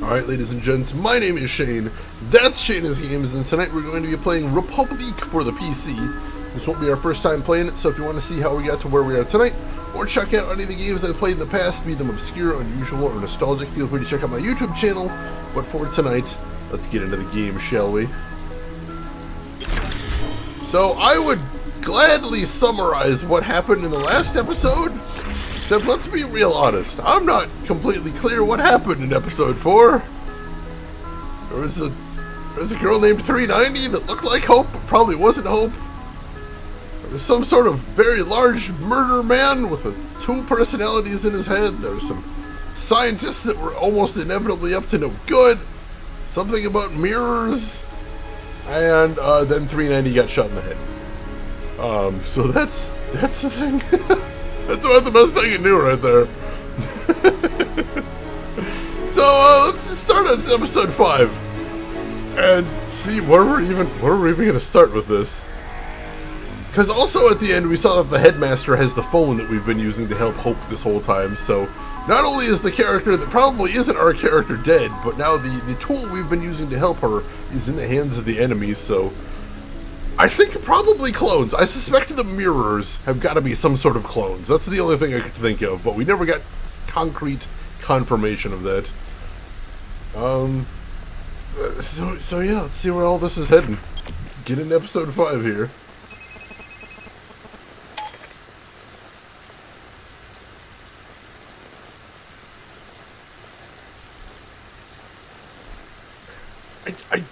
Alright, ladies and gents, my name is Shane, that's Shane's Games, and tonight we're going to be playing République for the PC. This won't be our first time playing it, so if you want to see how we got to where we are tonight, or check out any of the games I've played in the past, be them obscure, unusual, or nostalgic, feel free to check out my YouTube channel. But for tonight, let's get into the game, shall we? So, I would gladly summarize what happened in the last episode, except let's be real honest, I'm not completely clear what happened in episode 4. There was a girl named 390 that looked like Hope, but probably wasn't Hope. There was some sort of very large murder man with two personalities in his head. There were some scientists that were almost inevitably up to no good. Something about mirrors. And then 390 got shot in the head. So that's the thing. That's about the best thing you knew right there. So let's just start on episode 5 and see where we're even going to start with this. Because also at the end we saw that the headmaster has the phone that we've been using to help Hope this whole time. So not only is the character that probably isn't our character dead, but now the tool we've been using to help her is in the hands of the enemies. So I think probably clones. I suspect the mirrors have got to be some sort of clones. That's the only thing I could think of, but we never got concrete confirmation of that. So yeah, let's see where all this is heading. Get into episode 5 here.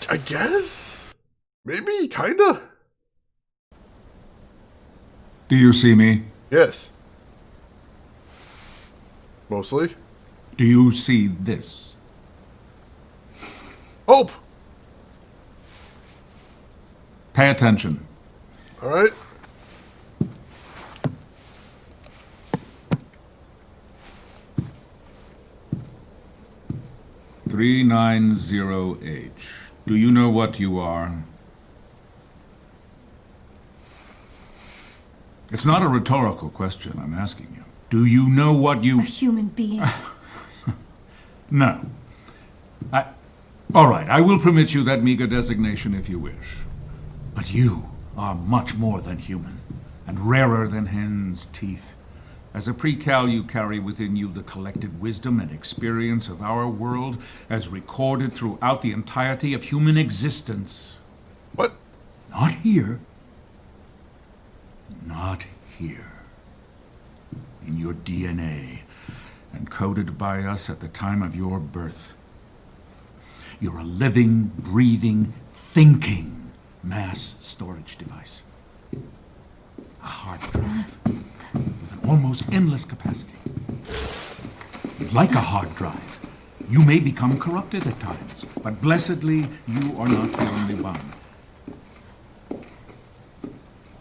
I guess? Maybe, kinda? Do you see me? Yes. Mostly. Do you see this? Hope! Pay attention. Alright. $390H. Do you know what you are? It's not a rhetorical question I'm asking you. Do you know what you... A human being. No. All right, I will permit you that meager designation if you wish. But you are much more than human, and rarer than hen's teeth. As a pre-cal, you carry within you the collective wisdom and experience of our world as recorded throughout the entirety of human existence. What? Not here. Not here. In your DNA, encoded by us at the time of your birth. You're a living, breathing, thinking mass storage device. A hard drive with an almost endless capacity. Like a hard drive, you may become corrupted at times, but blessedly, you are not the only one.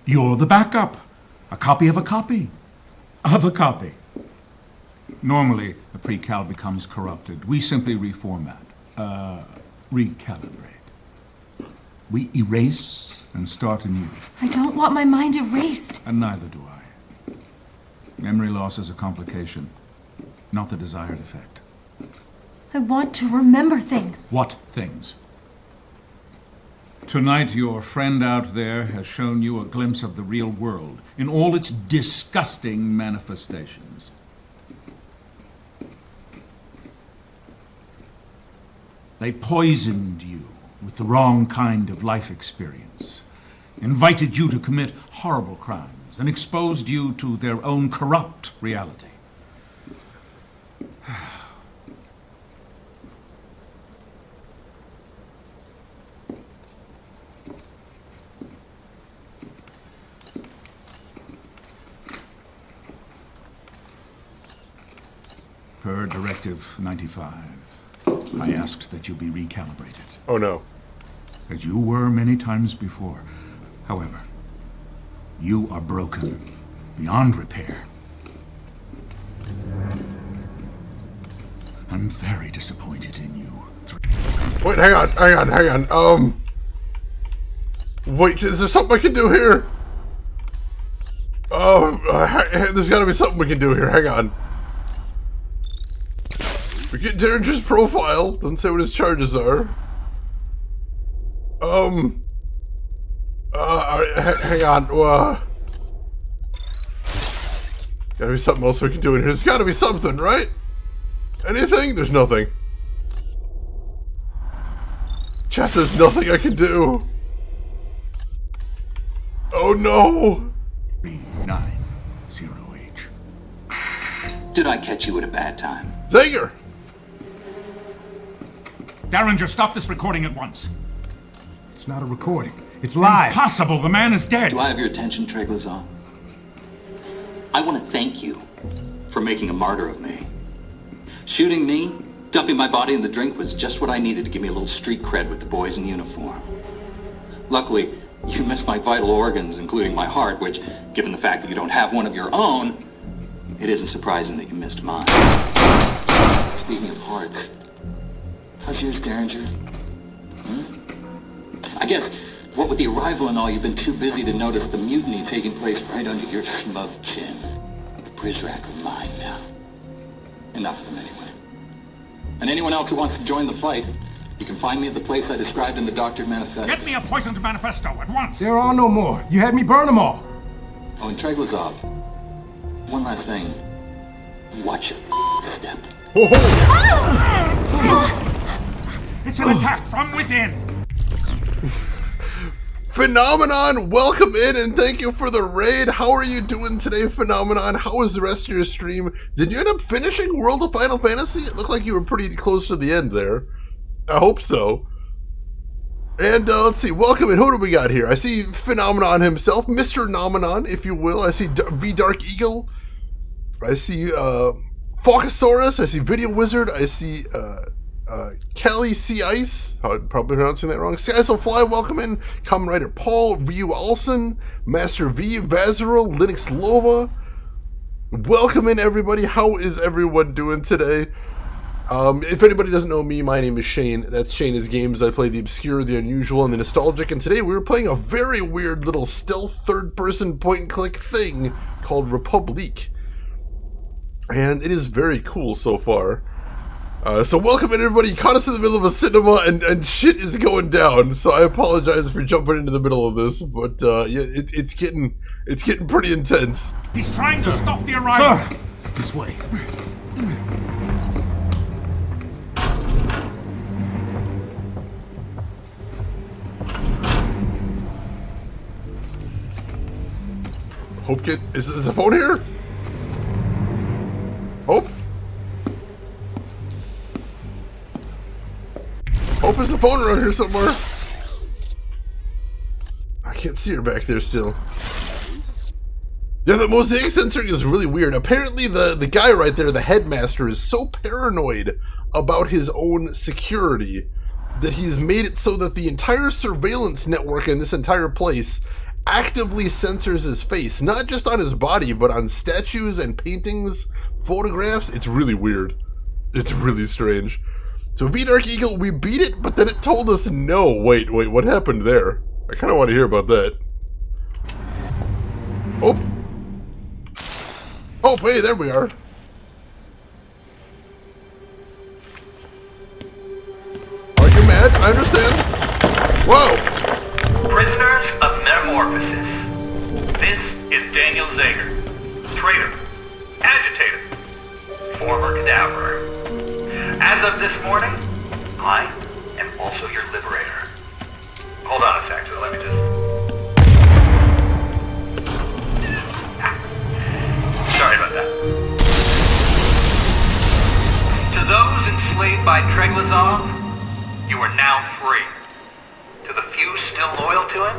You're the backup. A copy of a copy of a copy. Normally, a pre-cal becomes corrupted. We simply reformat, recalibrate. We erase and start anew. I don't want my mind erased. And neither do I. Memory loss is a complication, not the desired effect. I want to remember things. What things? Tonight, your friend out there has shown you a glimpse of the real world in all its disgusting manifestations. They poisoned you with the wrong kind of life experience, invited you to commit horrible crimes, and exposed you to their own corrupt reality. Per Directive 95, I asked that you be recalibrated. Oh no. As you were many times before. However, you are broken beyond repair. I'm very disappointed in you. Wait, hang on. Wait, is there something I can do here? Oh, there's gotta be something we can do here, hang on. We get Derringer's profile. Doesn't say what his charges are. Hang on. Gotta be something else we can do in here. There's gotta be something, right? Anything? There's nothing. Chat, there's nothing I can do. Oh no! B90H. Did I catch you at a bad time? Zager! Derringer, stop this recording at once. It's not a recording. It's live. Impossible. The man is dead. Do I have your attention, Treglazon? I want to thank you for making a martyr of me. Shooting me, dumping my body in the drink was just what I needed to give me a little street cred with the boys in uniform. Luckily, you missed my vital organs, including my heart, which, given the fact that you don't have one of your own, it isn't surprising that you missed mine. Speaking of hearts, how's yours, Derringer? I guess, what with the arrival and all, you've been too busy to notice the mutiny taking place right under your smug chin. The Prizrak are mine now. Enough of them anyway. And anyone else who wants to join the fight, you can find me at the place I described in the Doctor Manifesto. Get me a poisoned manifesto at once. There are no more. You had me burn them all. Oh, and Treglazov, one last thing. Watch your step. It's an attack from within. Phenomenon, welcome in and thank you for the raid. How are you doing today, Phenomenon? How was the rest of your stream? Did you end up finishing World of Final Fantasy? It looked like you were pretty close to the end there. I hope so. And let's see, welcome in. Who do we got here? I see Phenomenon himself, Mr. Nomenon, if you will. I see V Dark Eagle. I see Faucosaurus. I see Video Wizard. I see Kelly Sea Ice. I'm probably pronouncing that wrong. Sea Ice will Fly, welcome in. Kamen Rider Paul, Ryu Olsen, Master V, Vazeril, Linux Lova. Welcome in, everybody. How is everyone doing today? If anybody doesn't know me, my name is Shane. That's Shane is Games. I play the obscure, the unusual, and the nostalgic. And today we were playing a very weird little stealth third-person point-and-click thing called République. And it is very cool so far. So welcome in, everybody. You caught us in the middle of a cinema, and shit is going down. So I apologize for jumping into the middle of this, but yeah, it's getting pretty intense. He's trying to stop the arrival. Sir! This way. Hope is the phone here? Hope? Hope is the phone around here somewhere. I can't see her back there still. Yeah, the mosaic censoring is really weird. Apparently the guy right there, the headmaster, is so paranoid about his own security that he's made it so that the entire surveillance network in this entire place actively censors his face, not just on his body, but on statues and paintings, photographs. It's really weird. It's really strange. So V Dark Eagle, we beat it, but then it told us no. Wait, what happened there? I kind of want to hear about that. Oh, hey, there we are. Are you mad? I understand. Whoa. Prisoners of Metamorphosis. This is Daniel Zager, traitor, agitator, former cadaverer. As of this morning, I am also your liberator. Hold on a sec, so let me just... Sorry about that. To those enslaved by Treglazov, you are now free. To the few still loyal to him,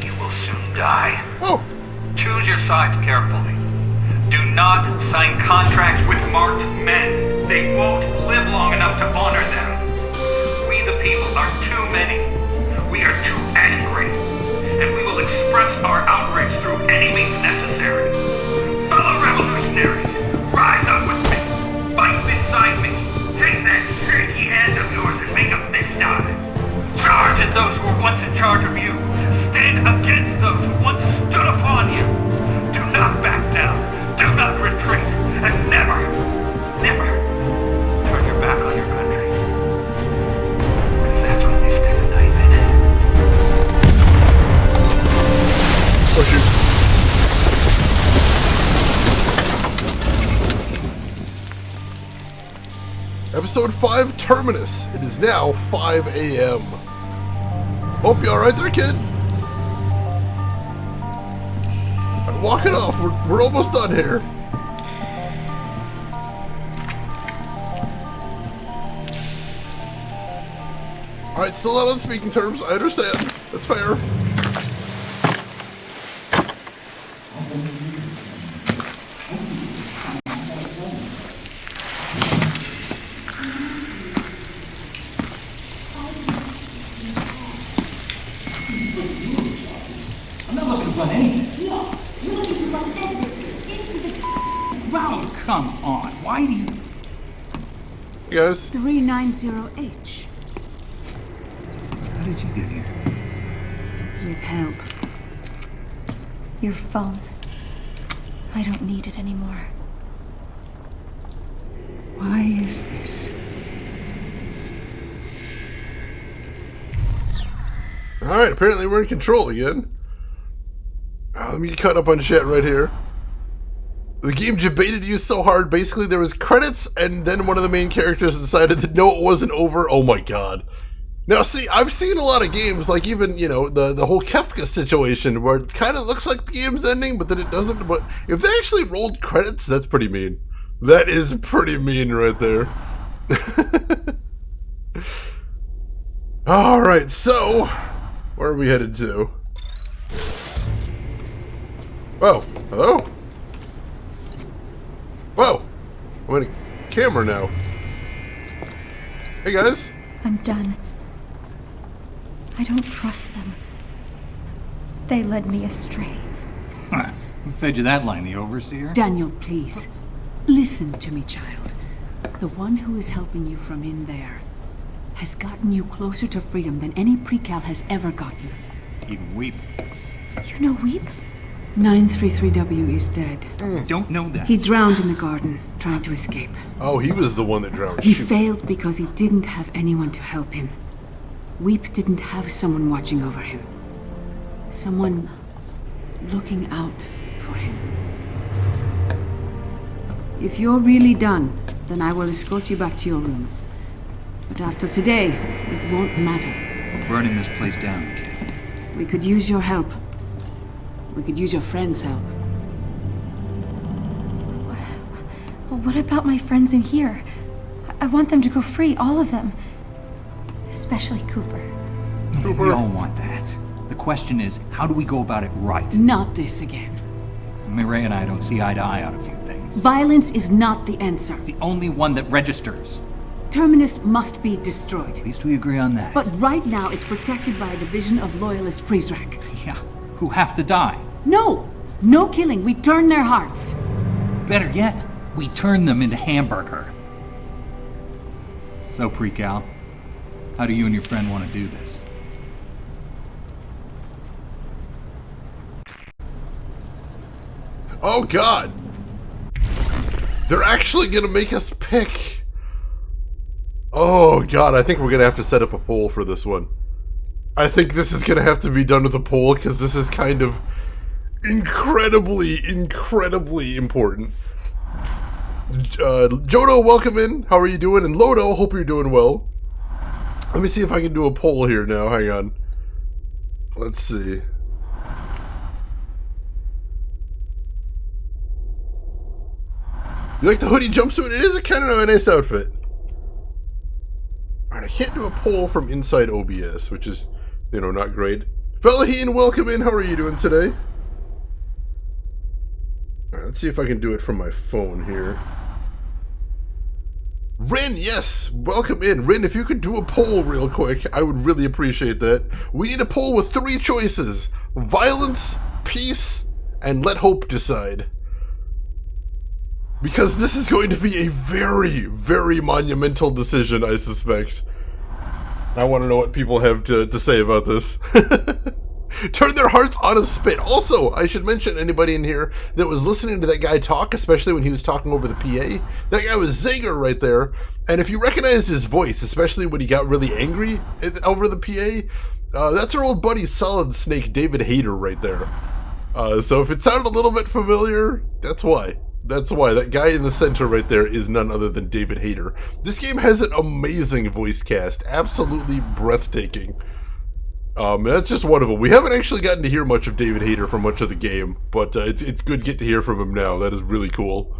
you will soon die. Oh. Choose your sides carefully. Do not sign contracts with marked men. They won't live long enough to honor them. We the people are too many. We are too angry. And we will express our outrage through any means necessary. Fellow revolutionaries, rise up with me. Fight beside me. Take that shaky hand of yours and make a fist out of it. Charge at those who were once in charge of you. Stand against those who once stood upon you. Do not back down. Do not retreat. And never, never, Episode 5, Terminus. It is now 5 a.m. Hope you alright there, kid? I'm walking off. We're almost done here. Alright, still not on speaking terms. I understand. That's fair. I'm not looking to run anything. No, you're looking to run everything into the Wow, come on. Why do you... Hey guys. 390H. How did you get here? With help. Your phone. I don't need it anymore. Why is this? Alright, apparently we're in control again. Let me get caught up on shit right here. The game debated you so hard, basically there was credits, and then one of the main characters decided that no, it wasn't over. Oh my god. Now see, I've seen a lot of games, like even, you know, the whole Kefka situation, where it kind of looks like the game's ending, but then it doesn't. But if they actually rolled credits, that's pretty mean. That is pretty mean right there. Alright, so, where are we headed to? Whoa, hello? Whoa, I'm in a camera now. Hey guys. I'm done. I don't trust them. They led me astray. Who fed you that line, the overseer? Daniel, please. Listen to me, child. The one who is helping you from in there has gotten you closer to freedom than any pre-cal has ever gotten. Even Weep. You know Weep? 933W is dead. Don't know that. He drowned in the garden, trying to escape. Oh, he was the one that drowned. He Shoot. failed because he didn't have anyone to help him. Weep didn't have someone watching over him. Someone looking out for him. If you're really done, then I will escort you back to your room. But after today, it won't matter. We're burning this place down, kid. We could use your help. We could use your friends' help. Well, what about my friends in here? I want them to go free, all of them. Especially Cooper. We all want that. The question is, how do we go about it right? Not this again. Mireille and I don't see eye to eye on a few things. Violence is not the answer. The only one that registers. Terminus must be destroyed. At least we agree on that. But right now, it's protected by a division of loyalist Prizrak. Yeah, who have to die. No! No killing. We turn their hearts. Better yet, we turn them into hamburger. So, Pre-Cal, how do you and your friend want to do this? Oh god! They're actually gonna make us pick! Oh god, I think we're gonna have to set up a poll for this one. I think this is gonna have to be done with a poll, because this is kind of incredibly important. Jodo, welcome in. How are you doing? And Lodo, hope you're doing well. Let me see if I can do a poll here now. Hang on. Let's see. You like the hoodie jumpsuit? It is a kind of a nice outfit. Alright, I can't do a poll from inside OBS, which is, you know, not great. Felaheen, welcome in. How are you doing today? Alright, let's see if I can do it from my phone here. Rin, yes! Welcome in. Rin, if you could do a poll real quick, I would really appreciate that. We need a poll with 3 choices. Violence, peace, and let hope decide. Because this is going to be a very, very monumental decision, I suspect. I want to know what people have to say about this. Turn their hearts on a spit. Also, I should mention anybody in here that was listening to that guy talk, especially when he was talking over the PA. That guy was Zager right there. And if you recognized his voice, especially when he got really angry over the PA, that's our old buddy Solid Snake David Hayter right there. So if it sounded a little bit familiar, that's why. That's why. That guy in the center right there is none other than David Hayter. This game has an amazing voice cast. Absolutely breathtaking. That's just one of them. We haven't actually gotten to hear much of David Hayter for much of the game, but it's good to get to hear from him now. That is really cool.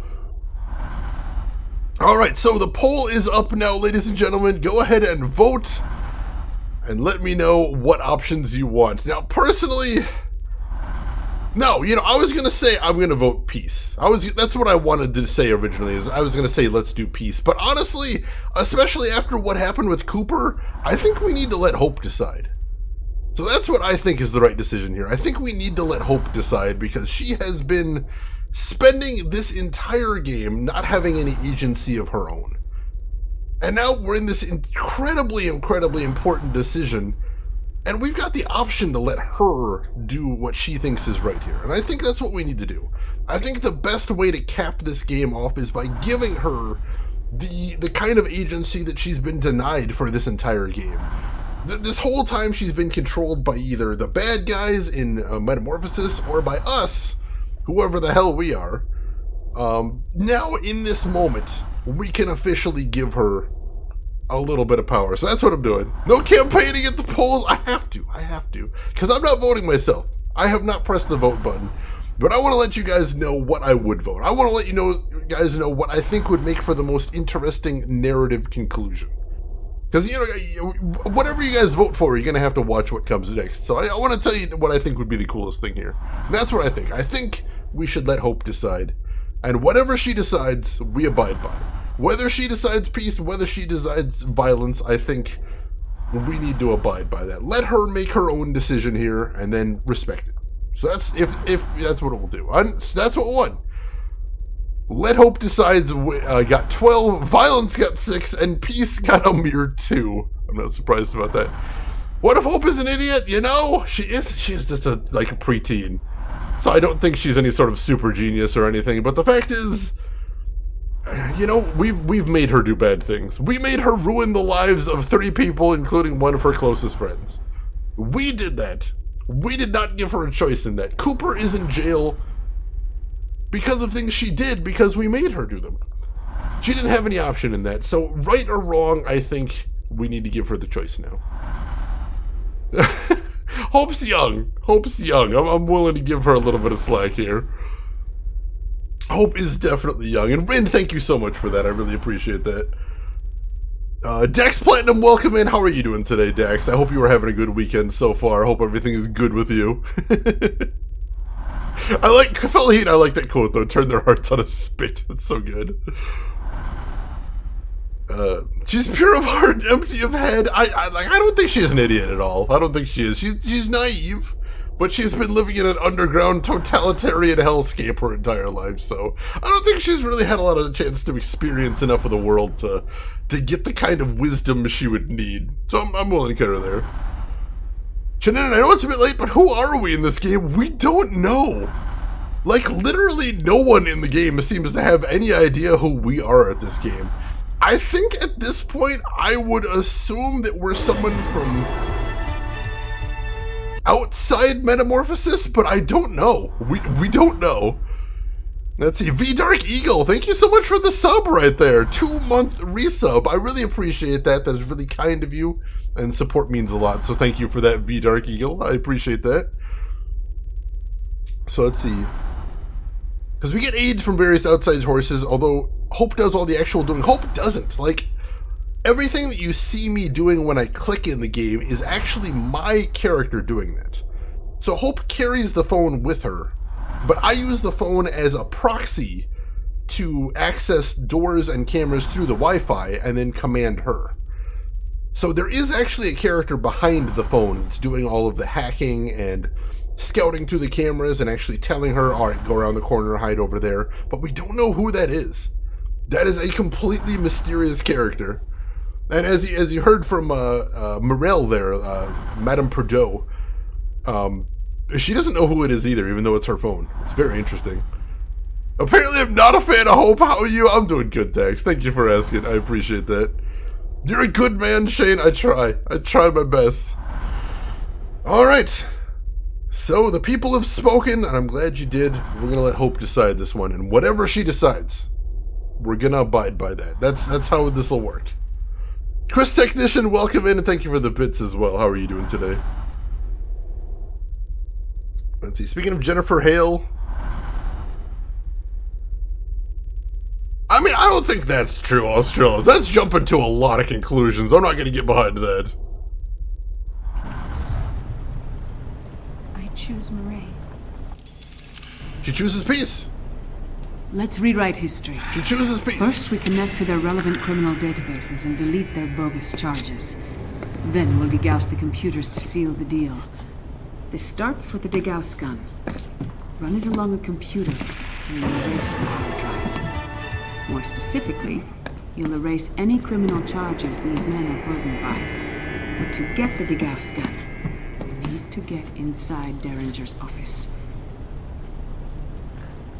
Alright, so the poll is up now, ladies and gentlemen. Go ahead and vote, and let me know what options you want. Now, personally, no, I was going to say I'm going to vote peace. That's what I wanted to say originally, is I was going to say let's do peace. But honestly, especially after what happened with Cooper, I think we need to let Hope decide. So that's what I think is the right decision here. I think we need to let Hope decide, because she has been spending this entire game not having any agency of her own. And now we're in this incredibly important decision, and we've got the option to let her do what she thinks is right here. And I think that's what we need to do. I think the best way to cap this game off is by giving her the kind of agency that she's been denied for this entire game. This whole time she's been controlled by either the bad guys in Metamorphosis or by us, whoever the hell we are. Now, in this moment, we can officially give her a little bit of power. So that's what I'm doing. No campaigning at the polls. I have to. Because I'm not voting myself. I have not pressed the vote button. But I want to let you guys know what I would vote. I want to let you guys know what I think would make for the most interesting narrative conclusion. Because, whatever you guys vote for, you're going to have to watch what comes next. So I want to tell you what I think would be the coolest thing here. And that's what I think. I think we should let Hope decide. And whatever she decides, we abide by. Whether she decides peace, whether she decides violence, I think we need to abide by that. Let her make her own decision here, and then respect it. So that's if that's what it will do. That's what won. Let Hope decides got 12, violence got 6, and peace got a mere 2. I'm not surprised about that. What if Hope is an idiot? She is just a preteen. So I don't think she's any sort of super genius or anything, but the fact is, we've made her do bad things. We made her ruin the lives of 3 people, including one of her closest friends. We did that. We did not give her a choice in that. Cooper is in jail because of things she did, because we made her do them. She didn't have any option in that. So, right or wrong, I think we need to give her the choice now. Hope's young. I'm willing to give her a little bit of slack here. Hope is definitely young. And Rin, thank you so much for that. I really appreciate that. Dex Platinum, welcome in. How are you doing today, Dex? I hope you are having a good weekend so far. I hope everything is good with you. I like that quote, though. Turn their hearts on a spit. That's so good. She's pure of heart, empty of head. I don't think she's an idiot at all. I don't think she is. She's naive, but she's been living in an underground totalitarian hellscape her entire life, so I don't think she's really had a lot of the chance to experience enough of the world to get the kind of wisdom she would need. So I'm willing to get her there. Shannon, I know it's a bit late, but who are we in this game? We don't know. Literally no one in the game seems to have any idea who we are at this game. I think at this point, I would assume that we're someone from outside Metamorphosis, but I don't know. We don't know. Let's see, V Dark Eagle, thank you so much for the sub right there. 2-month resub. I really appreciate that. That is really kind of you, and support means a lot. So thank you for that, V Dark Eagle. I appreciate that. So let's see. Because we get aids from various outside sources, although Hope does all the actual doing. Hope doesn't. Everything that you see me doing when I click in the game is actually my character doing that. So Hope carries the phone with her, but I use the phone as a proxy to access doors and cameras through the Wi-Fi and then command her. So there is actually a character behind the phone that's doing all of the hacking and scouting through the cameras and actually telling her, all right, go around the corner, hide over there. But we don't know who that is. That is a completely mysterious character. And as you heard from Morel there, Madame Prideaux, she doesn't know who it is either, even though it's her phone. It's very interesting. Apparently I'm not a fan of Hope. How are you? I'm doing good, Dax. Thank you for asking. I appreciate that. You're a good man, Shane. I try my best. All right. So the people have spoken, and I'm glad you did. We're gonna let Hope decide this one, and whatever she decides, we're gonna abide by that. That's how this will work. Chris Technician, welcome in, and thank you for the bits as well. How are you doing today? Let's see. Speaking of Jennifer Hale, I mean, I don't think that's true, Australis. That's jumping to a lot of conclusions. I'm not gonna get behind that. I choose Murray. She chooses peace. Let's rewrite history. She chooses peace. First, we connect to their relevant criminal databases and delete their bogus charges. Then we'll degauss the computers to seal the deal. This starts with the degauss gun. Run it along a computer, and you'll erase the hard drive. More specifically, you'll erase any criminal charges these men are burdened by. But to get the degauss gun, you need to get inside Derringer's office.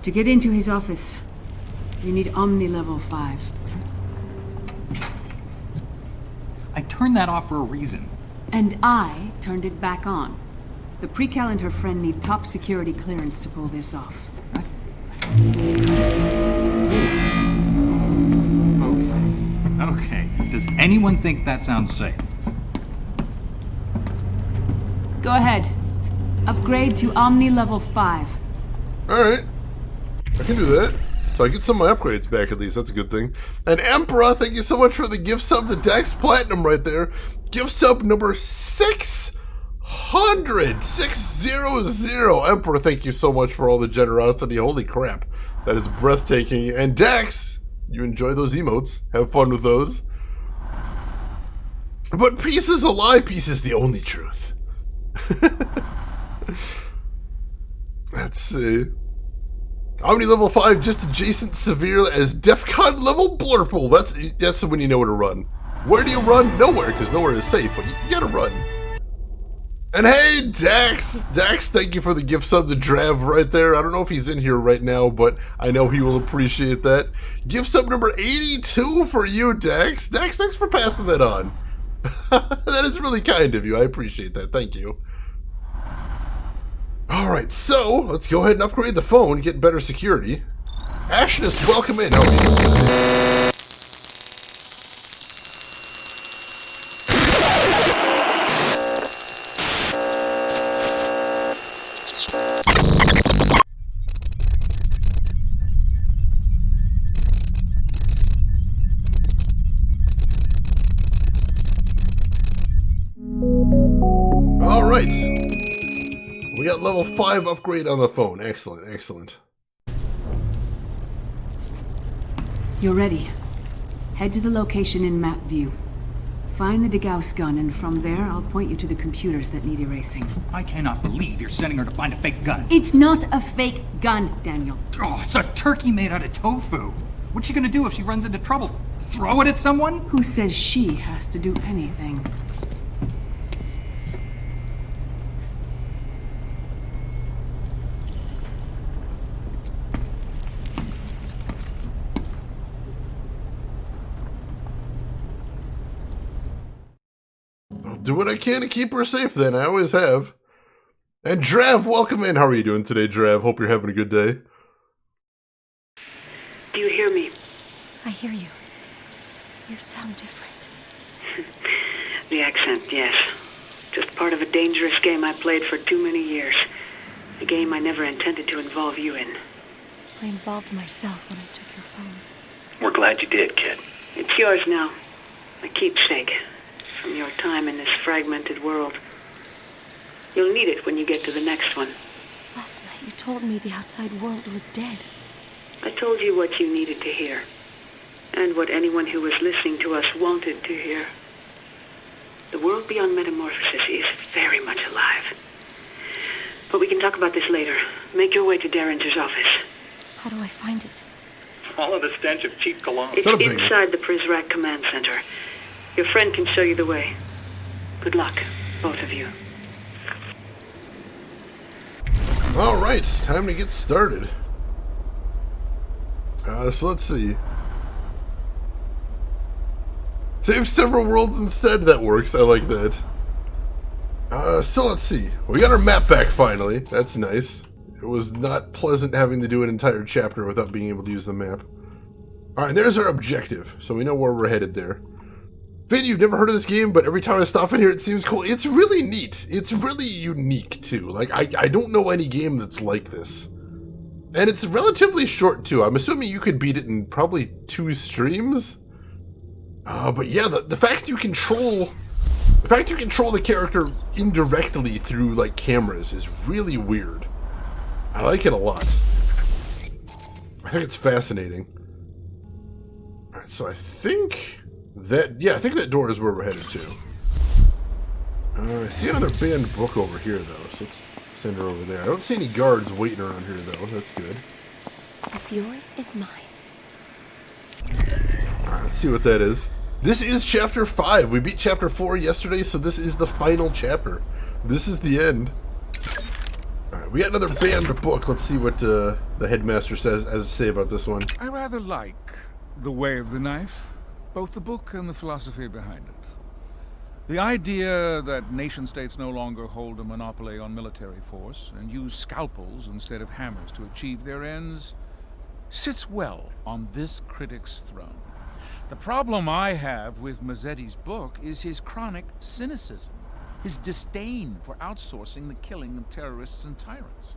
To get into his office, you need Omni Level 5. I turned that off for a reason. And I turned it back on. The Precal and her friend need top security clearance to pull this off. Okay. Does anyone think that sounds safe? Go ahead. Upgrade to Omni Level 5. Alright. I can do that. So I get some of my upgrades back at least. That's a good thing. And Emperor, thank you so much for the gift sub to Dex Platinum right there. Gift sub number 600. 600. Emperor, thank you so much for all the generosity. Holy crap. That is breathtaking. And Dex, you enjoy those emotes. Have fun with those. But peace is a lie. Peace is the only truth. Let's see. Omni level 5 just adjacent severe as DEFCON level Blurple. That's when you know where to run. Where do you run? Nowhere, because nowhere is safe, but you gotta run. And hey, Dax! Dax, thank you for the gift sub to Drav right there. I don't know if he's in here right now, but I know he will appreciate that. Gift sub number 82 for you, Dax. Dax, thanks for passing that on. That is really kind of you. I appreciate that. Thank you. Alright, so let's go ahead and upgrade the phone, get better security. Ashness, welcome in. How are you doing today? Alright. We got level 5 upgrade on the phone. Excellent, excellent. You're ready. Head to the location in map view. Find the degauss gun, and from there, I'll point you to the computers that need erasing. I cannot believe you're sending her to find a fake gun. It's not a fake gun, Daniel. Oh, it's a turkey made out of tofu. What's she gonna do if she runs into trouble? Throw it at someone? Who says she has to do anything? I'll do what I can to keep her safe then. I always have. And Drav, welcome in. How are you doing today, Drav? Hope you're having a good day. Do you hear me? I hear you. You sound different. The accent, yes. Just part of a dangerous game I played for too many years. A game I never intended to involve you in. I involved myself when I took your phone. We're glad you did, kid. It's yours now. A keepsake from your time in this fragmented world. You'll need it when you get to the next one. Last night you told me the outside world was dead. I told you what you needed to hear. And what anyone who was listening to us wanted to hear. The world beyond metamorphosis is very much alive. But we can talk about this later. Make your way to Derringer's office. How do I find it? Follow the stench of cheap cologne. It's inside the Prizrak Command Center. Your friend can show you the way. Good luck, both of you. Alright, time to get started. So let's see. Save several worlds instead. That works. I like that. So let's see. We got our map back finally. That's nice. It was not pleasant having to do an entire chapter without being able to use the map. Alright, there's our objective. So we know where we're headed there. Finn, you've never heard of this game, but every time I stop in here it seems cool. It's really neat. It's really unique too. Like, I don't know any game that's like this. And it's relatively short too. I'm assuming you could beat it in probably 2 streams. But yeah, the fact you control the character indirectly through like cameras is really weird. I like it a lot. I think it's fascinating. Alright, so I think that door is where we're headed to. I see another banned book over here though, so let's send her over there. I don't see any guards waiting around here though, that's good. What's yours is mine. Alright, let's see what that is. This is chapter 5. We beat chapter 4 yesterday, so this is the final chapter. This is the end. Alright, we got another banned book. Let's see what the headmaster has to say about this one. I rather like The Way of the Knife, both the book and the philosophy behind it. The idea that nation-states no longer hold a monopoly on military force and use scalpels instead of hammers to achieve their ends sits well on this critic's throne. The problem I have with Mazzetti's book is his chronic cynicism, his disdain for outsourcing the killing of terrorists and tyrants.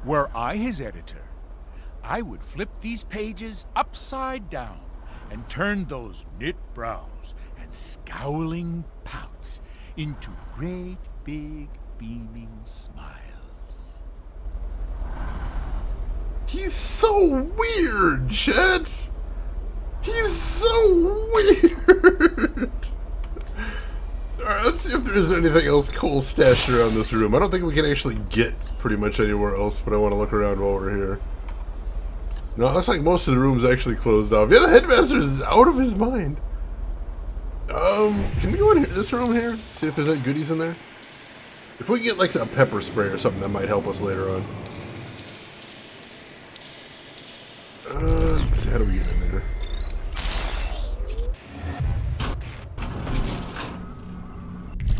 Were I his editor, I would flip these pages upside down and turn those knit brows and scowling pouts into great big beaming smiles. He's so weird, Chet! He's so weird! Alright, let's see if there's anything else cool stashed around this room. I don't think we can actually get pretty much anywhere else, but I want to look around while we're here. No, it looks like most of the room's actually closed off. Yeah, the headmaster is out of his mind. Can we go in here, this room here? See if there's any goodies in there? If we can get like a pepper spray or something, that might help us later on. Let's see, how do we get in there?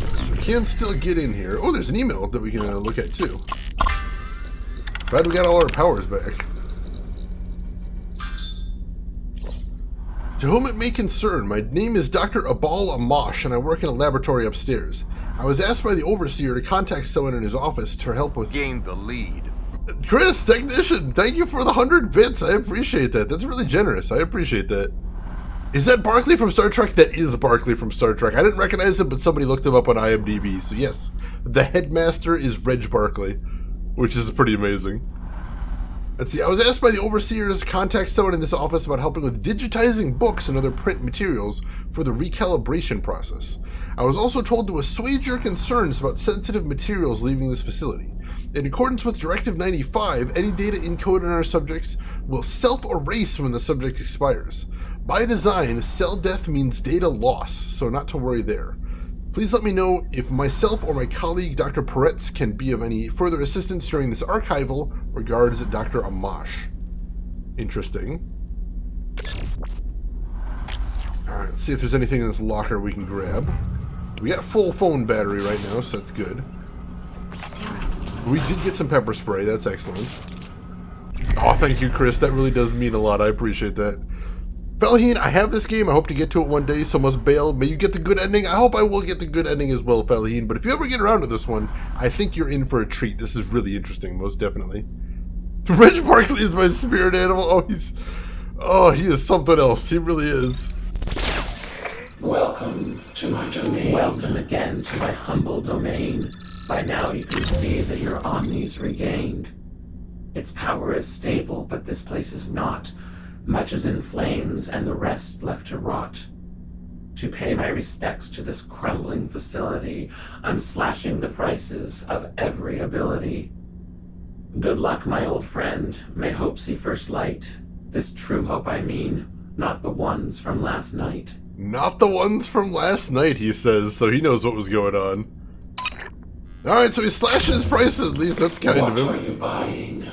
So we can still get in here. Oh, there's an email that we can look at too. Glad we got all our powers back. To whom it may concern, my name is Dr. Abal Amash, and I work in a laboratory upstairs. I was asked by the overseer to contact someone in his office to help with... Gain the lead. Chris, technician, thank you for the 100 bits. I appreciate that. That's really generous. I appreciate that. Is that Barclay from Star Trek? That is Barclay from Star Trek. I didn't recognize him, but somebody looked him up on IMDb. So yes, the headmaster is Reg Barclay, which is pretty amazing. Let's see, I was asked by the overseers to contact someone in this office about helping with digitizing books and other print materials for the recalibration process. I was also told to assuage your concerns about sensitive materials leaving this facility. In accordance with Directive 95, any data encoded in our subjects will self-erase when the subject expires. By design, cell death means data loss, so not to worry there. Please let me know if myself or my colleague Dr. Peretz can be of any further assistance during this archival. Regards, Dr. Amash. Interesting. Alright, let's see if there's anything in this locker we can grab. We got full phone battery right now, so that's good. We did get some pepper spray, that's excellent. Oh, thank you, Chris. That really does mean a lot. I appreciate that. Felheen, I have this game. I hope to get to it one day, so must bail. May you get the good ending. I hope I will get the good ending as well, Felheen. But if you ever get around to this one, I think you're in for a treat. This is really interesting, most definitely. Reg Barkley is my spirit animal. He is something else. He really is. Welcome to my domain. Welcome again to my humble domain. By now you can see that your omni's regained. Its power is stable, but this place is not. Much is in flames, and the rest left to rot. To pay my respects to this crumbling facility, I'm slashing the prices of every ability. Good luck, my old friend. May hope see first light. This true hope, I mean, not the ones from last night. Not the ones from last night, he says, so he knows what was going on. Alright, so he's slashing his prices, at least that's kind of him. What are you buying?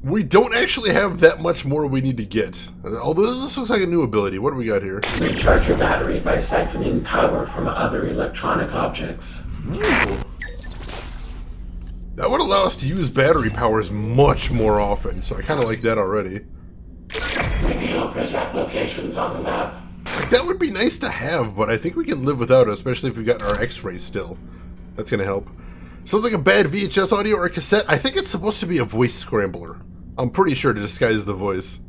We don't actually have that much more we need to get. Although this looks like a new ability. What do we got here? Recharge your battery by siphoning power from other electronic objects. Ooh. That would allow us to use battery powers much more often, so I kind of like that already. Reveal Prizrak locations on the map. Like, that would be nice to have, but I think we can live without it, especially if we've got our X-ray still. That's going to help. Sounds like a bad VHS audio or a cassette. I think it's supposed to be a voice scrambler. I'm pretty sure to disguise the voice.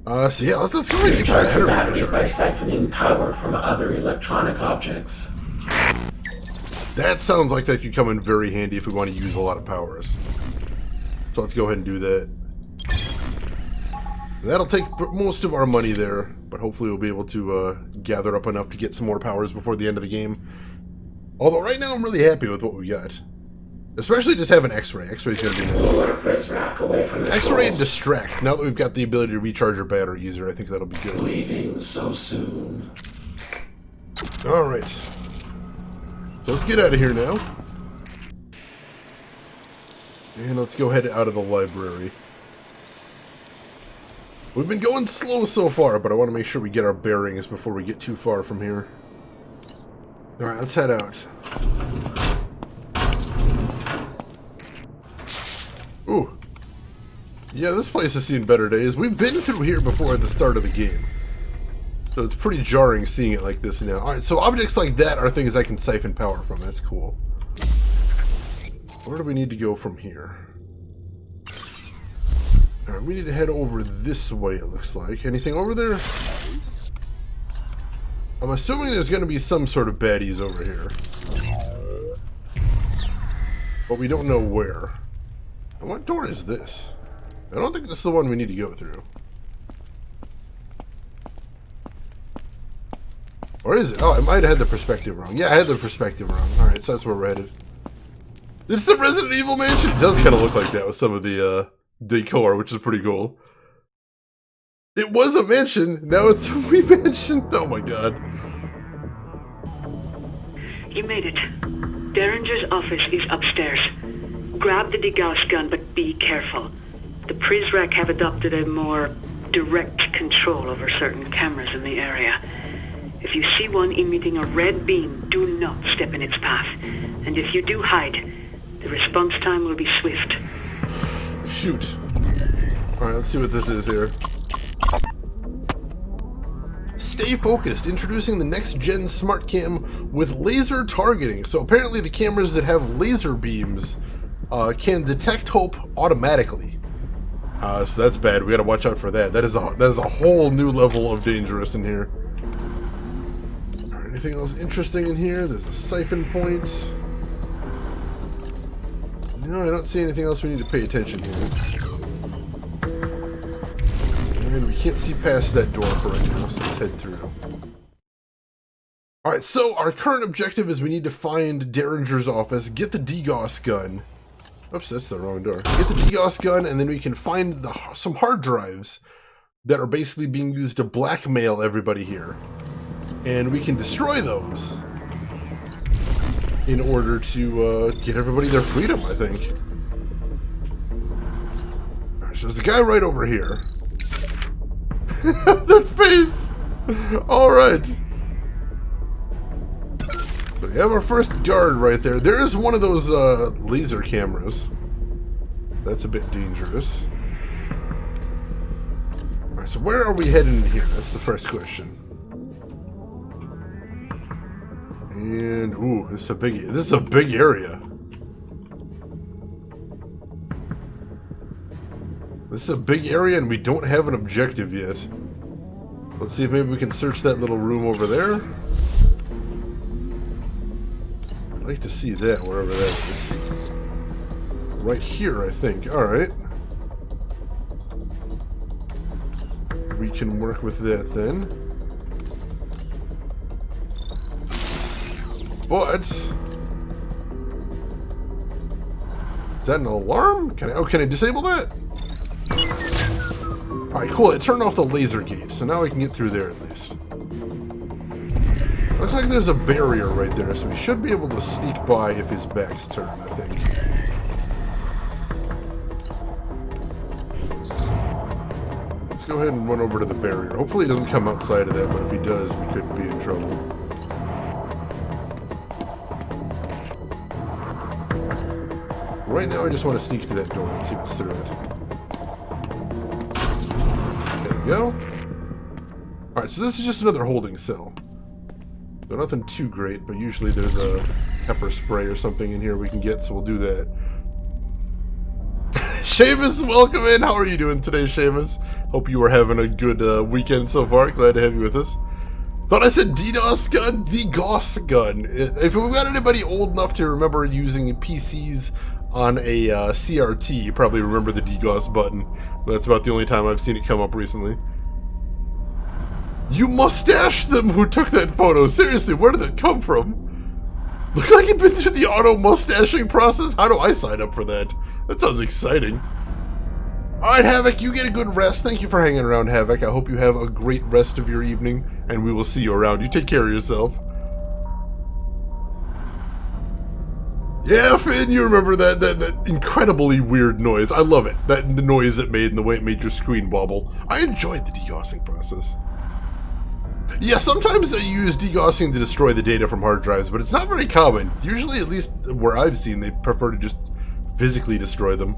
So yeah, let's go ahead and get your battery by siphoning power from other electronic objects. That sounds like that could come in very handy if we want to use a lot of powers. So let's go ahead and do that. That'll take most of our money there, but hopefully we'll be able to gather up enough to get some more powers before the end of the game. Although right now I'm really happy with what we got. Especially just having X-ray. X-ray's going to be nice. X-ray and Distract. Now that we've got the ability to recharge our battery easier, I think that'll be good. Leaving so soon. Alright. So let's get out of here now. And let's go head out of the library. We've been going slow so far, but I want to make sure we get our bearings before we get too far from here. Alright, let's head out. Ooh. Yeah, this place has seen better days. We've been through here before at the start of the game. So it's pretty jarring seeing it like this now. Alright, so objects like that are things I can siphon power from. That's cool. Where do we need to go from here? Alright, we need to head over this way, it looks like. Anything over there? I'm assuming there's going to be some sort of baddies over here. But we don't know where. And what door is this? I don't think this is the one we need to go through. Or is it? Oh, I might have had the perspective wrong. Yeah, I had the perspective wrong. Alright, so that's where we're headed. It's the Resident Evil mansion! It does kind of look like that with some of the decor, which is pretty cool. It was a mansion, now it's a re-mansion. Oh my god. You made it. Derringer's office is upstairs. Grab the degauss gun, but be careful. The Prizrak have adopted a more direct control over certain cameras in the area. If you see one emitting a red beam, do not step in its path. And if you do hide, the response time will be swift. Shoot. Alright, let's see what this is here. Stay focused, introducing the next-gen smart cam with laser targeting. So apparently the cameras that have laser beams can detect hope automatically. So that's bad. We gotta watch out for that. That is a whole new level of dangerous in here. Alright, anything else interesting in here? There's a siphon point. No, I don't see anything else we need to pay attention here. And we can't see past that door for right now, so let's head through. Alright, so our current objective is we need to find Derringer's office, get the degauss gun. Oops, that's the wrong door. Get the degauss gun, and then we can find some hard drives that are basically being used to blackmail everybody here. And we can destroy those in order to get everybody their freedom, I think. Alright, so there's a guy right over here. That face! Alright. So we have our first guard right there. There is one of those laser cameras. That's a bit dangerous. Alright, so where are we heading in here? That's the first question. And ooh, this is a big area. This is a big area and we don't have an objective yet. Let's see if maybe we can search that little room over there. I'd like to see that, wherever that is. Right here, I think. Alright. We can work with that then. But is that an alarm? Can I disable that? Alright, cool. It turned off the laser gate, so now we can get through there at least. Looks like there's a barrier right there, so we should be able to sneak by if his back's turned, I think. go ahead and run over to the barrier. Hopefully he doesn't come outside of that, but if he does, we could be in trouble. Right now, I just want to sneak to that door and see what's through it. There we go. Alright, so this is just another holding cell. So nothing too great, but usually there's a pepper spray or something in here we can get, so we'll do that. Seamus, welcome in. How are you doing today, Seamus? Hope you are having a good weekend so far. Glad to have you with us. Thought I said DDoS gun? DGOS gun. If we've got anybody old enough to remember using PCs on a CRT, you probably remember the DGOS button. That's about the only time I've seen it come up recently. You mustached them who took that photo. Seriously, where did that come from? Look like you've been through the auto mustaching process. How do I sign up for that? That sounds exciting. Alright, Havoc, you get a good rest. Thank you for hanging around, Havoc. I hope you have a great rest of your evening, and we will see you around. You take care of yourself. Yeah, Finn, you remember that incredibly weird noise. I love it. The noise it made and the way it made your screen wobble. I enjoyed the degaussing process. Yeah, sometimes I use degaussing to destroy the data from hard drives, but it's not very common. Usually, at least where I've seen, they prefer to just physically destroy them.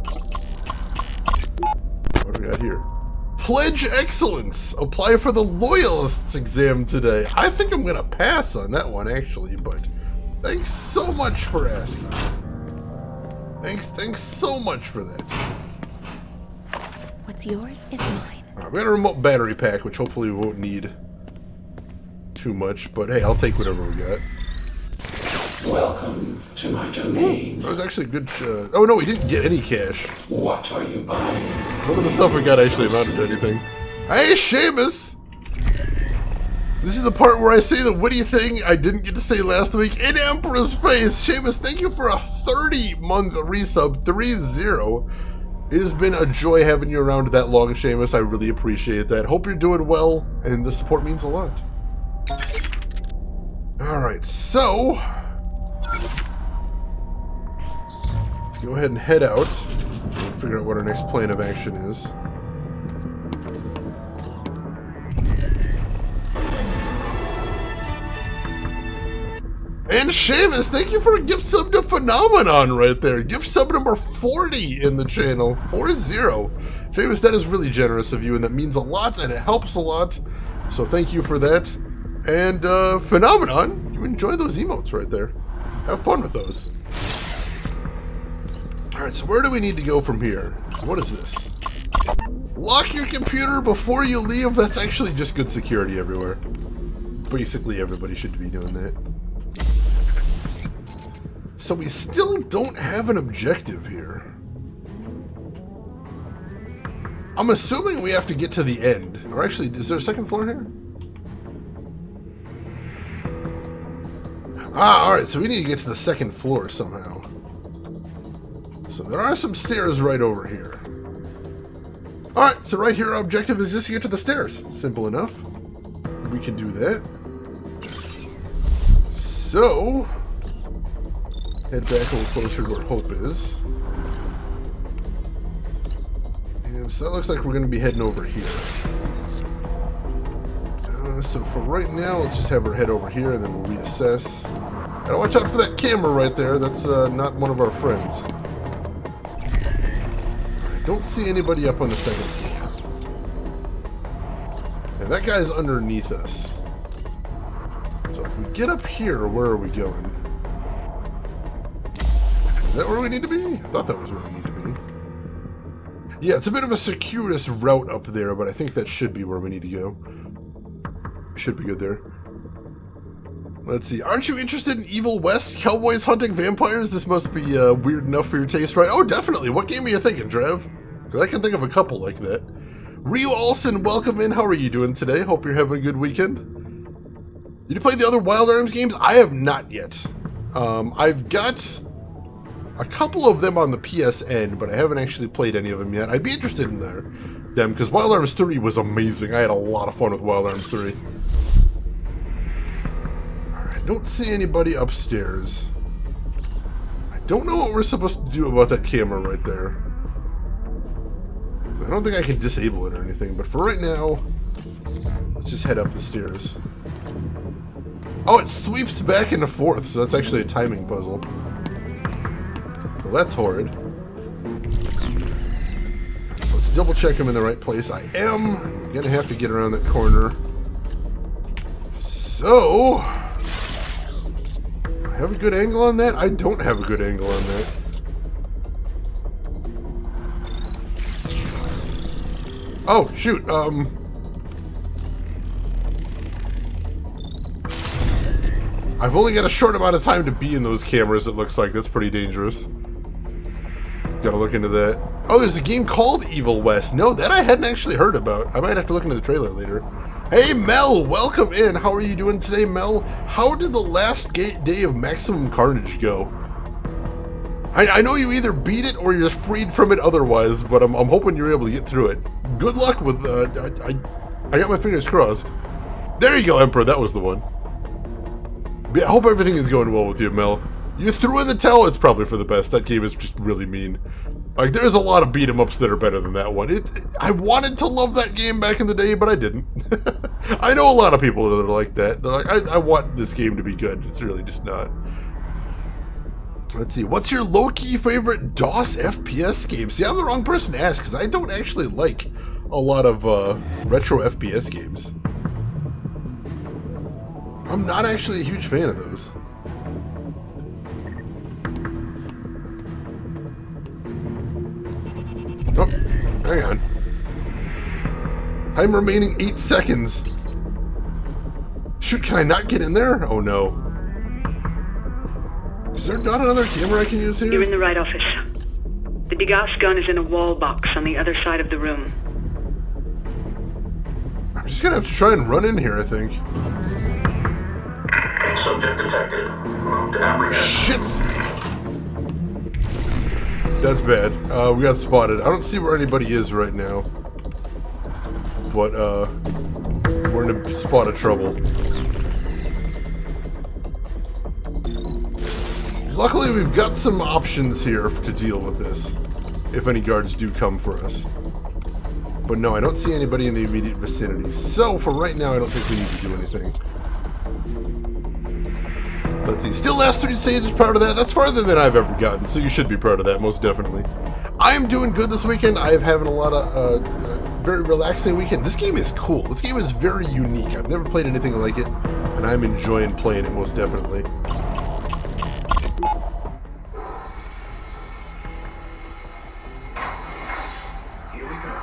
What do we got here? Pledge excellence! Apply for the Loyalists exam today. I think I'm gonna pass on that one, actually, but thanks so much for asking. Thanks so much for that. What's yours is mine. Alright, we got a remote battery pack, which hopefully we won't need too much, but hey, I'll take whatever we got. Welcome to my domain. That was actually good. Oh no, we didn't get any cash. What are you buying? None of the stuff we got actually amounted to anything. Hey, Seamus! This is the part where I say the witty thing I didn't get to say last week. In Emperor's face! Seamus, thank you for a 30-month resub. 3-0. It has been a joy having you around that long, Seamus. I really appreciate that. Hope you're doing well, and the support means a lot. Alright, so let's go ahead and head out and figure out what our next plan of action is. And Seamus, thank you for a gift sub to Phenomenon right there. Gift sub number 40 in the channel. 40. Seamus, that is really generous of you, and that means a lot, and it helps a lot. So thank you for that. And Phenomenon, you enjoy those emotes right there. Have fun with those. Alright, so where do we need to go from here? What is this? Lock your computer before you leave. That's actually just good security everywhere. Basically, everybody should be doing that. So we still don't have an objective here. I'm assuming we have to get to the end. Or actually, is there a second floor here? Ah, alright, so we need to get to the second floor somehow. So there are some stairs right over here. Alright, so right here our objective is just to get to the stairs. Simple enough. We can do that. So, head back a little closer to where Hope is. And so that looks like we're going to be heading over here. So for right now, let's just have her head over here and then we'll reassess. Gotta watch out for that camera right there. That's not one of our friends. I don't see anybody up on the second floor. And that guy's underneath us. So if we get up here, where are we going? Is that where we need to be? I thought that was where we need to be. Yeah, it's a bit of a circuitous route up there, but I think that should be where we need to go. Should be good there. Let's see. Aren't you interested in Evil West? Cowboys hunting vampires? This must be weird enough for your taste, right? Oh, definitely. What game are you thinking, Trev? Because I can think of a couple like that. Ryu Olsen, welcome in. How are you doing today? Hope you're having a good weekend. Did you play the other Wild Arms games? I have not yet. I've got a couple of them on the PSN, but I haven't actually played any of them yet. I'd be interested in them, because Wild Arms 3 was amazing. I had a lot of fun with Wild Arms 3. Alright, don't see anybody upstairs. I don't know what we're supposed to do about that camera right there. I don't think I can disable it or anything, but for right now, let's just head up the stairs. Oh, it sweeps back and forth, so that's actually a timing puzzle. Well, that's horrid. Let's double check I'm in the right place. I am. I'm gonna have to get around that corner. So, I have a good angle on that? I don't have a good angle on that. Oh, shoot, I've only got a short amount of time to be in those cameras, it looks like. That's pretty dangerous. Gotta look into that. Oh, there's a game called Evil West. No, that I hadn't actually heard about. I might have to look into the trailer later. Hey, Mel, welcome in. How are you doing today, Mel? How did the last day of Maximum Carnage go? I know you either beat it or you're freed from it otherwise, but I'm hoping you're able to get through it. Good luck with, I got my fingers crossed. There you go, Emperor, that was the one. I hope everything is going well with you, Mel. You threw in the towel, it's probably for the best. That game is just really mean. Like, there's a lot of beat-em-ups that are better than that one. I wanted to love that game back in the day, but I didn't. I know a lot of people that are like that. They're like, I want this game to be good. It's really just not. Let's see, what's your low-key favorite DOS FPS game? See, I'm the wrong person to ask, because I don't actually like a lot of retro FPS games. I'm not actually a huge fan of those. Oh, hang on. Time remaining 8 seconds. Shoot, can I not get in there? Oh no. Is there not another camera I can use here? You're in the right office. The degauss gun is in a wall box on the other side of the room. I'm just gonna have to try and run in here, I think. Subject detected. Moved to apprehension. Shit! That's bad. We got spotted. I don't see where anybody is right now. But, we're in a spot of trouble. Luckily, we've got some options here to deal with this, if any guards do come for us. But no, I don't see anybody in the immediate vicinity. So, for right now, I don't think we need to do anything. Let's see. Still last 3 stages, proud of that. That's farther than I've ever gotten, so you should be proud of that, most definitely. I'm doing good this weekend. I'm having a lot of very relaxing weekend. This game is cool. This game is very unique. I've never played anything like it, and I'm enjoying playing it, most definitely. Here we go.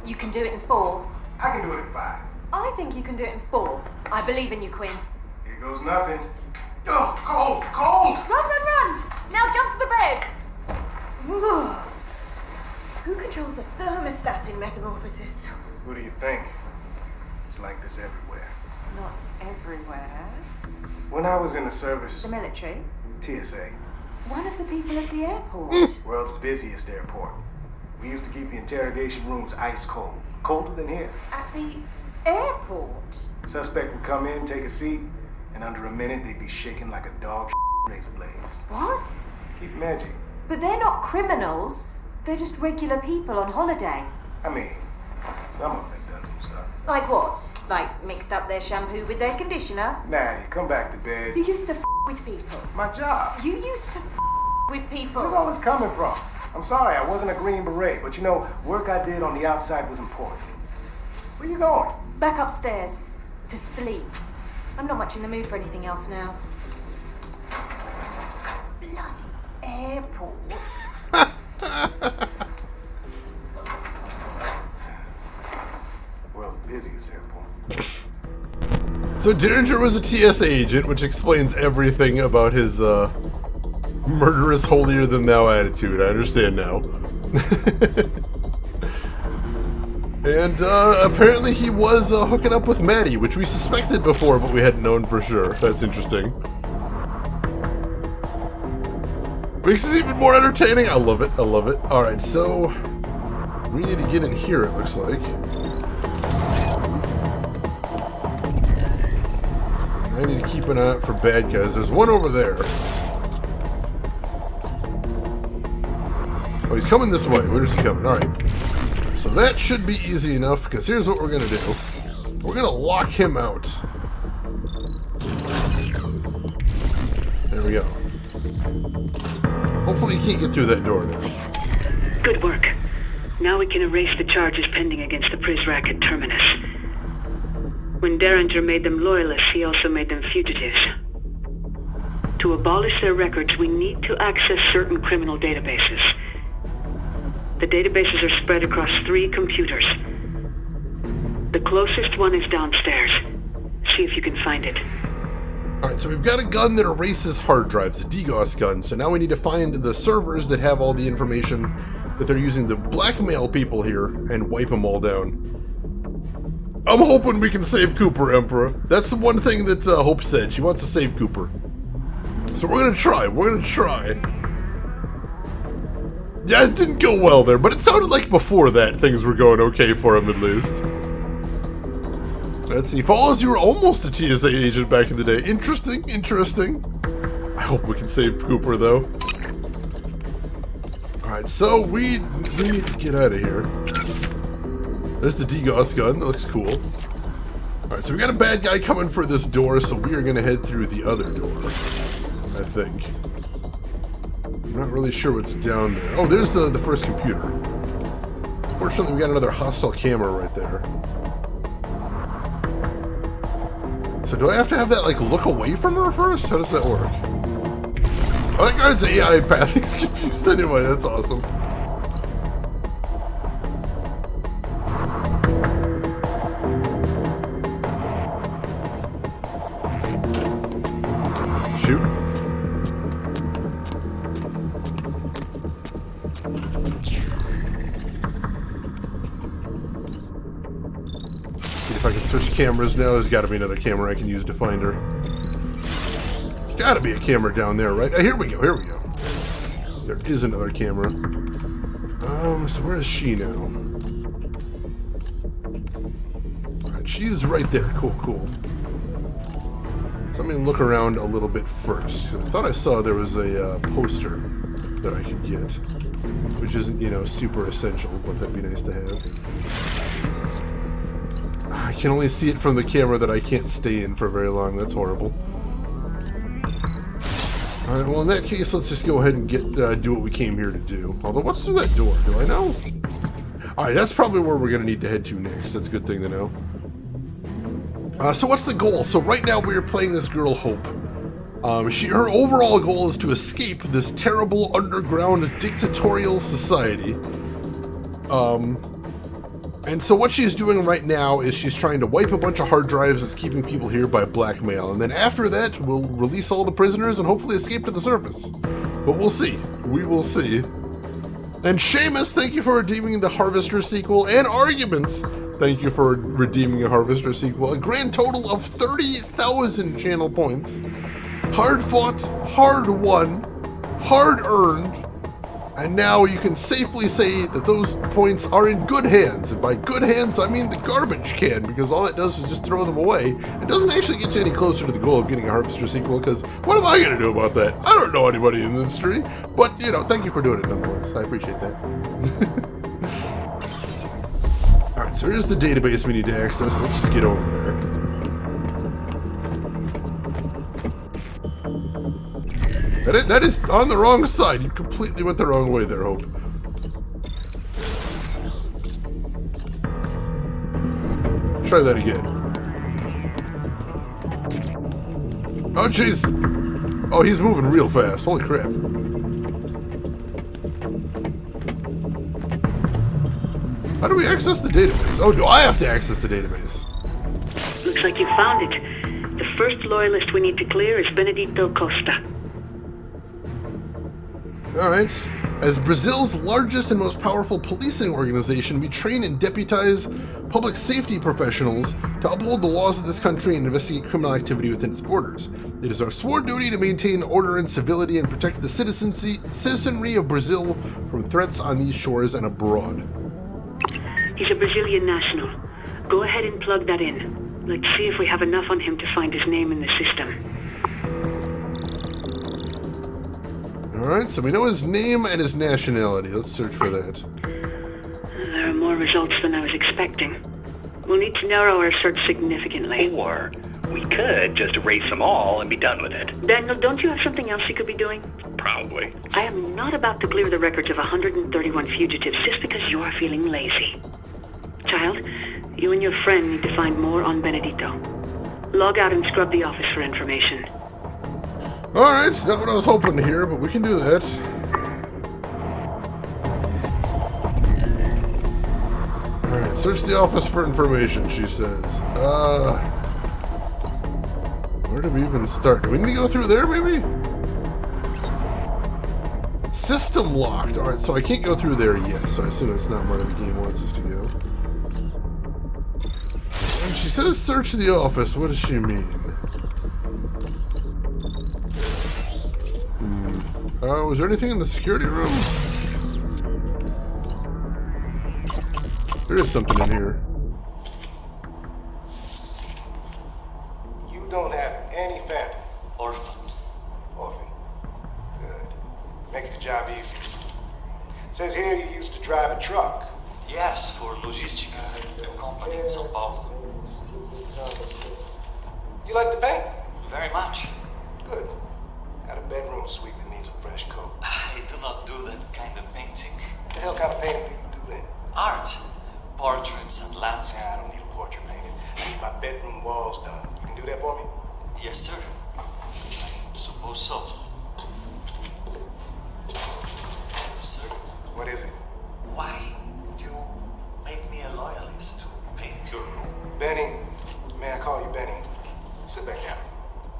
You can do it in 4. I can do it in 5. I think you can do it in 4. I believe in you, Quinn. Here goes nothing. Oh, cold, cold! Run! Now jump to the bed! Ugh. Who controls the thermostat in Metamorphosis? Who do you think? It's like this everywhere. Not everywhere. When I was in the service... The military? TSA. One of the people at the airport. World's busiest airport. We used to keep the interrogation rooms ice cold. Colder than here. At the airport? Suspect would come in, take a seat, and under a minute they'd be shaking like a dog razor blades. What? Keep them edgy. But they're not criminals. They're just regular people on holiday. I mean, some of them done some stuff. Like what? Like mixed up their shampoo with their conditioner? Maddie, come back to bed. You used to with people. My job. You used to with people. Where's all this coming from? I'm sorry, I wasn't a Green Beret, but you know, work I did on the outside was important. Where you going? Back upstairs. To sleep. I'm not much in the mood for anything else now. Bloody airport. World's busiest airport. So Derringer was a TSA agent, which explains everything about his murderous holier-than-thou attitude. I understand now. And apparently he was hooking up with Maddie, which we suspected before, but we hadn't known for sure. That's interesting. Makes this even more entertaining. I love it. I love it. Alright, so we need to get in here, it looks like. I need to keep an eye out for bad guys. There's one over there. Oh, he's coming this way. Where's he coming? Alright. So that should be easy enough, because here's what we're going to do. We're going to lock him out. There we go. Hopefully he can't get through that door now. Good work. Now we can erase the charges pending against the Prizrak at Terminus. When Derringer made them loyalists, he also made them fugitives. To abolish their records, we need to access certain criminal databases. The databases are spread across 3 computers. The closest one is downstairs. See if you can find it. Alright, so we've got a gun that erases hard drives, a DGOS gun, so now we need to find the servers that have all the information that they're using to blackmail people here and wipe them all down. I'm hoping we can save Cooper, Emperor. That's the one thing that Hope said. She wants to save Cooper. So we're gonna try. We're gonna try. Yeah, it didn't go well there, but it sounded like before that things were going okay for him at least. Let's see. Follows you were almost a TSA agent back in the day. Interesting, interesting. I hope we can save Cooper though. Alright, so we need to get out of here. There's the DGOS gun. That looks cool. Alright, so we got a bad guy coming for this door, so we are going to head through the other door, I think. I'm not really sure what's down there. Oh, there's the first computer. Fortunately, we got another hostile camera right there. So do I have to have that, like, look away from her first? How does that work? Oh, that guy's AI path. He's confused anyway. That's awesome. Shoot. See if I can switch cameras now. There's got to be another camera I can use to find her. There's got to be a camera down there, right? Oh, here we go. Here we go. There is another camera. So where is she now? Alright, she's right there. Cool, cool. So let me look around a little bit first. I thought I saw there was a poster that I could get, which isn't, you know, super essential, but that'd be nice to have. I can only see it from the camera that I can't stay in for very long. That's horrible. Alright, well in that case, let's just go ahead and get do what we came here to do. Although, what's through that door? Do I know? Alright, that's probably where we're going to need to head to next. That's a good thing to know. So what's the goal? So right now we are playing this girl, Hope. Her overall goal is to escape this terrible underground dictatorial society. And so what she's doing right now is she's trying to wipe a bunch of hard drives that's keeping people here by blackmail. And then after that, we'll release all the prisoners and hopefully escape to the surface. But we'll see. We will see. And Seamus, thank you for redeeming the Harvester sequel. And Arguments, thank you for redeeming a Harvester sequel. A grand total of 30,000 channel points. Hard fought, hard won, hard earned. And now you can safely say that those points are in good hands. And by good hands, I mean the garbage can, because all it does is just throw them away. It doesn't actually get you any closer to the goal of getting a Harvester sequel, because what am I going to do about that? I don't know anybody in the industry. But, you know, thank you for doing it nonetheless. I appreciate that. Alright, so here's the database we need to access. Let's just get over there. That is on the wrong side. You completely went the wrong way there, Hope. Try that again. Oh, jeez. Oh, he's moving real fast. Holy crap. How do we access the database? Oh, do I have to access the database? Looks like you found it. The first loyalist we need to clear is Benedito Costa. Alright. As Brazil's largest and most powerful policing organization, we train and deputize public safety professionals to uphold the laws of this country and investigate criminal activity within its borders. It is our sworn duty to maintain order and civility and protect the citizenry of Brazil from threats on these shores and abroad. He's a Brazilian national. Go ahead and plug that in. Let's see if we have enough on him to find his name in the system. Alright, so we know his name and his nationality. Let's search for that. There are more results than I was expecting. We'll need to narrow our search significantly. Or we could just erase them all and be done with it. Daniel, don't you have something else you could be doing? Probably. I am not about to clear the records of 131 fugitives just because you're feeling lazy. Child, you and your friend need to find more on Benedito. Log out and scrub the office for information. Alright, it's not what I was hoping to hear, but we can do that. Alright, search the office for information, she says. Where do we even start? Do we need to go through there, maybe? System locked. Alright, so I can't go through there yet, so I assume it's not where the game wants us to go. And she says search the office. What does she mean? Was there anything in the security room? There is something in here. You don't have any family. Orphan. Orphan. Good. Makes the job easy. Says here you used to drive a truck. Yes, for Logistic, a company in São Paulo. You like to paint? Very much. Good. Got a bedroom suite that needs a fresh coat. I do not do that kind of painting. What the hell kind of painting do you do then? Art. Portraits and landscapes. Nah, I don't need a portrait painted. I need my bedroom walls done. You can do that for me? Yes, sir. I suppose so. Sir? What is it? Why do you make me a loyalist to paint your room? Benny. May I call you Benny? Sit back down.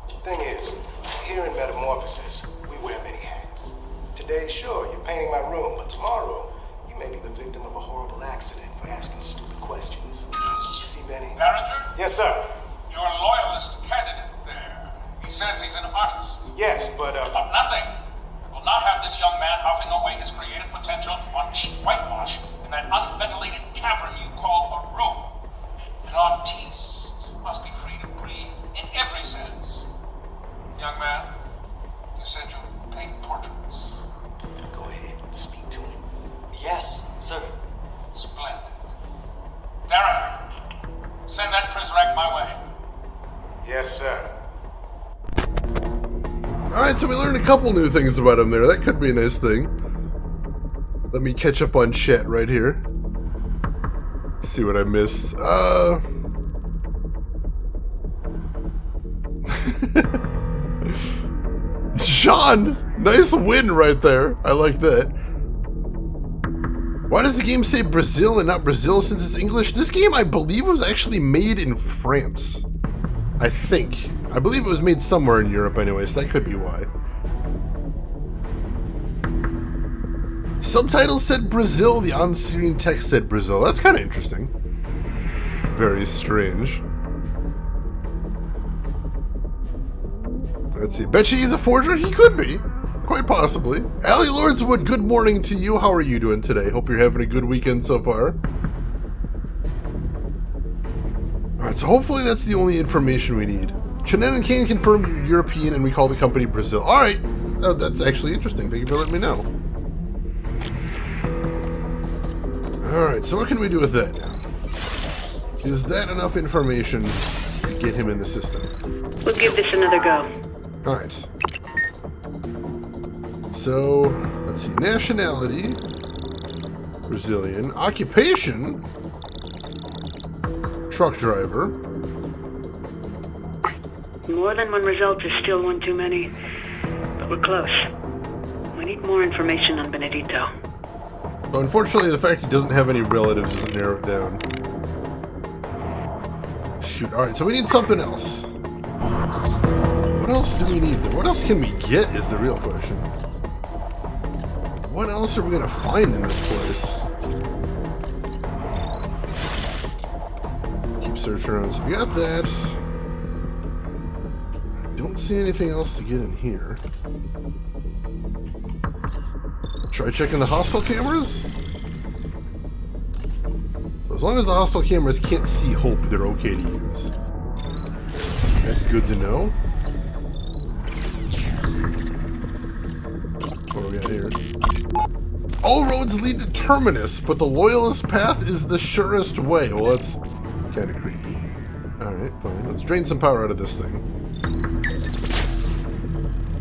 Thing is, here in Metamorphosis, we wear many hats. Today, sure, you're painting my room, but tomorrow, you may be the victim of a horrible accident for asking stupid questions. You see, Benny? Barringer? Yes, sir. Your loyalist candidate there. He says he's an artist. Yes, but But nothing will not have this young man huffing away his creative potential on cheap whitewash in that unventilated cavern you call a room. An artiste must be free to breathe in every sense. Young man, you said you paint portraits. Go ahead, speak to him. Yes, sir. Splendid. Darren, send that Prizrak my way. Yes, sir. Alright, so we learned a couple new things about him there. That could be a nice thing. Let me catch up on chat right here. See what I missed. Sean! Nice win right there. I like that. Why does the game say Brazil and not Brazil since it's English? This game, I believe, was actually made in France. I think. I believe it was made somewhere in Europe anyway, so that could be why. Subtitles said Brazil, the on-screen text said Brazil. That's kind of interesting. Very strange. Let's see. Bet you he's a forger? He could be. Quite possibly. Allie Lordswood, good morning to you. How are you doing today? Hope you're having a good weekend so far. Alright, so hopefully that's the only information we need. Chenin can confirm you're European and we call the company Brazil. Alright. That's actually interesting. Thank you for letting me know. Alright, so what can we do with that now? Is that enough information to get him in the system? We'll give this another go. Alright. So, let's see. Nationality. Brazilian. Occupation. Truck driver. More than one result is still one too many. But we're close. We need more information on Benedito. Well, unfortunately, the fact he doesn't have any relatives doesn't narrow it down. Shoot. Alright, so we need something else. What else do we need? What else can we get is the real question. What else are we going to find in this place? Keep searching around. So we got that. Don't see anything else to get in here. Try checking the hostile cameras? As long as the hostile cameras can't see Hope, they're okay to use. That's good to know. we got here? All roads lead to Terminus, but the Loyalist path is the surest way. Well, that's kind of creepy. Alright, fine. Let's drain some power out of this thing.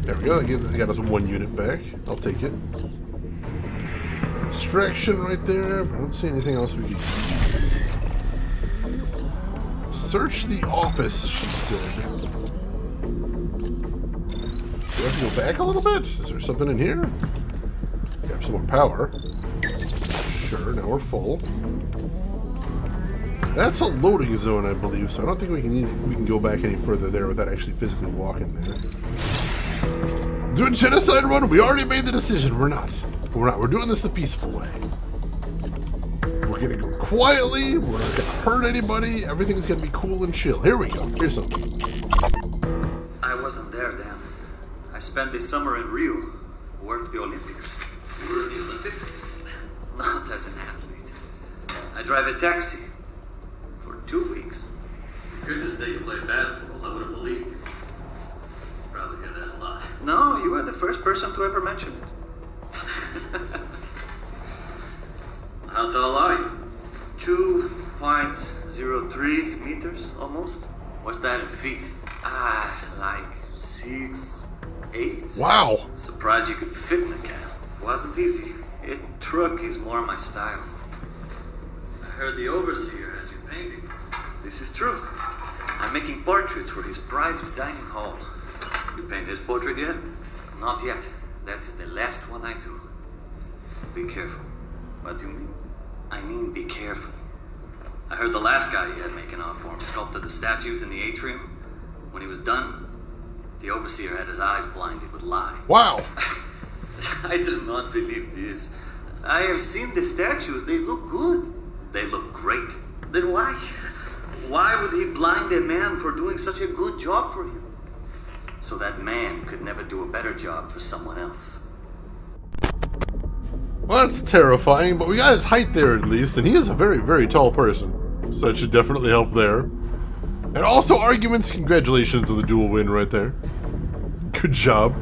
There we go. That got us 1 unit back. I'll take it. Distraction right there. I don't see anything else we can use. Search the office, she said. Do I have to go back a little bit? Is there something in here? Got some more power. Sure, now we're full. That's a loading zone, I believe, so I don't think we can go back any further there without actually physically walking there. Doing genocide run? We already made the decision. We're not. We're doing this the peaceful way. We're gonna go quietly. We're not gonna hurt anybody. Everything's gonna be cool and chill. Here we go. Here's something. I wasn't there then. I spent this summer in Rio. Worked the Olympics. You were in the Olympics? Not as an athlete. I drive a taxi. For 2 weeks. You could just say you played basketball. I would have believed you. Probably hear that a lot. No, you are the first person to ever mention it. How tall are you? 2.03 meters, almost. What's that in feet? Like 6'8". Wow. Surprised you could fit in the cab. Wasn't easy. Truck is more my style. I heard the overseer has you painting. This is true. I'm making portraits for his private dining hall. You paint his portrait yet? Not yet. That is the last one I do. Be careful. What do you mean? I mean be careful. I heard the last guy he had making art for him sculpted the statues in the atrium. When he was done, the overseer had his eyes blinded with lye. Wow. I do not believe this. I have seen the statues. They look good. They look great. Then why? Why would he blind a man for doing such a good job for him? So that man could never do a better job for someone else. Well, that's terrifying, but we got his height there at least, and he is a very, very tall person. So that should definitely help there. And also arguments. Congratulations on the dual win right there. Good job.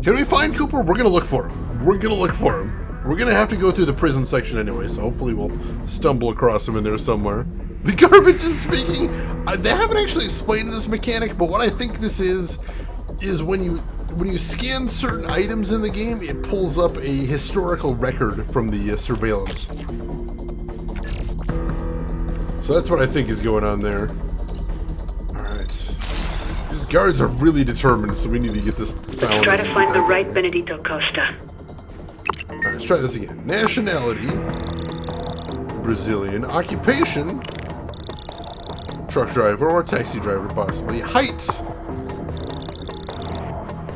Can we find Cooper? We're going to look for him. We're going to look for him. We're going to have to go through the prison section anyway, so hopefully we'll stumble across him in there somewhere. The garbage is speaking. They haven't actually explained this mechanic, but what I think this is when you scan certain items in the game, it pulls up a historical record from the surveillance. So that's what I think is going on there. Alright. These guards are really determined, so we need to get this found. Let's try to find the right Benedito Costa. Alright, let's try this again. Nationality. Brazilian. Occupation. Truck driver or taxi driver, possibly. Height.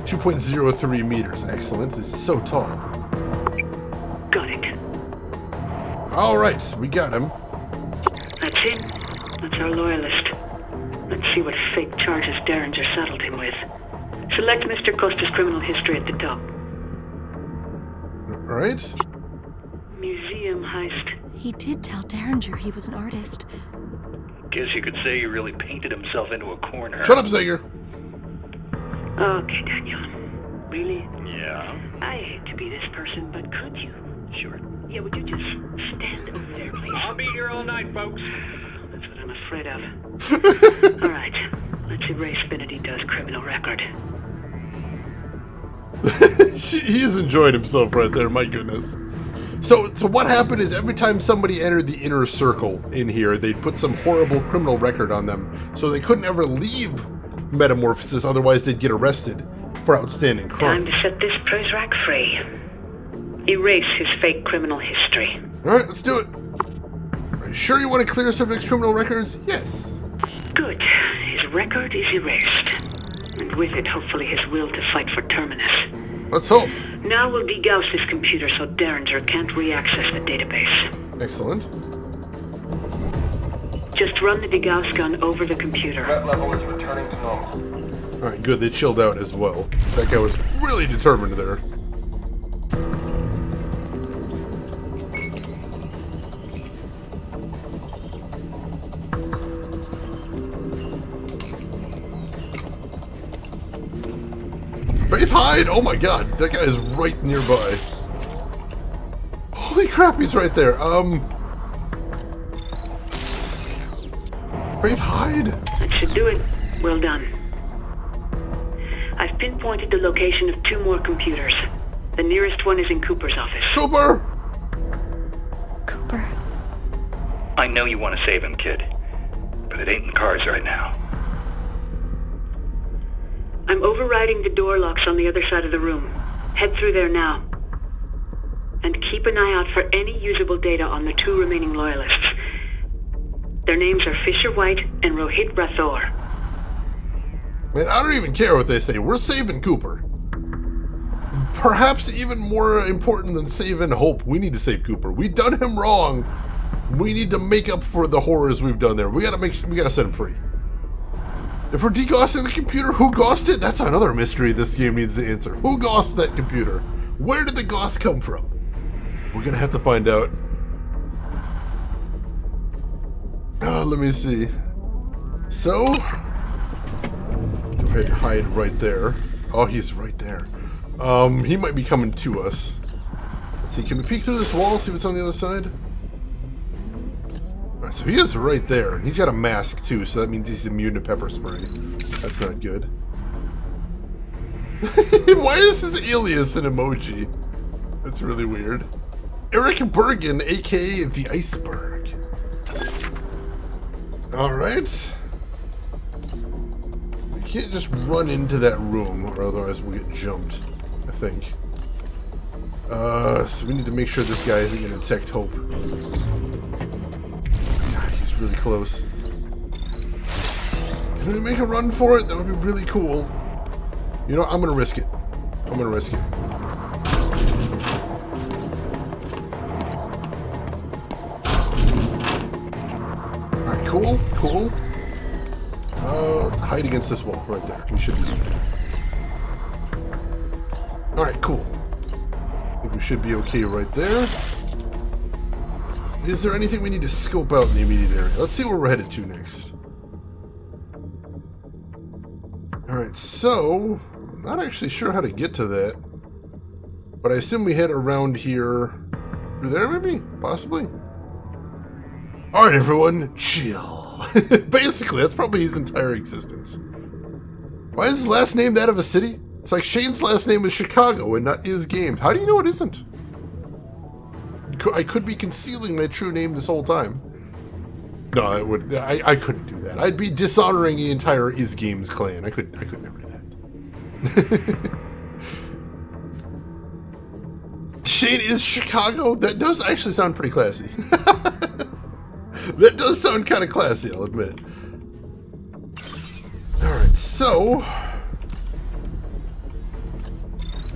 2.03 meters. Excellent. This is so tall. Got it. Alright, we got him. That's him. That's our loyalist. Let's see what fake charges Derringer saddled him with. Select Mr. Costa's criminal history at the top. Alright. Museum heist. He did tell Derringer he was an artist. Guess you could say he really painted himself into a corner. Shut up, Zager. Okay, Daniel. Really? Yeah. I hate to be this person, but could you? Sure. Yeah, would you just stand over there, please? I'll be here all night, folks. That's what I'm afraid of. All right. Let's erase Benedito's criminal record. He is enjoying himself right there, my goodness. So what happened is every time somebody entered the inner circle in here, they'd put some horrible criminal record on them, so they couldn't ever leave Metamorphosis, otherwise they'd get arrested for outstanding Time crimes. to set this Prozac free. Erase his fake criminal history. Alright, let's do it. Are you sure you want to clear subject's criminal records? Yes. Good. His record is erased. And with it, hopefully his will to fight for Terminus. Let's hope. Now we'll degauss this computer so Derringer can't re-access the database. Excellent. Just run the degauss gun over the computer. Threat level is returning to normal. Alright, good. They chilled out as well. That guy was really determined there. Faith Hyde! Oh my god, that guy is right nearby. Holy crap, he's right there. Faith Hyde? That should do it. Well done. I've pinpointed the location of 2 more computers. The nearest one is in Cooper's office. Cooper! Cooper. I know you want to save him, kid. But it ain't in the cards right now. I'm overriding the door locks on the other side of the room. Head through there now. And keep an eye out for any usable data on the 2 remaining loyalists. Their names are Fisher White and Rohit Rathore. Man, I don't even care what they say. We're saving Cooper. Perhaps even more important than saving Hope, we need to save Cooper. We done him wrong. We need to make up for the horrors we've done there. We gotta set him free. If we're degaussing the computer, who gaussed it? That's another mystery this game needs to answer. Who gaussed that computer? Where did the gauss come from? We're gonna have to find out. Let me see. So, go ahead and hide right there. Oh, he's right there. He might be coming to us. Let's see, can we peek through this wall, see what's on the other side? Alright, so he is right there. And he's got a mask too, so that means he's immune to pepper spray. That's not good. Why is his alias an emoji? That's really weird. Eric Bergen, aka the Iceberg. Alright. We can't just run into that room, or otherwise we'll get jumped, I think. So we need to make sure this guy isn't going to detect Hope. God, he's really close. Can we make a run for it? That would be really cool. You know what? I'm going to risk it. I'm going to risk it. Alright, cool, cool. Hide against this wall right there. We should be good. Alright, cool. I think we should be okay right there. Is there anything we need to scope out in the immediate area? Let's see where we're headed to next. Alright, so I'm not actually sure how to get to that. But I assume we head around here. Through there, maybe? Possibly? Alright, everyone, chill. Basically, that's probably his entire existence. Why is his last name that of a city? It's like Shane's last name is Chicago and not his game. How do you know it isn't? I could be concealing my true name this whole time. No, I couldn't do that. I'd be dishonoring the entire Is Games clan. I could never do that. Shane is Chicago? That does actually sound pretty classy. That does sound kind of classy, I'll admit. Alright, so...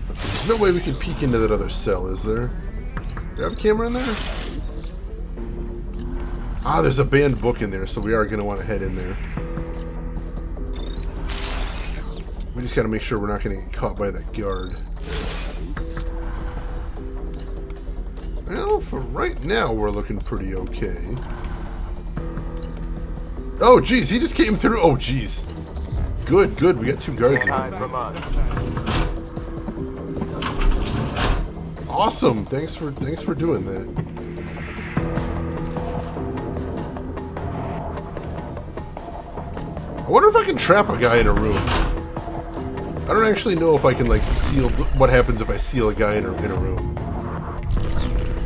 There's no way we can peek into that other cell, is there? Do you have a camera in there? Ah, there's a banned book in there, so we are going to want to head in there. We just got to make sure we're not going to get caught by that guard. Well, for right now, we're looking pretty okay. Oh, geez, he just came through. Oh, geez. Good, good. We got 2 guards in here. Awesome. Thanks for doing that. I wonder if I can trap a guy in a room. I don't actually know if I can, like, seal... What happens if I seal a guy in a room?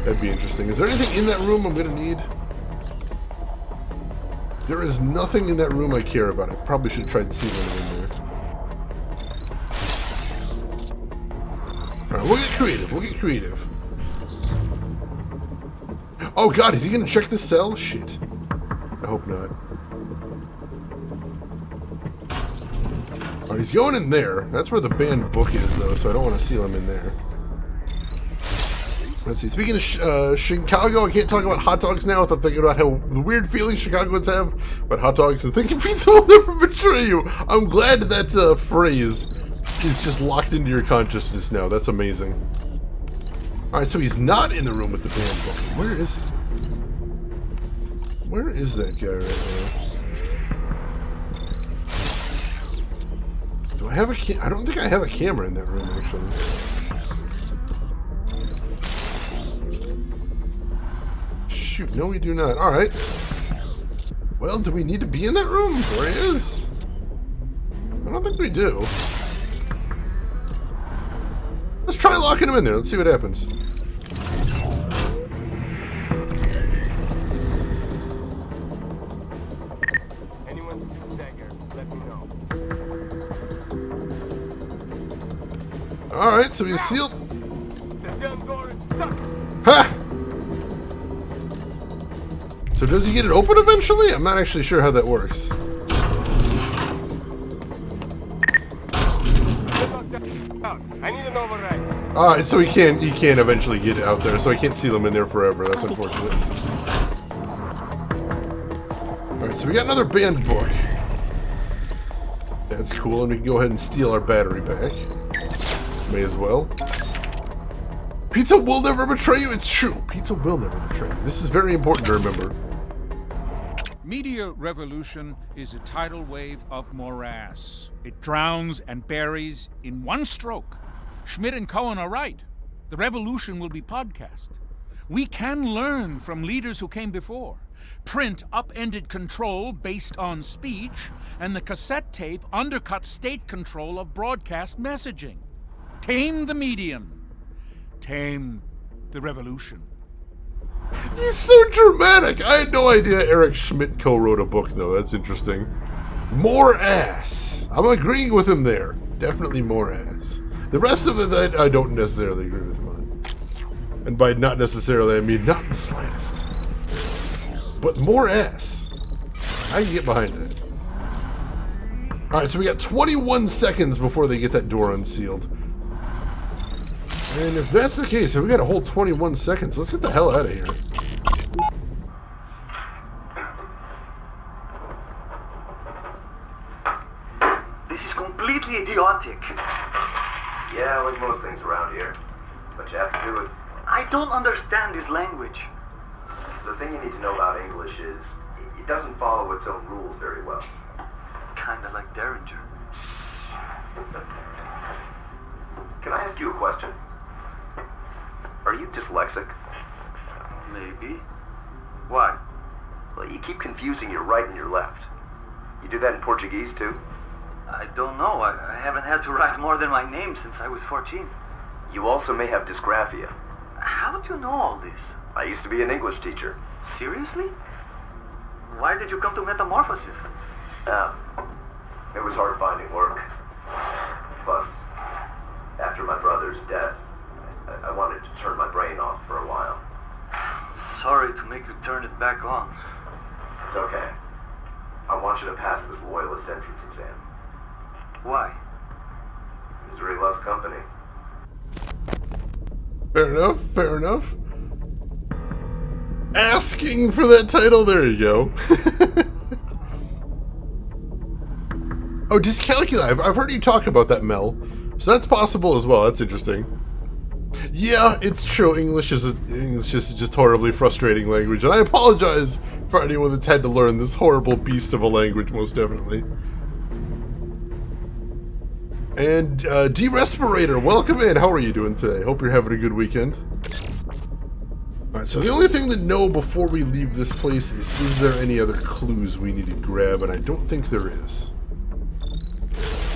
That'd be interesting. Is there anything in that room I'm gonna need? There is nothing in that room I care about. I probably should have tried sealing it in there. Alright, we'll get creative. We'll get creative. Oh god, is he gonna check this cell? Shit. I hope not. Alright, he's going in there. That's where the banned book is, though, so I don't want to seal him in there. Let's see. Speaking of Chicago, I can't talk about hot dogs now without thinking about how the weird feelings Chicagoans have about hot dogs and thinking pizza will never betray you. I'm glad that phrase is just locked into your consciousness now. That's amazing. Alright, so he's not in the room with the band book. Where is he? Where is that guy right now? Do Do I have a I don't think I have a camera in that room, actually. Shoot, no we do not. Alright. Well, do we need to be in that room? There he is. I don't think we do. Let's try locking him in there. Let's see what happens. Anyone still staggered, let me know. Alright, so he's sealed. The damn door is stuck. Ha! So does he get it open eventually? I'm not actually sure how that works. I need an override. Alright, so he can't eventually get it out there, so I can't seal him in there forever. That's unfortunate. Alright, so we got another band book. That's cool, and we can go ahead and steal our battery back. May as well. Pizza will never betray you. It's true. Pizza will never betray you. This is very important to remember. Media revolution is a tidal wave of morass. It drowns and buries in one stroke. Schmidt and Cohen are right. The revolution will be podcast. We can learn from leaders who came before. Print upended control based on speech, and the cassette tape undercut state control of broadcast messaging. Tame the medium. Tame the revolution. He's so dramatic. I had no idea Eric Schmidt co-wrote a book, though. That's interesting. More ass. I'm agreeing with him there. Definitely more ass. The rest of it, I don't necessarily agree with him on. And by not necessarily, I mean not in the slightest. But more ass. I can get behind that. Alright, so we got 21 seconds before they get that door unsealed. And if that's the case, we got a whole 21 seconds. Let's get the hell out of here. This is completely idiotic. Yeah, like most things around here. But you have to do it. I don't understand this language. The thing you need to know about English is it doesn't follow its own rules very well. Kinda like Derringer. Can I ask you a question? Are you dyslexic? Maybe. Why? Well, you keep confusing your right and your left. You do that in Portuguese too? I don't know. I haven't had to write more than my name since I was 14. You also may have dysgraphia. How do you know all this? I used to be an English teacher. Seriously? Why did you come to Metamorphosis? It was hard finding work. Plus, after my brother's death, I wanted to turn my brain off for a while. Sorry to make you turn it back on. It's okay. I want you to pass this loyalist entrance exam. Why? Misery loves company. Fair enough, fair enough. Asking for that title, there you go. Oh, dyscalculia. I've heard you talk about that, Mel. So that's possible as well. That's interesting. Yeah, it's true. English is just horribly frustrating language, and I apologize for anyone that's had to learn this horrible beast of a language, most definitely. And D-Respirator, welcome in. How are you doing today? Hope you're having a good weekend. Alright, so the only thing to know before we leave this place is there any other clues we need to grab? And I don't think there is.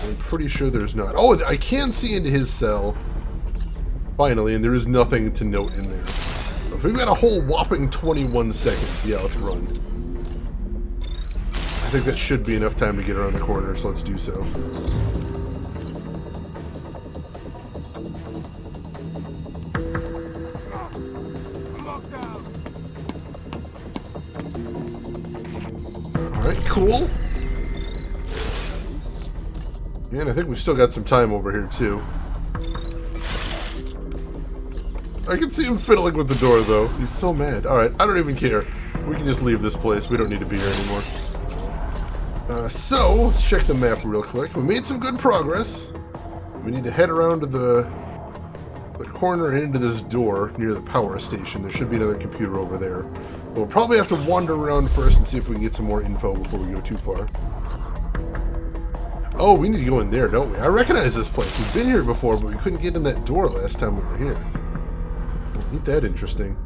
I'm pretty sure there's not. Oh, I can see into his cell. Finally, and there is nothing to note in there. So if we've got a whole whopping 21 seconds, yeah, let's run. I think that should be enough time to get around the corner, so let's do so. Alright, cool. And I think we've still got some time over here, too. I can see him fiddling with the door, though. He's so mad. Alright, I don't even care. We can just leave this place. We don't need to be here anymore. So, let's check the map real quick. We made some good progress. We need to head around to the corner and into this door near the power station. There should be another computer over there. We'll probably have to wander around first and see if we can get some more info before we go too far. Oh, we need to go in there, don't we? I recognize this place. We've been here before, but we couldn't get in that door last time we were here. Well, ain't that interesting?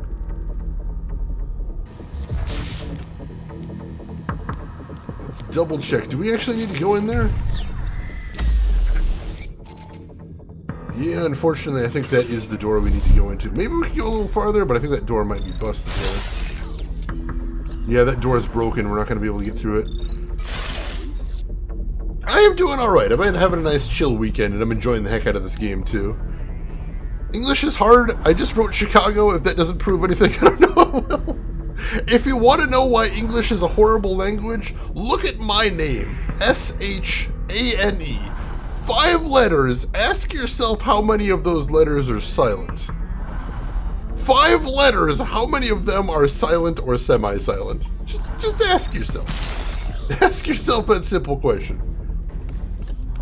Let's double check. Do we actually need to go in there? Yeah, unfortunately, I think that is the door we need to go into. Maybe we could go a little farther, but I think that door might be busted there. Yeah, that door is broken. We're not going to be able to get through it. I am doing alright. I've been having a nice chill weekend, and I'm enjoying the heck out of this game, too. English is hard. I just wrote Chicago. If that doesn't prove anything, I don't know how well. If you want to know why English is a horrible language, look at my name. S-H-A-N-E. 5 letters. Ask yourself how many of those letters are silent. 5 letters. How many of them are silent or semi-silent? Just ask yourself. Ask yourself that simple question.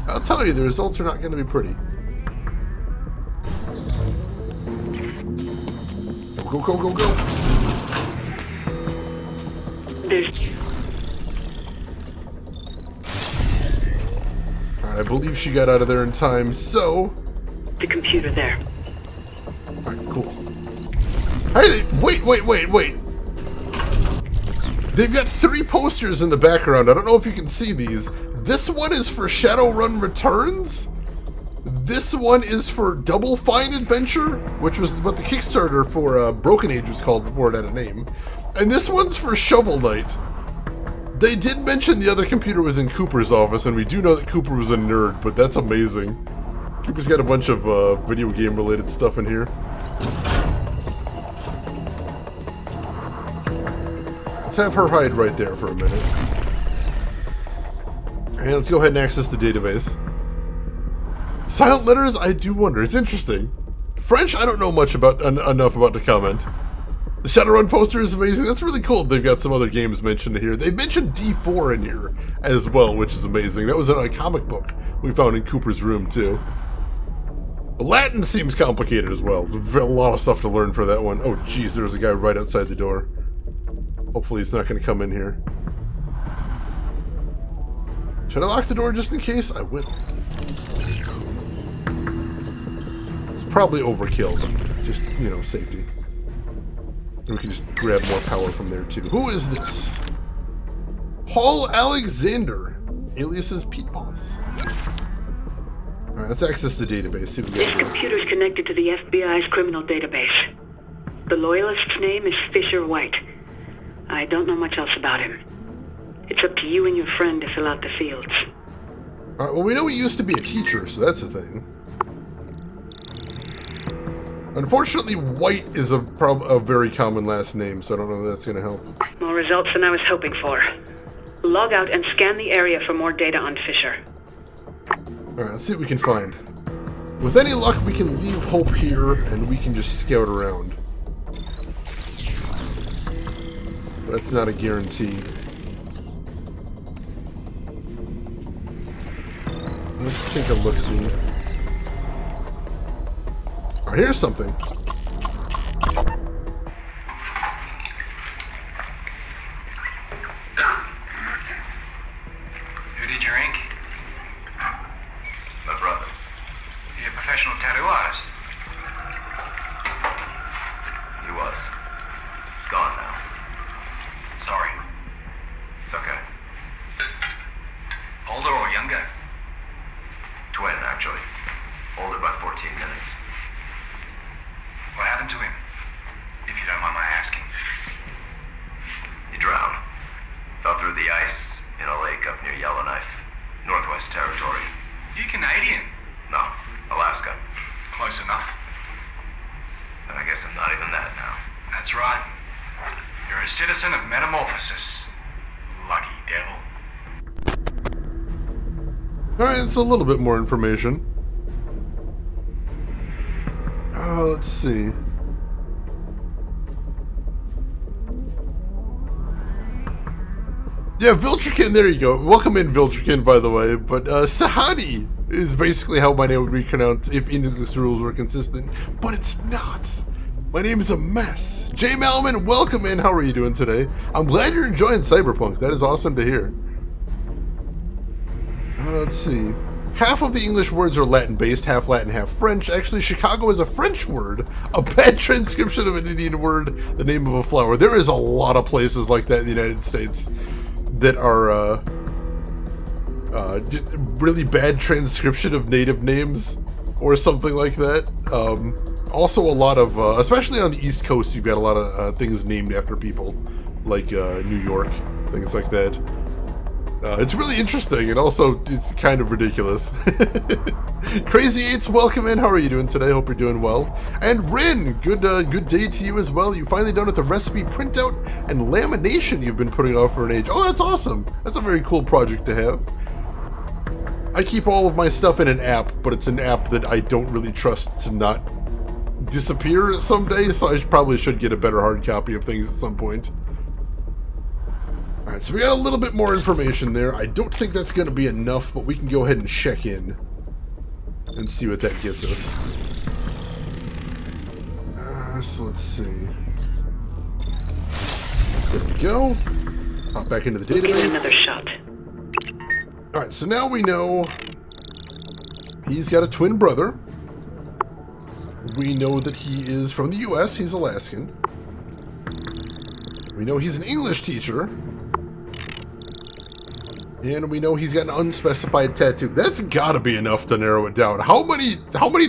I'll tell you, the results are not going to be pretty. Go, go, go, go. Alright, I believe she got out of there in time, so... The computer there. Alright, cool. Hey, wait. They've got 3 posters in the background. I don't know if you can see these. This one is for Shadowrun Returns. This one is for Double Fine Adventure, which was what the Kickstarter for Broken Age was called before it had a name. And this one's for Shovel Knight. They did mention the other computer was in Cooper's office, and we do know that Cooper was a nerd, but that's amazing. Cooper's got a bunch of video game related stuff in here. Let's have her hide right there for a minute. And let's go ahead and access the database. Silent letters, I do wonder. It's interesting. French, I don't know much about enough about to comment. The Shadowrun poster is amazing. That's really cool. They've got some other games mentioned here. They've mentioned D4 in here as well, which is amazing. That was in a comic book we found in Cooper's room, too. Latin seems complicated as well. There's a lot of stuff to learn for that one. Oh, geez, there's a guy right outside the door. Hopefully he's not going to come in here. Should I lock the door just in case? I will. It's probably overkill, but just, you know, safety. And we can just grab more power from there, too. Who is this? Paul Alexander, aliases Pete Boss. Alright, let's access the database. See if we This computer's connected to the FBI's criminal database. The loyalist's name is Fisher White. I don't know much else about him. It's up to you and your friend to fill out the fields. Alright, well, we know he used to be a teacher, so that's a thing. Unfortunately, White is a very common last name, so I don't know if that's going to help. More results than I was hoping for. Log out and scan the area for more data on Fisher. Alright, let's see what we can find. With any luck, we can leave Hope here, and we can just scout around. That's not a guarantee. Let's take a look-see. Oh, here's something. Who did your ink? My brother. He a professional tattoo artist? He was. He's gone now. Sorry. It's okay. Older or younger? Twin, actually. Older by 14 minutes. What happened to him? If you don't mind my asking. He drowned. Fell through the ice in a lake up near Yellowknife, Northwest Territory. You Canadian? No, Alaska. Close enough. But I guess I'm not even that now. That's right. You're a citizen of Metamorphosis. Lucky devil. Alright, it's a little bit more information. Let's see. Yeah, Viltrikin, there you go. Welcome in, Viltrikin, by the way. But Sahadi is basically how my name would be pronounced if English rules were consistent. But it's not. My name is a mess. Jay Malman, welcome in. How are you doing today? I'm glad you're enjoying Cyberpunk. That is awesome to hear. Let's see. Half of the English words are Latin-based, half Latin, half French. Actually, Chicago is a French word, a bad transcription of an Indian word, the name of a flower. There is a lot of places like that in the United States that are really bad transcription of native names or something like that. Also a lot of, especially on the East Coast, you've got a lot of things named after people, like New York, things like that. It's really interesting, and also it's kind of ridiculous. Crazy Eights, welcome in. How are you doing today? Hope you're doing well. And Rin, good day to you as well. You finally done with the recipe printout and lamination you've been putting off for an age. Oh, that's awesome. That's a very cool project to have. I keep all of my stuff in an app, but it's an app that I don't really trust to not disappear someday, so I probably should get a better hard copy of things at some point. Alright, so we got a little bit more information there. I don't think that's going to be enough, but we can go ahead and check in and see what that gets us. So let's see. There we go. Hop back into the database. Give it another shot. Alright, so now we know he's got a twin brother. We know that he is from the US, he's Alaskan. We know he's an English teacher. And we know he's got an unspecified tattoo. That's gotta be enough to narrow it down. How many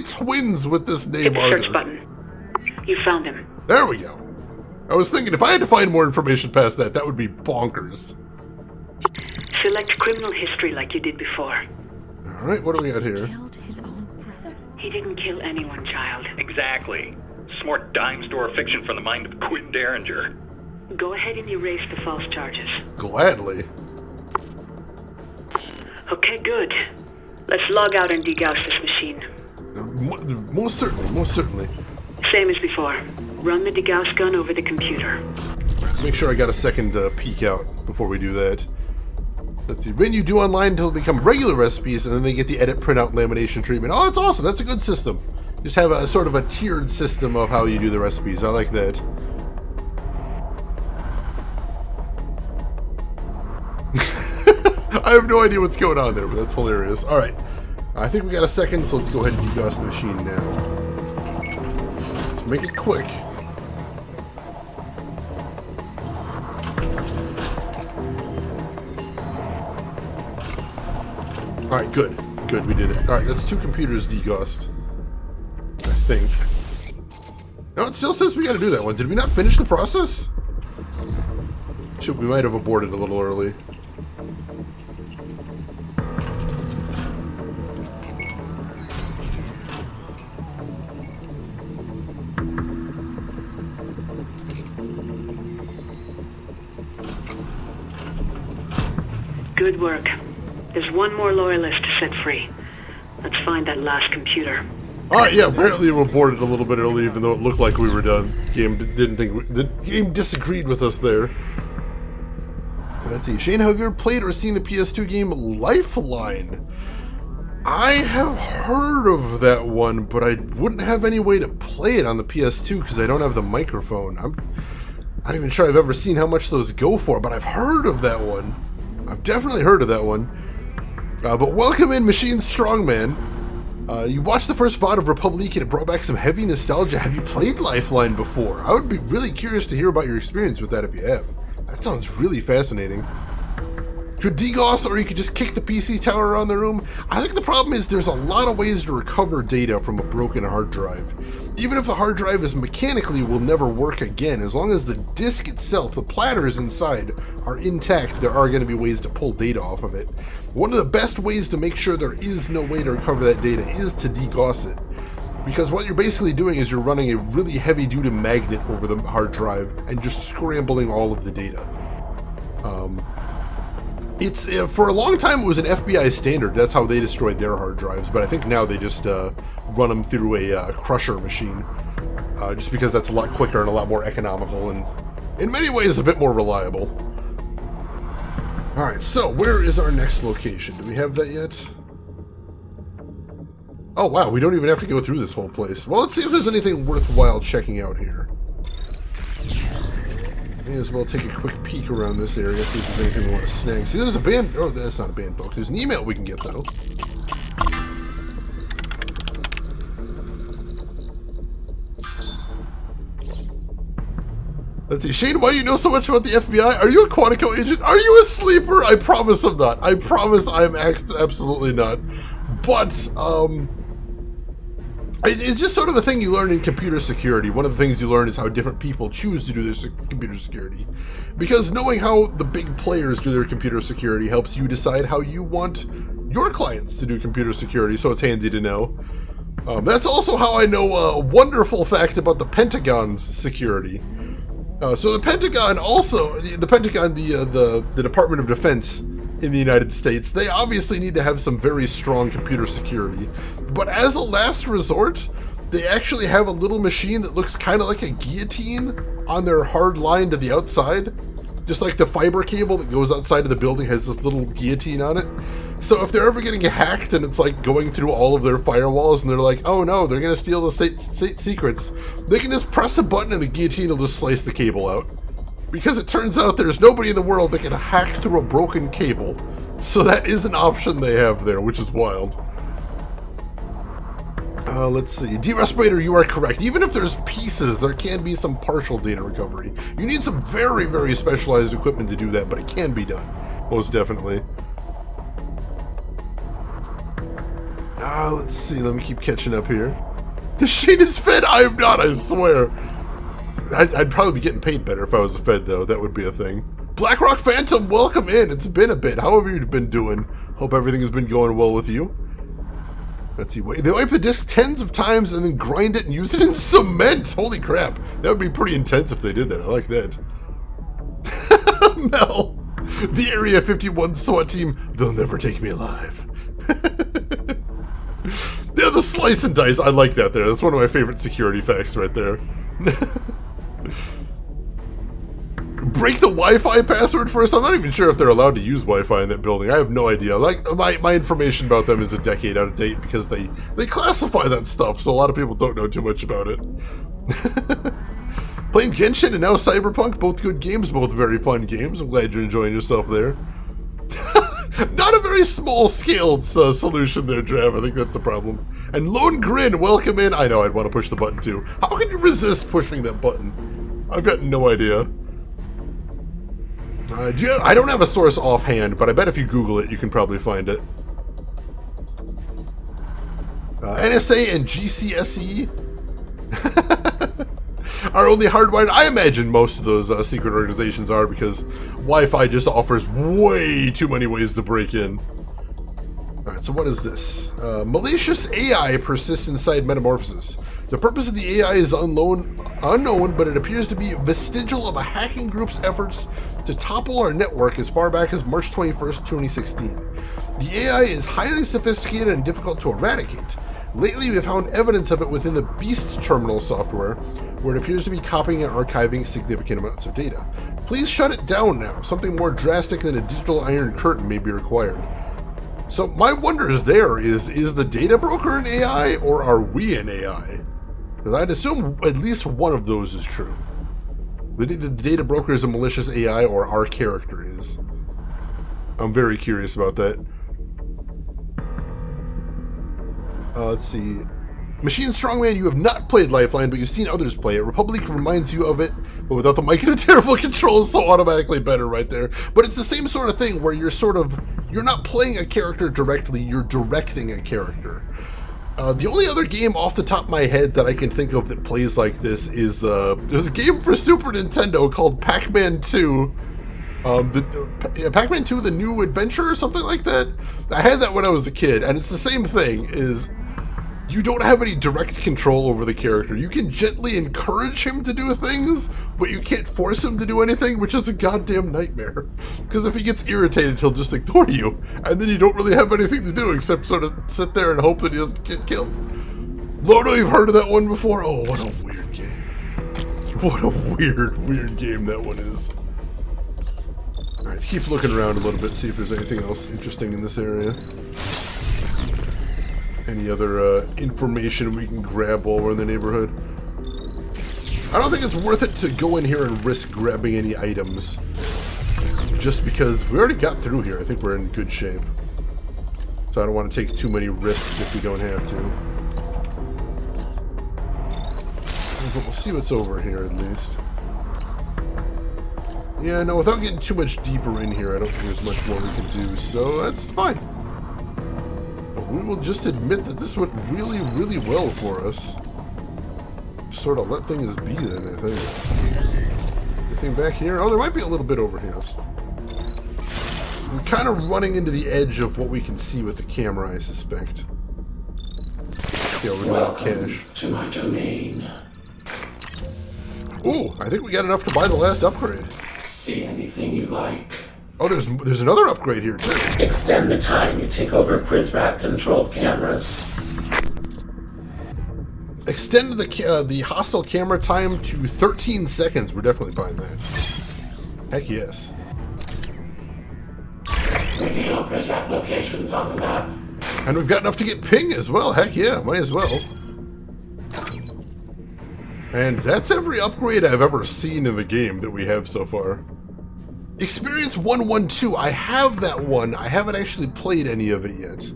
twins with this name are there? Hit the search button. You found him. There we go. I was thinking if I had to find more information past that, that would be bonkers. Select criminal history like you did before. Alright, what do we got here? Killed his own brother? He didn't kill anyone, child. Exactly. Smart dime store fiction from the mind of Quinn Derringer. Go ahead and erase the false charges. Gladly. Okay, good. Let's log out and degauss this machine. Most certainly, most certainly. Same as before. Run the degauss gun over the computer. Make sure I got a second peek out before we do that. Let's see. When you do online until they become regular recipes, and then they get the edit, printout, lamination treatment. Oh, that's awesome. That's a good system. Just have a sort of a tiered system of how you do the recipes. I like that. I have no idea what's going on there, but that's hilarious. Alright. I think we got a second, so let's go ahead and degauss the machine now. Make it quick. Alright, good. Good, we did it. Alright, that's 2 computers degaussed. I think. No, it still says we gotta do that one. Did we not finish the process? Shoot, we might have aborted a little early. Good work. There's one more loyalist to set free. Let's find that last computer. Alright, yeah, apparently we aborted a little bit early, even though it looked like we were done. The game disagreed with us there. Let's see. Shane, have you ever played or seen the PS2 game Lifeline? I have heard of that one, but I wouldn't have any way to play it on the PS2 because I don't have the microphone. I'm not even sure I've ever seen how much those go for, but I've heard of that one. I've definitely heard of that one. But welcome in, Machine Strongman. You watched the first VOD of République and it brought back some heavy nostalgia. Have you played Lifeline before? I would be really curious to hear about your experience with that if you have. That sounds really fascinating. Could degauss, or you could just kick the PC tower around the room. I think the problem is there's a lot of ways to recover data from a broken hard drive. Even if the hard drive is mechanically will never work again, as long as the disk itself, the platters inside, are intact, there are going to be ways to pull data off of it. One of the best ways to make sure there is no way to recover that data is to degauss it. Because what you're basically doing is you're running a really heavy-duty magnet over the hard drive and just scrambling all of the data. It's for a long time it was an FBI standard. That's how they destroyed their hard drives. But I think now they just run them through a crusher machine, just because that's a lot quicker and a lot more economical and in many ways a bit more reliable. All right, so where is our next location? Do we have that yet? Oh wow, we don't even have to go through this whole place. Well, let's see if there's anything worthwhile checking out here. May as well take a quick peek around this area, see if there's anything we want to snag. See, there's a band. Oh, that's not a band, folks. There's an email we can get, though. Let's see. Shane, why do you know so much about the FBI? Are you a Quantico agent? Are you a sleeper? I promise I'm not. I promise I'm absolutely not. But, it's just sort of a thing you learn in computer security. One of the things you learn is how different people choose to do their computer security. Because knowing how the big players do their computer security helps you decide how you want your clients to do computer security, so it's handy to know. That's also how I know a wonderful fact about the Pentagon's security. So the Pentagon also, the Department of Defense in the United States, they obviously need to have some very strong computer security. But as a last resort, they actually have a little machine that looks kind of like a guillotine on their hard line to the outside. Just like the fiber cable that goes outside of the building has this little guillotine on it. So if they're ever getting hacked and it's like going through all of their firewalls and they're like, oh no, they're going to steal the state secrets, they can just press a button and the guillotine will just slice the cable out. Because it turns out there's nobody in the world that can hack through a broken cable. So that is an option they have there, which is wild. Let's see. D-Respirator, you are correct. Even if there's pieces, there can be some partial data recovery. You need some very, very specialized equipment to do that, but it can be done. Most definitely. Let's see. Let me keep catching up here. Shane is fed? I am not, I swear. I'd probably be getting paid better if I was a Fed, though. That would be a thing. BlackRock Phantom, welcome in. It's been a bit. How have you been doing? Hope everything has been going well with you. Let's see. Wait, they wipe the disc tens of times and then grind it and use it in cement. Holy crap. That would be pretty intense if they did that. I like that. Mel. The Area 51 SWAT team, they'll never take me alive. Yeah, the slice and dice. I like that there. That's one of my favorite security facts right there. Break the Wi-Fi password first? I'm not even sure if they're allowed to use Wi-Fi in that building. I have no idea. Like, my information about them is a decade out of date because they classify that stuff, so a lot of people don't know too much about it. Playing Genshin and now Cyberpunk, both good games, both very fun games. I'm glad you're enjoying yourself there. Not a very small-scaled solution there, Trav. I think that's the problem. And Lone Grin, welcome in. I know, I'd want to push the button too. How can you resist pushing that button? I've got no idea. I don't have a source offhand, but I bet if you Google it, you can probably find it. NSA and GCSE are only hardwired. I imagine most of those secret organizations are, because Wi-Fi just offers way too many ways to break in. Alright, so what is this? Malicious AI persists inside Metamorphosis. The purpose of the AI is unknown, but it appears to be vestigial of a hacking group's efforts to topple our network as far back as March 21st, 2016. The AI is highly sophisticated and difficult to eradicate. Lately, we have found evidence of it within the Beast terminal software, where it appears to be copying and archiving significant amounts of data. Please shut it down now. Something more drastic than a digital iron curtain may be required. So my wonder is the data broker an AI, or are we an AI? Because I'd assume at least one of those is true. The data broker is a malicious AI, or our character is. I'm very curious about that. Let's see. Machine Strongman, you have not played Lifeline, but you've seen others play it. Republic reminds you of it, but without the mic and the terrible controls, so automatically better right there. But it's the same sort of thing where you're not playing a character directly, you're directing a character. The only other game off the top of my head that I can think of that plays like this is, there's a game for Super Nintendo called Pac-Man 2. Pac-Man 2, The New Adventure or something like that. I had that when I was a kid, and it's the same thing, is you don't have any direct control over the character. You can gently encourage him to do things, but you can't force him to do anything, which is a goddamn nightmare. Because if he gets irritated, he'll just ignore you, and then you don't really have anything to do except sort of sit there and hope that he doesn't get killed. Lodo, you've heard of that one before? Oh, what a weird game. What a weird game that one is. Alright, let's keep looking around a little bit, see if there's anything else interesting in this area. Any other information we can grab while we're in the neighborhood? I don't think it's worth it to go in here and risk grabbing any items. Just because we already got through here. I think we're in good shape. So I don't want to take too many risks if we don't have to. But we'll see what's over here at least. Yeah, no, without getting too much deeper in here, I don't think there's much more we can do, so that's fine. But we will just admit that this went really, really well for us. Sort of let things be then, I think. Anything back here? Oh, there might be a little bit over here. I'm kind of running into the edge of what we can see with the camera, I suspect. Okay, we're doing cash. To my domain. Ooh, I think we got enough to buy the last upgrade. See anything you like. Oh, there's another upgrade here, too. Extend the time you take over Prizrak-controlled cameras. Extend the hostile camera time to 13 seconds. We're definitely buying that. Heck yes. We see all Prizrak locations on the map. And we've got enough to get ping as well. Heck yeah, might as well. And that's every upgrade I've ever seen in the game that we have so far. Experience 112, I have that one. I haven't actually played any of it yet.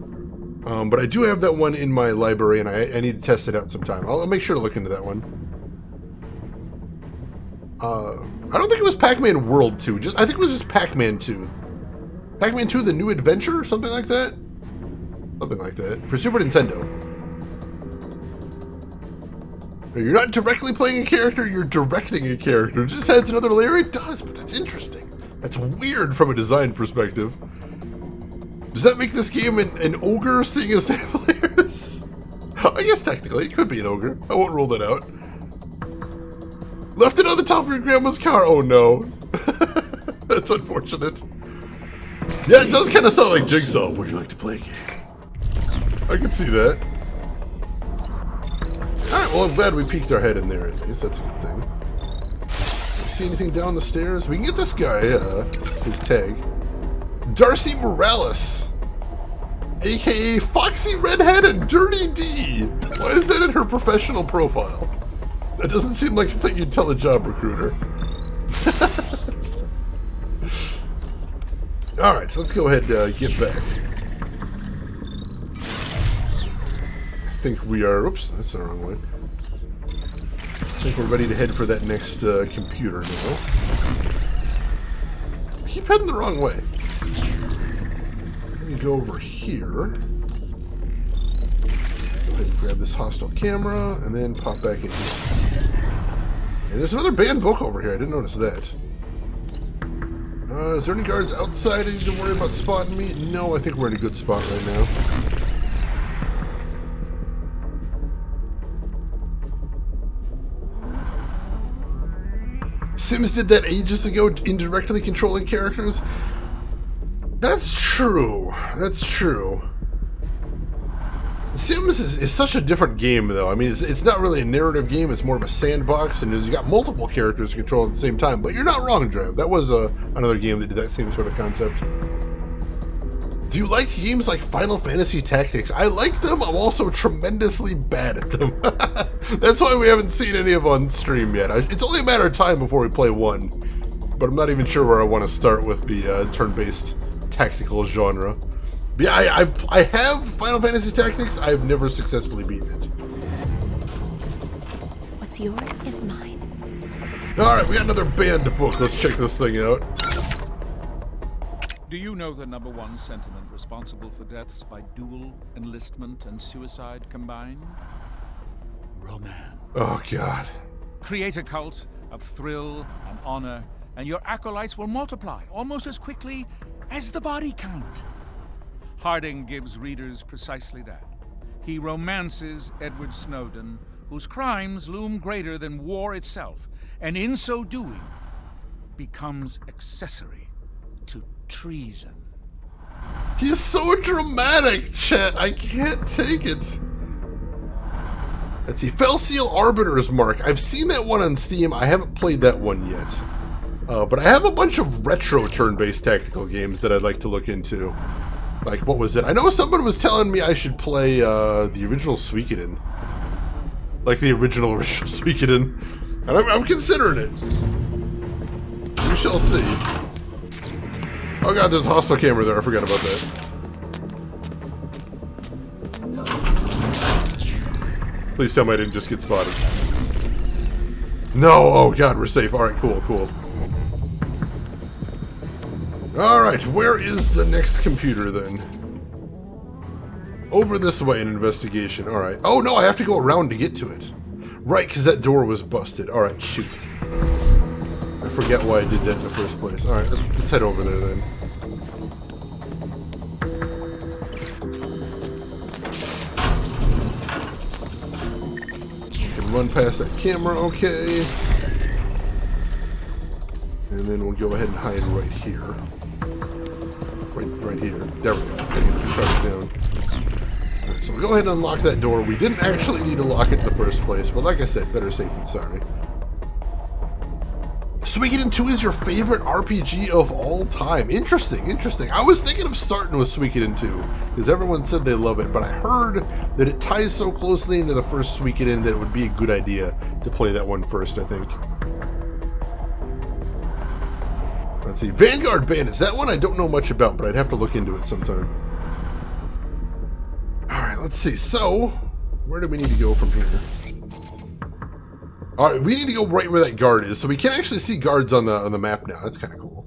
But I do have that one in my library, and I need to test it out sometime. I'll make sure to look into that one. I don't think it was Pac-Man World 2. I think it was just Pac-Man 2. Pac-Man 2, The New Adventure? Something like that? Something like that. For Super Nintendo. You're not directly playing a character, you're directing a character. It just adds another layer? It does, but that's interesting. That's weird from a design perspective. Does that make this game an ogre, seeing as they have layers? I guess technically, it could be an ogre. I won't rule that out. Left it on the top of your grandma's car? Oh no. That's unfortunate. Yeah, it does kind of sound like Jigsaw. Would you like to play a game? I can see that. Alright, well I'm glad we peeked our head in there at least. That's a good thing. See anything down the stairs? We can get this guy, his tag. Darcy Morales, aka Foxy Redhead and Dirty D. Why is that in her professional profile? That doesn't seem like a thing you'd tell a job recruiter. Alright, so let's go ahead and get back. I think we are... Oops, that's the wrong way. I think we're ready to head for that next computer now. I keep heading the wrong way. Let me go over here. Go ahead and grab this hostile camera, and then pop back in here. And there's another banned book over here. I didn't notice that. Is there any guards outside I need to worry about spotting me? No, I think we're in a good spot right now. Sims did that ages ago, indirectly controlling characters. That's true. That's true. Sims is such a different game, though. I mean, it's not really a narrative game. It's more of a sandbox, and you got multiple characters to control at the same time. But you're not wrong, Drev. That was another game that did that same sort of concept. Do you like games like Final Fantasy Tactics? I like them. I'm also tremendously bad at them. That's why we haven't seen any of on stream yet. It's only a matter of time before we play one. But I'm not even sure where I want to start with the turn-based tactical genre. But yeah, I have Final Fantasy Tactics. I've never successfully beaten it. What's yours is mine. Alright, we got another banned book. Let's check this thing out. Do you know the #1 sentiment responsible for deaths by dual enlistment and suicide combined? Romance. Oh, God. Create a cult of thrill and honor, and your acolytes will multiply almost as quickly as the body count. Harding gives readers precisely that. He romances Edward Snowden, whose crimes loom greater than war itself, and in so doing, becomes accessory to treason. He's so dramatic, chat. I can't take it. Let's see. Felseal Arbiter's Mark. I've seen that one on Steam. I haven't played that one yet. But I have a bunch of retro turn-based tactical games that I'd like to look into. Like, what was it? I know someone was telling me I should play the original Suikoden. Like the original Suikoden. And I'm considering it. We shall see. Oh god, there's a hostile camera there. I forgot about that. Please tell me I didn't just get spotted. No! Oh god, we're safe. Alright, cool, cool. Alright, where is the next computer then? Over this way in investigation. Alright. Oh no, I have to go around to get to it. Right, because that door was busted. Alright, shoot. I forget why I did that in the first place. Alright, let's head over there then. Can run past that camera, okay. And then we'll go ahead and hide right here. Right here. There we go. Gotta get the charge down. Right, so we'll go ahead and unlock that door. We didn't actually need to lock it in the first place, but like I said, better safe than sorry. Suikoden 2 is your favorite RPG of all time. Interesting, interesting. I was thinking of starting with Suikoden 2, because everyone said they love it, but I heard that it ties so closely into the first Suikoden that it would be a good idea to play that one first, I think. Let's see. Vanguard Bandits. That one I don't know much about, but I'd have to look into it sometime. Alright, let's see. So, where do we need to go from here? Alright, we need to go right where that guard is. So we can actually see guards on the map now. That's kind of cool.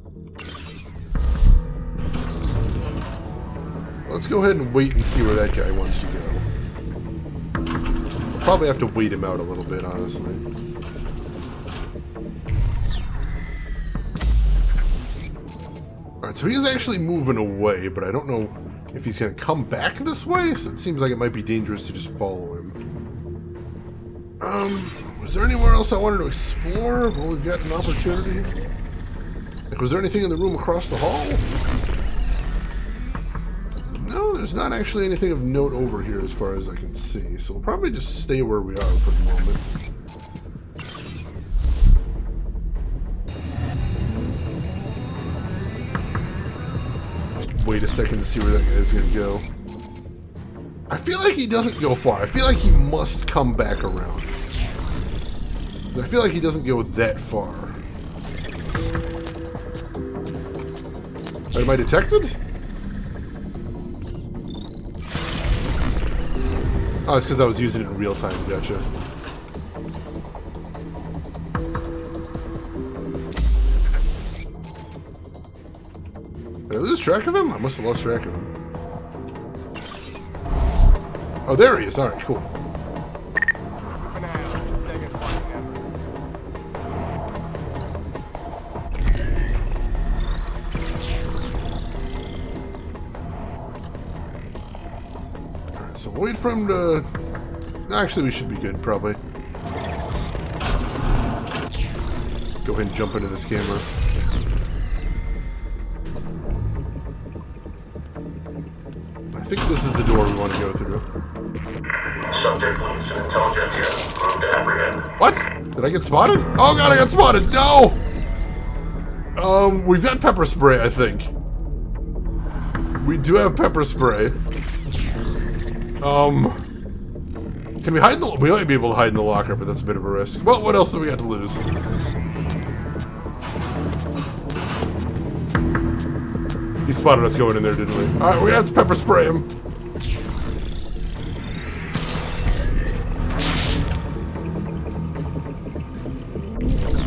Let's go ahead and wait and see where that guy wants to go. We'll probably have to wait him out a little bit, honestly. Alright, so he's actually moving away, but I don't know if he's going to come back this way, so it seems like it might be dangerous to just follow him. Was there anywhere else I wanted to explore while we've got an opportunity? Like, was there anything in the room across the hall? No, there's not actually anything of note over here as far as I can see, so we'll probably just stay where we are for the moment. Wait a second to see where that guy's gonna go. I feel like he doesn't go far. I feel like he must come back around. I feel like he doesn't go that far. Am I detected? Oh, it's because I was using it in real time. Gotcha. Did I lose track of him? I must have lost track of him. Oh, there he is. Alright, cool. Alright, so wait for him to... Actually, we should be good, probably. Go ahead and jump into this camera. I think this is the door we want to go through. Subject needs an intelligentsia. Prone to apprehend. What? Did I get spotted? Oh god, I got spotted! No! We've got pepper spray, I think. We do have pepper spray. Can we hide in the... We might be able to hide in the locker, but that's a bit of a risk. Well, what else do we got to lose? He spotted us going in there, didn't we? Alright, we have to pepper spray him.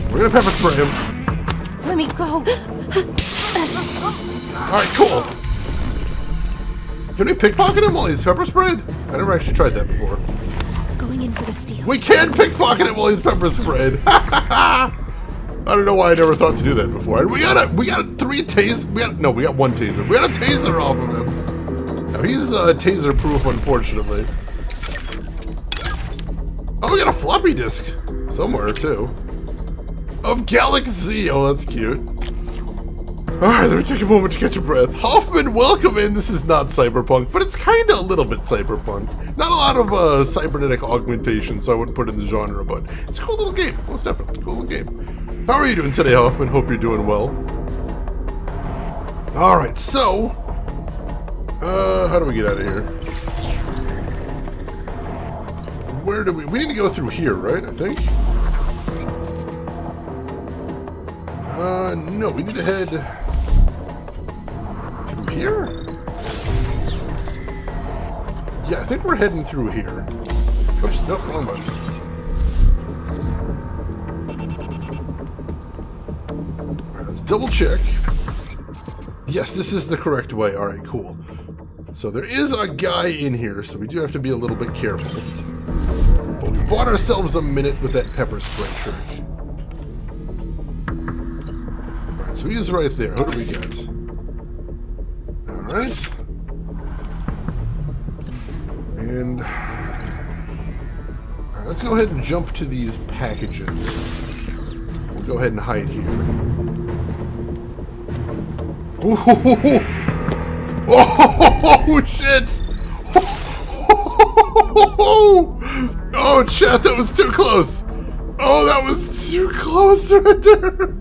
We're gonna pepper spray him. Let me go. Alright, cool. Can we pickpocket him while he's pepper sprayed? I never actually tried that before. Going in for the steal. We can pickpocket him while he's pepper sprayed. I don't know why I never thought to do that before. And we got three tasers. We got one taser. We got a taser off of him. Now he's taser proof, unfortunately. Oh, we got a floppy disk somewhere too. Of Galaxy. Oh, that's cute. Alright, let me take a moment to catch a breath. Hoffman, welcome in. This is not cyberpunk, but it's kind of a little bit cyberpunk. Not a lot of cybernetic augmentation, so I wouldn't put it in the genre, but it's a cool little game. Most definitely, cool little game. How are you doing today, Hoffman? Hope you're doing well. Alright, so... how do we get out of here? Where do we... We need to go through here, right? I think. No, we need to head through here? Yeah, I think we're heading through here. Oops, nope, wrong button. Alright, let's double check. Yes, this is the correct way. Alright, cool. So there is a guy in here, so we do have to be a little bit careful. But we bought ourselves a minute with that pepper spray trick. Alright, so he's right there. What do we get? Alright. And alright, let's go ahead and jump to these packages. We'll go ahead and hide here. Oh shit! Oh chat, that was too close! Oh, that was too close right there!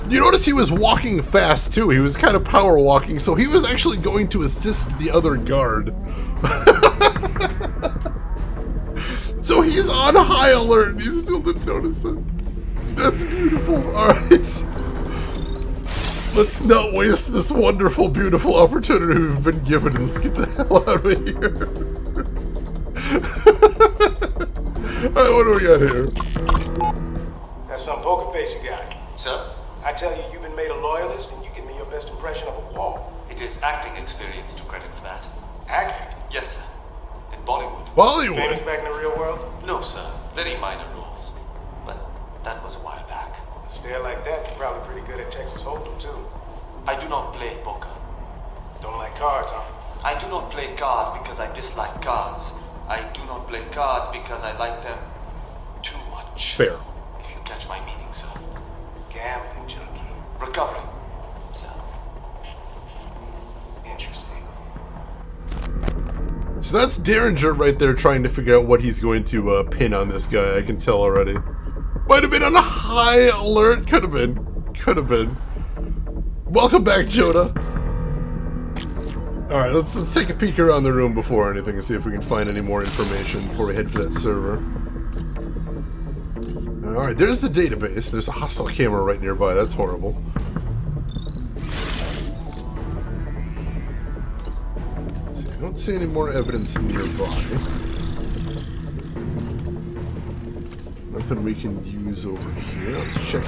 You notice he was walking fast too. He was kind of power walking, so he was actually going to assist the other guard. So he's on high alert and he still didn't notice it. That's beautiful. Alright. Let's not waste this wonderful, beautiful opportunity we've been given. Let's get the hell out of here. Alright, what do we got here? That's some poker face you got. Sir? I tell you, you've been made a loyalist and you give me your best impression of a wall. It is acting experience to credit for that. Acting? Yes, sir. In Bollywood. Bollywood? Famous back in the real world? No, sir. Very minor roles. But that was a while back. A stare like that, you're probably pretty good at Texas Hold'em, too. I do not play poker. Don't like cards, huh? I do not play cards because I dislike cards. I do not play cards because I like them too much. Fair. If you catch my meaning, sir. Gambling junkie. Recovering, sir. Interesting. So that's Derringer right there trying to figure out what he's going to pin on this guy. I can tell already. Might have been on a high alert. Could have been. Could have been. Welcome back, Joda. Alright, let's take a peek around the room before anything and see if we can find any more information before we head to that server. Alright, there's the database. There's a hostile camera right nearby. That's horrible. Let's see, I don't see any more evidence nearby. Nothing we can use over here. Let's check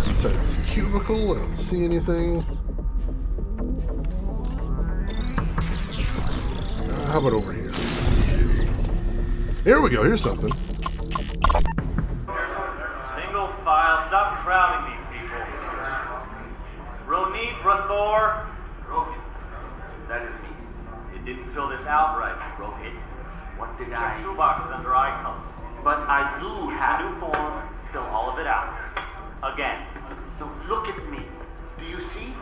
inside this cubicle. I don't see anything. How about over here? Here we go. Here's something. Single file. Stop crowding me, people. Ronit Rathor. Rohit. That is me. It didn't fill this out right, Rohit. What did I... Check 2 boxes under iColor. But I do have a new form. Fill all of it out. Again. Don't look at me. Do you see?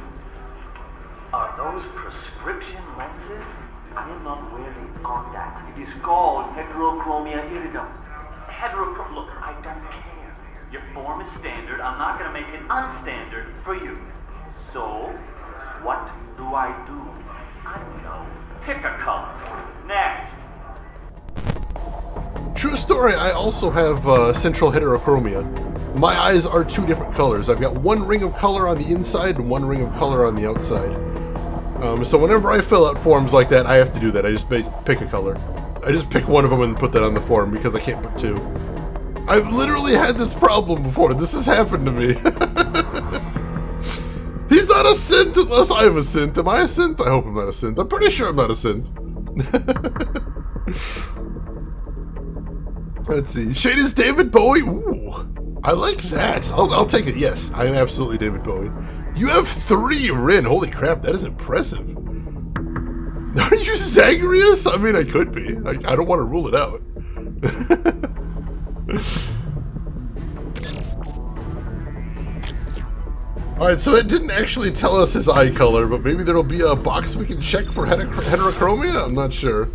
Are those prescription lenses? I am not wearing contacts. It is called heterochromia iridum. Look, I don't care. Your form is standard. I'm not going to make it unstandard for you. So, what do? I don't know. Pick a color. Next. True story, I also have central heterochromia. My eyes are 2 different colors. I've got 1 ring of color on the inside and 1 ring of color on the outside. So whenever I fill out forms like that, I have to do that. I just pick a color. I just pick one of them and put that on the form because I can't put 2. I've literally had this problem before. This has happened to me. He's not a synth unless I'm a synth. Am I a synth? I hope I'm not a synth. I'm pretty sure I'm not a synth. Let's see. Shade is David Bowie. Ooh, I like that. I'll take it. Yes, I am absolutely David Bowie. You have 3 Rin. Holy crap, that is impressive. Are you Zagreus? I mean, I could be. I don't want to rule it out. Alright, so that didn't actually tell us his eye color, but maybe there'll be a box we can check for heterochromia? I'm not sure.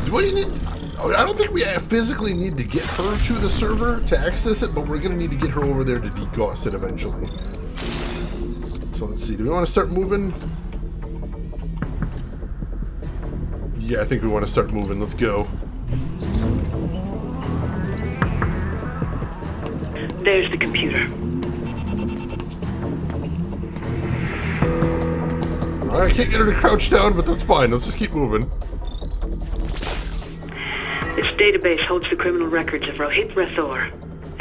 Do we need... I don't think we physically need to get her to the server to access it, but we're going to need to get her over there to degauss it eventually. So let's see, do we want to start moving? Yeah, I think we want to start moving. Let's go. There's the computer. Alright, I can't get her to crouch down, but that's fine. Let's just keep moving. This database holds the criminal records of Rohit Rathore.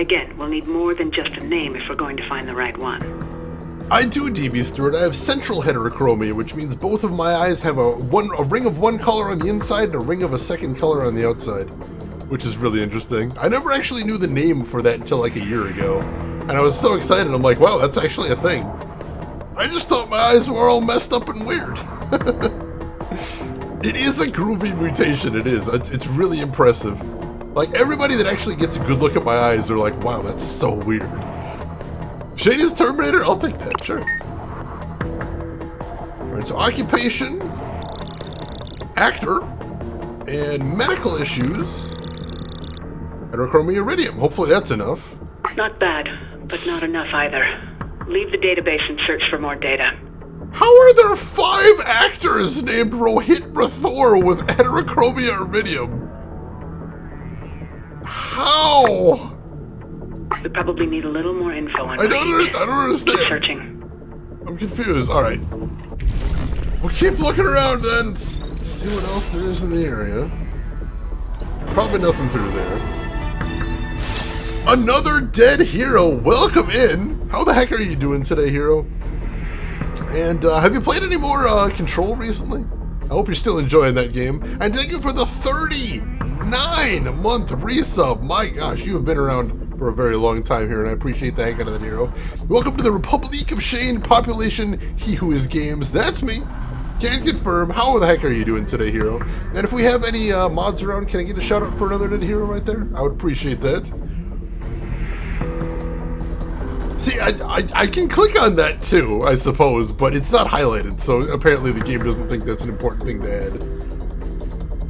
Again, we'll need more than just a name if we're going to find the right one. I do, DB Stewart. I have central heterochromia, which means both of my eyes have a ring of one color on the inside and a ring of a second color on the outside, which is really interesting. I never actually knew the name for that until like a year ago, and I was so excited. I'm like, wow, that's actually a thing. I just thought my eyes were all messed up and weird. It is a groovy mutation, it is. It's really impressive. Like, everybody that actually gets a good look at my eyes are like, wow, that's so weird. Shady's Terminator? I'll take that, sure. Alright, so occupation, actor, and medical issues, heterochromia iridium. Hopefully that's enough. Not bad, but not enough either. Leave the database and search for more data. How are there 5 actors named Rohit Rathore with heterochromia iridium? How? We probably need a little more info on I don't understand. Keep searching. I'm confused. Alright. We'll keep looking around then, see what else there is in the area. Probably nothing through there. Another dead hero. Welcome in. How the heck are you doing today, hero? And have you played any more Control recently? I hope you're still enjoying that game. And thank you for the 39-month resub. My gosh, you have been around for a very long time here, and I appreciate the heck out of that, hero. Welcome to the Republique of Shane, population He Who Is Games. That's me. Can confirm. How the heck are you doing today, hero? And if we have any mods around, can I get a shout out for another dead hero right there? I would appreciate that. See, I can click on that too, I suppose, but it's not highlighted, so apparently the game doesn't think that's an important thing to add.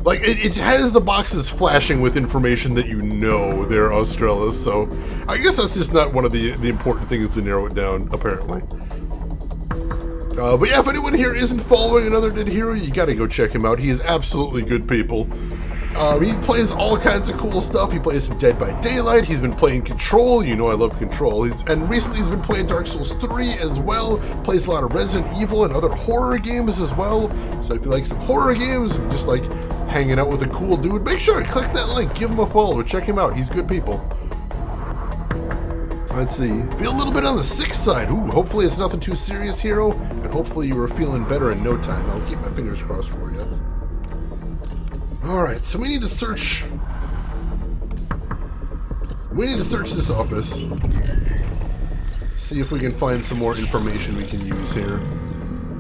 Like, it has the boxes flashing with information that you know they're Australis, so I guess that's just not one of the important things to narrow it down, apparently. But yeah, if anyone here isn't following another dead hero, you gotta go check him out. He is absolutely good people. He plays all kinds of cool stuff. He plays some Dead by Daylight. He's been playing Control. You know I love Control. And recently he's been playing Dark Souls 3 as well. Plays a lot of Resident Evil and other horror games as well. So if you like some horror games and just like hanging out with a cool dude, make sure to click that link. Give him a follow. Check him out. He's good people. Let's see. Feel a little bit on the sick side. Ooh, hopefully it's nothing too serious, hero. And hopefully you are feeling better in no time. I'll keep my fingers crossed for you. Alright, so we need to search... this office. See if we can find some more information we can use here.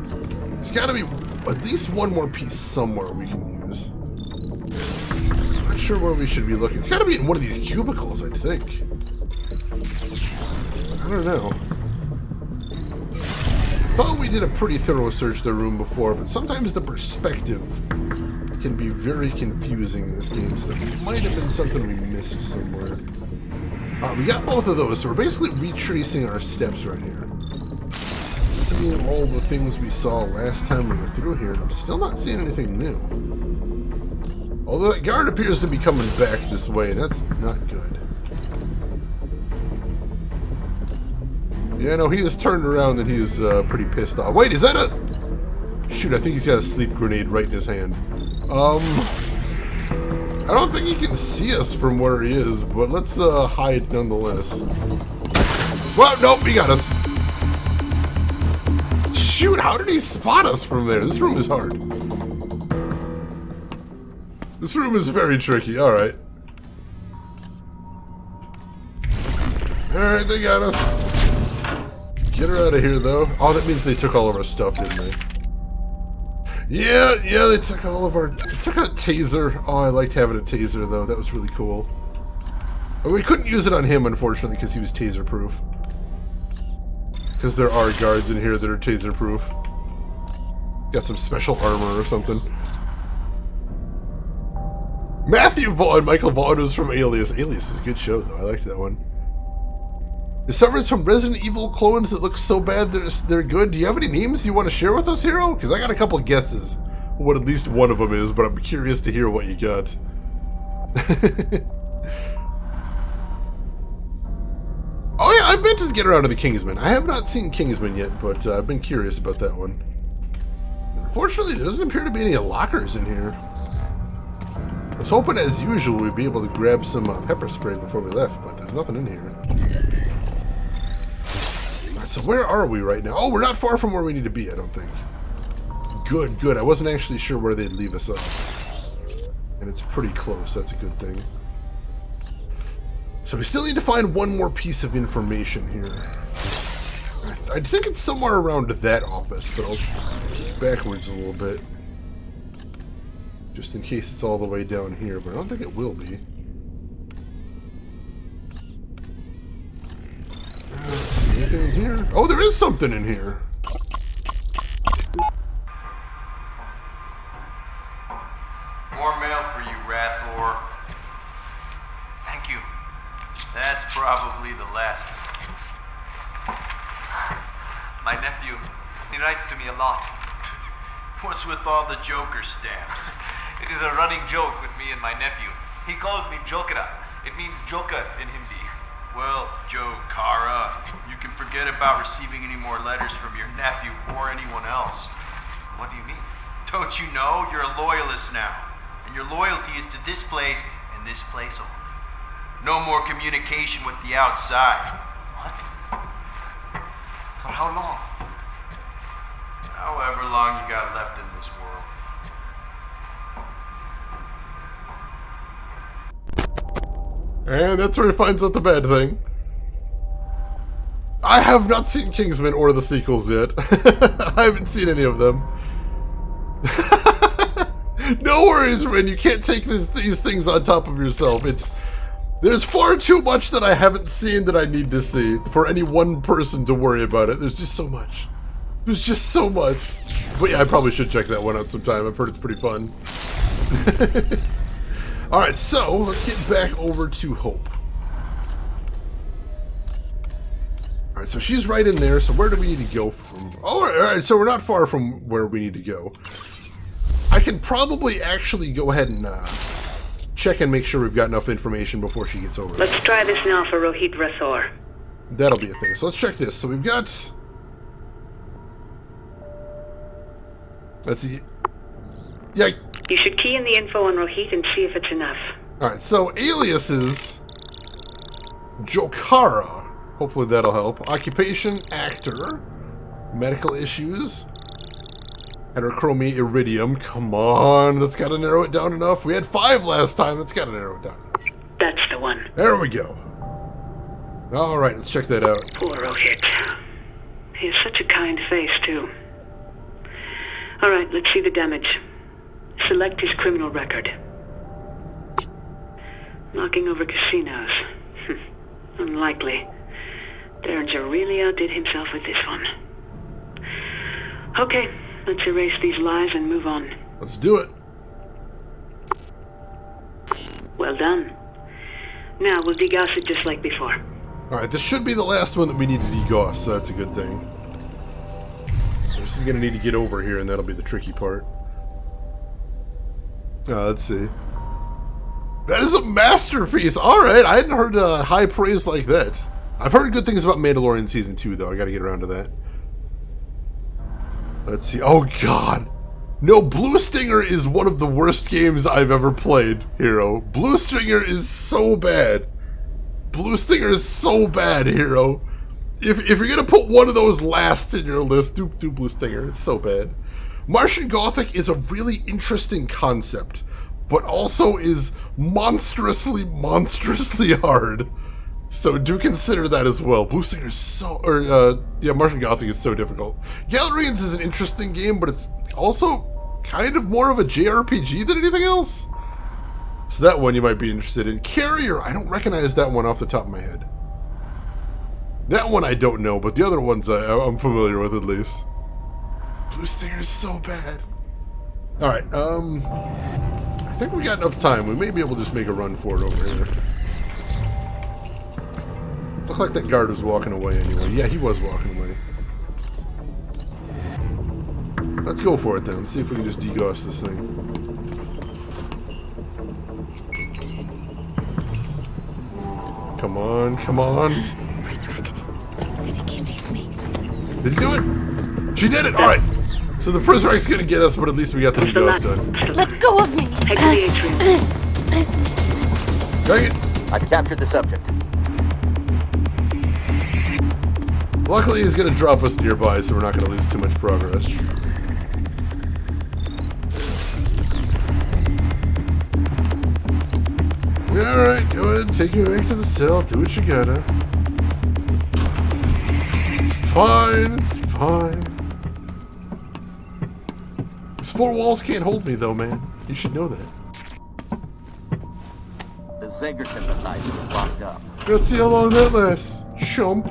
There's gotta be at least one more piece somewhere we can use. I'm not sure where we should be looking. It's gotta be in one of these cubicles, I think. I don't know. I thought we did a pretty thorough search of the room before, but sometimes the perspective can be very confusing in this game, so it might have been something we missed somewhere. We got both of those, so we're basically retracing our steps right here. Seeing all the things we saw last time we were through here, and I'm still not seeing anything new. Although that guard appears to be coming back this way, and that's not good. Yeah, no, he has turned around and he is pretty pissed off. Wait, is that a... Shoot, I think he's got a sleep grenade right in his hand. I don't think he can see us from where he is, but let's hide nonetheless. Well, nope, he got us. Shoot, how did he spot us from there? This room is hard. This room is very tricky, alright. Alright, they got us. Get her out of here, though. Oh, that means they took all of our stuff, didn't they? Yeah, they took all of our... They took a taser. Oh, I liked having a taser, though. That was really cool. But we couldn't use it on him, unfortunately, because he was taser-proof. Because there are guards in here that are taser-proof. Got some special armor or something. Matthew Vaughn. Michael Vaughn was from Alias. Alias was a good show, though. I liked that one. It suffers from Resident Evil clones that look so bad they're good. Do you have any names you want to share with us, hero? Because I got a couple guesses what at least one of them is, but I'm curious to hear what you got. meant to get around to the Kingsman. I have not seen Kingsman yet, but I've been curious about that one. Unfortunately, there doesn't appear to be any lockers in here. I was hoping, as usual, we'd be able to grab some pepper spray before we left, but there's nothing in here. Alright, so where are we right now? Oh, we're not far from where we need to be, I don't think. Good, good. I wasn't actually sure where they'd leave us off. And it's pretty close, that's a good thing. So we still need to find one more piece of information here. I think it's somewhere around that office, but I'll go backwards a little bit. Just in case it's all the way down here, but I don't think it will be. Let's see, anything in here? Oh, there is something in here! More mail for you, Rathor. Thank you. That's probably the last one. My nephew, he writes to me a lot. What's with all the Joker stamps? It is a running joke with me and my nephew. He calls me Jokera. It means Joker in Hindi. Well, Joe Kara, you can forget about receiving any more letters from your nephew or anyone else. What do you mean? Don't you know you're a loyalist now? And your loyalty is to this place and this place only. No more communication with the outside. What? For how long? However long you got left in this world. And that's where he finds out the bad thing. I have not seen Kingsman or the sequels yet. I haven't seen any of them. No worries, Ren. You can't take these things on top of yourself. There's far too much that I haven't seen that I need to see for any one person to worry about it. There's just so much. There's just so much. But yeah, I probably should check that one out sometime. I've heard it's pretty fun. Alright, so let's get back over to Hope. Alright, so she's right in there. So where do we need to go from? Oh, alright, so we're not far from where we need to go. I can probably actually go ahead and check and make sure we've got enough information before she gets over there. Let's try this now for Rohit Rathor. That'll be a thing. So let's check this. So we've got... Let's see. Yeah. You should key in the info on Rohit and see if it's enough. Alright, so aliases... Jokara. Hopefully that'll help. Occupation, actor. Medical issues. Heterochromia, iridium. Come on, that's got to narrow it down enough. We had 5 last time. That's got to narrow it down. That's the one. There we go. All right, let's check that out. Poor Rohit. He has such a kind face, too. All right, let's see the damage. Select his criminal record. Knocking over casinos. Unlikely. Derringer really outdid himself with this one. Okay. Let's erase these lies and move on. Let's do it. Well done. Now we'll degauss it just like before. Alright, this should be the last one that we need to degauss, so that's a good thing. We're just going to need to get over here, and that'll be the tricky part. Let's see. That is a masterpiece! Alright, I hadn't heard high praise like that. I've heard good things about Mandalorian Season 2, though. I gotta get around to that. Let's see. Oh, God. No, Blue Stinger is one of the worst games I've ever played, Hero. Blue Stinger is so bad. Blue Stinger is so bad, Hero. If you're going to put one of those last in your list, do Blue Stinger. It's so bad. Martian Gothic is a really interesting concept, but also is monstrously hard. So do consider that as well. Blue Stinger is so... Martian Gothic is so difficult. Galerians is an interesting game, but it's also kind of more of a JRPG than anything else. So that one you might be interested in. Carrier, I don't recognize that one off the top of my head. That one I don't know, but the other ones I'm familiar with at least. Blue Stinger is so bad. Alright, I think we got enough time. We may be able to just make a run for it over here. Looked like that guard was walking away anyway. Yeah, he was walking away. Let's go for it then. Let's see if we can just degauss this thing. Come on, come on. Did you do it? She did it! Alright. So the Prisrack's gonna get us, but at least we got the ghost done. Let go of me! Head to the atrium. Dang it! I've captured the subject. Luckily, he's gonna drop us nearby, so we're not gonna lose too much progress. Alright, go ahead, take me back to the cell, do what you gotta. It's fine, it's fine. These four walls can't hold me though, man. You should know that. The Zegerton site is locked up. Let's see how long that lasts. Chump.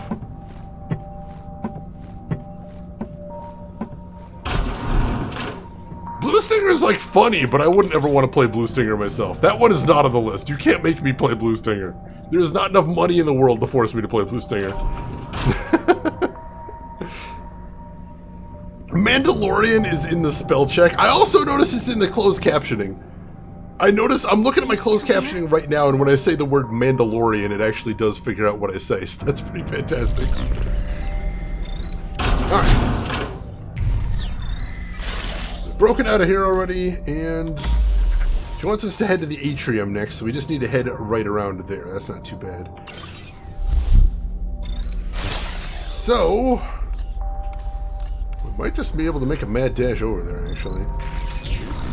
Blue Stinger is like funny, but I wouldn't ever want to play Blue Stinger myself. That one is not on the list. You can't make me play Blue Stinger. There is not enough money in the world to force me to play Blue Stinger. Mandalorian is in the spell check. I also notice it's in the closed captioning. I'm looking at my closed captioning right now, and when I say the word Mandalorian, it actually does figure out what I say, so that's pretty fantastic. Alright. Broken out of here already, and she wants us to head to the atrium next, so we just need to head right around there. That's not too bad. So, we might just be able to make a mad dash over there, actually.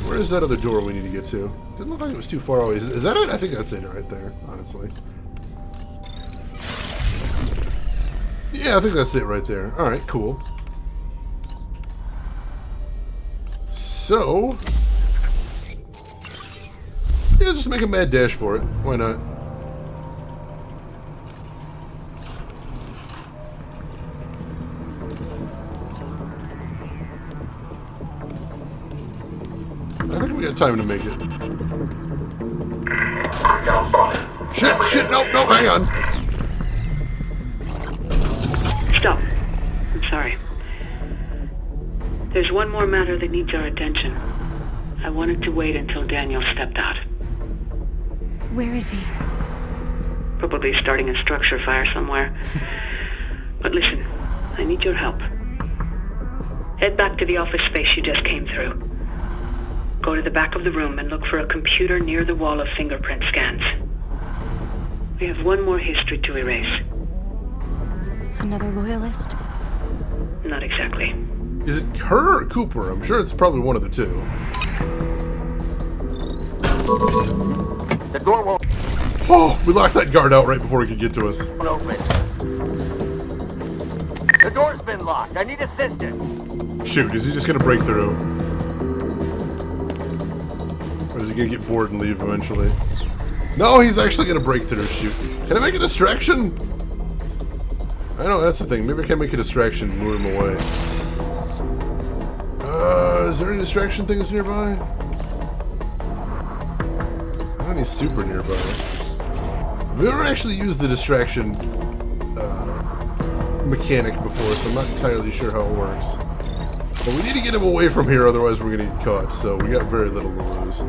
Where is that other door we need to get to? Didn't look like it was too far away. Is that it? I think that's it right there, honestly. Yeah, I think that's it right there. Alright, cool. So, yeah, just make a mad dash for it. Why not? I think we got time to make it. Shit, no, hang on. Stop. I'm sorry. There's one more matter that needs our attention. I wanted to wait until Daniel stepped out. Where is he? Probably starting a structure fire somewhere. But listen, I need your help. Head back to the office space you just came through. Go to the back of the room and look for a computer near the wall of fingerprint scans. We have one more history to erase. Another loyalist? Not exactly. Is it her or Cooper? I'm sure it's probably one of the two. The door won't... Oh, we locked that guard out right before he could get to us. open. The door's been locked. I need assistance. Shoot, is he just gonna break through? Or is he gonna get bored and leave eventually? No, he's actually gonna break through. Shoot. Can I make a distraction? I know, that's the thing. Maybe I can make a distraction and lure him away. Is there any distraction things nearby? I don't need super nearby. We've never actually used the distraction mechanic before, so I'm not entirely sure how it works. But we need to get him away from here, otherwise we're going to get caught, so we got very little to lose.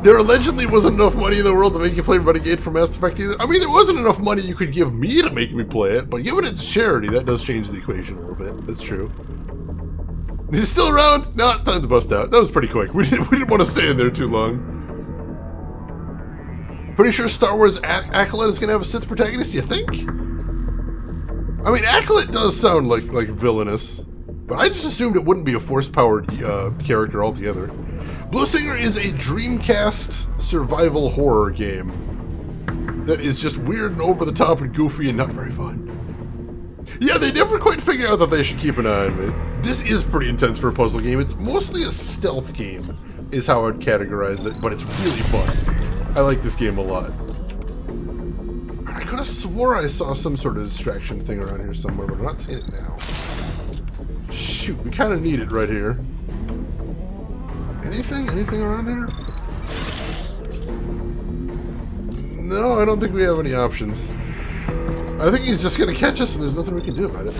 There allegedly wasn't enough money in the world to make you play Renegade for Mass Effect either. I mean, there wasn't enough money you could give me to make me play it, but given it's charity, that does change the equation a little bit. That's true. He's still around? No, time to bust out. That was pretty quick. We didn't want to stay in there too long. Pretty sure Star Wars Acolyte is going to have a Sith protagonist, you think? I mean, Acolyte does sound like villainous, but I just assumed it wouldn't be a Force-powered character altogether. Blue Stinger is a Dreamcast survival horror game that is just weird and over the top and goofy and not very fun. Yeah, they never quite figure out that they should keep an eye on me. This is pretty intense for a puzzle game. It's mostly a stealth game, is how I'd categorize it, but it's really fun. I like this game a lot. I could have swore I saw some sort of distraction thing around here somewhere, but I'm not seeing it now. Shoot, we kind of need it right here. Anything around here? No, I don't think we have any options. I think he's just gonna catch us and there's nothing we can do about it.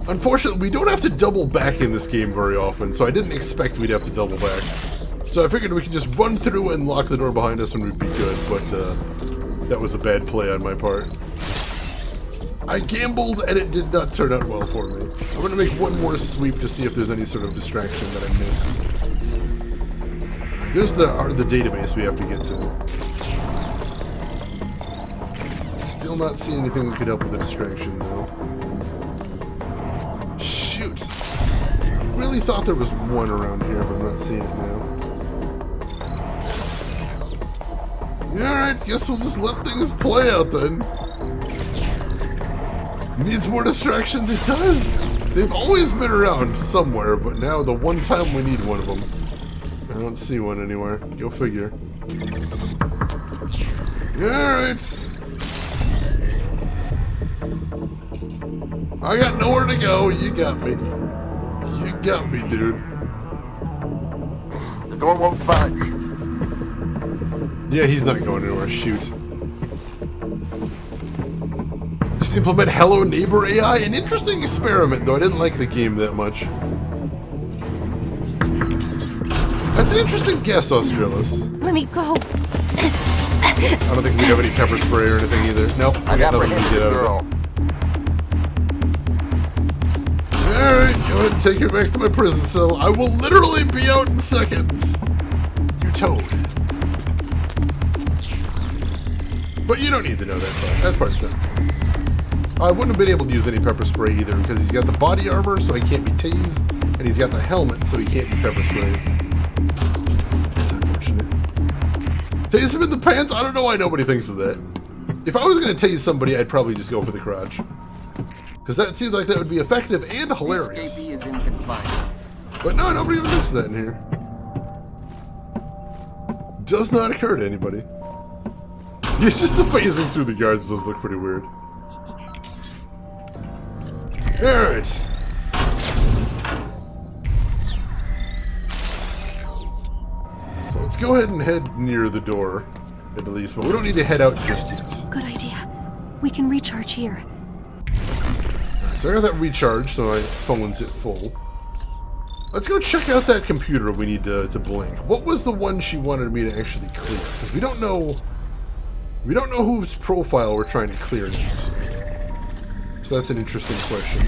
Unfortunately, we don't have to double back in this game very often, so I didn't expect we'd have to double back. So I figured we could just run through and lock the door behind us and we'd be good, but That was a bad play on my part. I gambled and it did not turn out well for me. I'm going to make one more sweep to see if there's any sort of distraction that I missed. There's the database we have to get to. Still not seeing anything that could help with the distraction, though. Shoot! I really thought there was one around here, but I'm not seeing it now. Alright, guess we'll just let things play out then. Needs more distractions, it does! They've always been around somewhere, but now the one time we need one of them. I don't see one anywhere. Go figure. Alright! I got nowhere to go. You got me. You got me, dude. The door won't budge. Yeah, he's not going anywhere. Shoot. Just implement Hello Neighbor AI. An interesting experiment, though. I didn't like the game that much. That's an interesting guess, Australis. Let me go. I don't think we have any pepper spray or anything either. Nope, I got nothing to get out of it. Alright, go ahead and take her back to my prison cell. I will literally be out in seconds. You toad. But you don't need to know that part. That part's done. I wouldn't have been able to use any pepper spray either because he's got the body armor, so he can't be tased, and he's got the helmet, so he can't be pepper sprayed. That's unfortunate. Tase him in the pants? I don't know why nobody thinks of that. If I was going to tase somebody, I'd probably just go for the crotch. Because that seems like that would be effective and hilarious. But no, nobody even thinks of that in here. Does not occur to anybody. It's just the phasing through the guards does look pretty weird. Alright. So let's go ahead and head near the door, at least. But we don't need to head out just yet. Good idea. We can recharge here. So I got that recharge, so my phone's at full. Let's go check out that computer we need to blink. What was the one she wanted me to actually clear? Because we don't know whose profile we're trying to clear next. So that's an interesting question.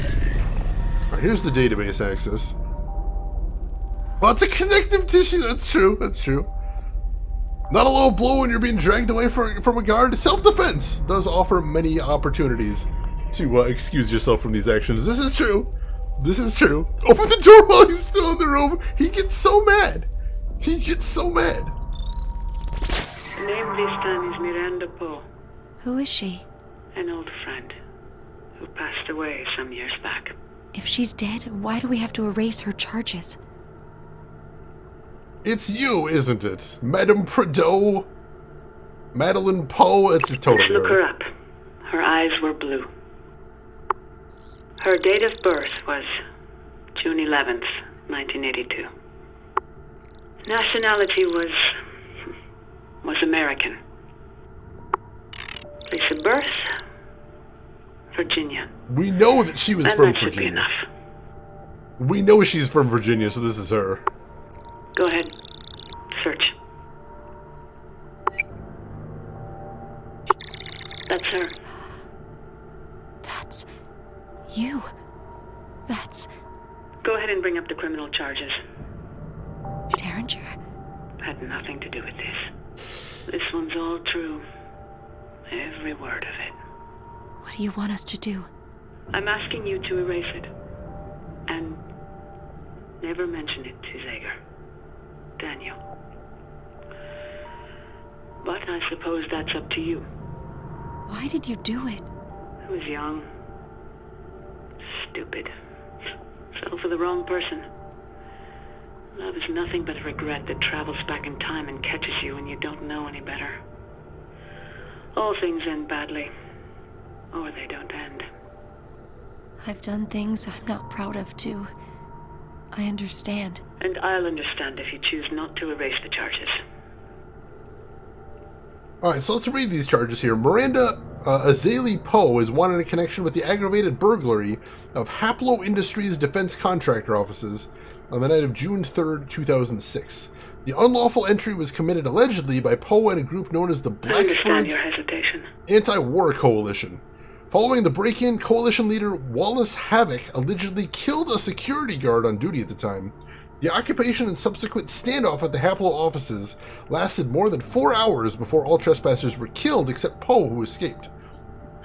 Alright, here's the database access. Lots of connective tissue, that's true, that's true. Not a low blow when you're being dragged away from a guard. Self-defense does offer many opportunities to excuse yourself from these actions. This is true. This is true. Open the door while he's still in the room. He gets so mad. He gets so mad. The name this time is Miranda Poe. Who is she? An old friend who passed away some years back. If she's dead, why do we have to erase her charges? It's you, isn't it? Madame Prideaux? Madeline Poe? It's totally Let's look her up. Her eyes were blue. Her date of birth was June 11th, 1982. Nationality was American. Place of birth, Virginia. We know that she was from Virginia. Should be enough. We know she's from Virginia, so this is her. Go ahead. Search. That's her. That's you. That's... Go ahead and bring up the criminal charges. Derringer? Had nothing to do with this. This one's all true. Every word of it. What do you want us to do? I'm asking you to erase it. And never mention it to Zager. Daniel. But I suppose that's up to you. Why did you do it? I was young. Stupid. Fell for the wrong person. Love is nothing but a regret that travels back in time and catches you when you don't know any better. All things end badly. Or they don't end. I've done things I'm not proud of, too. I understand. And I'll understand if you choose not to erase the charges. Alright, so let's read these charges here. Miranda Azalea Poe is wanted in connection with the aggravated burglary of Haplo Industries defense contractor offices on the night of June 3rd, 2006. The unlawful entry was committed allegedly by Poe and a group known as the understand Blacksburg your hesitation. Anti-War Coalition. Following the break-in, coalition leader Wallace Havoc allegedly killed a security guard on duty at the time. The occupation and subsequent standoff at the Haplo offices lasted more than 4 hours before all trespassers were killed except Poe, who escaped.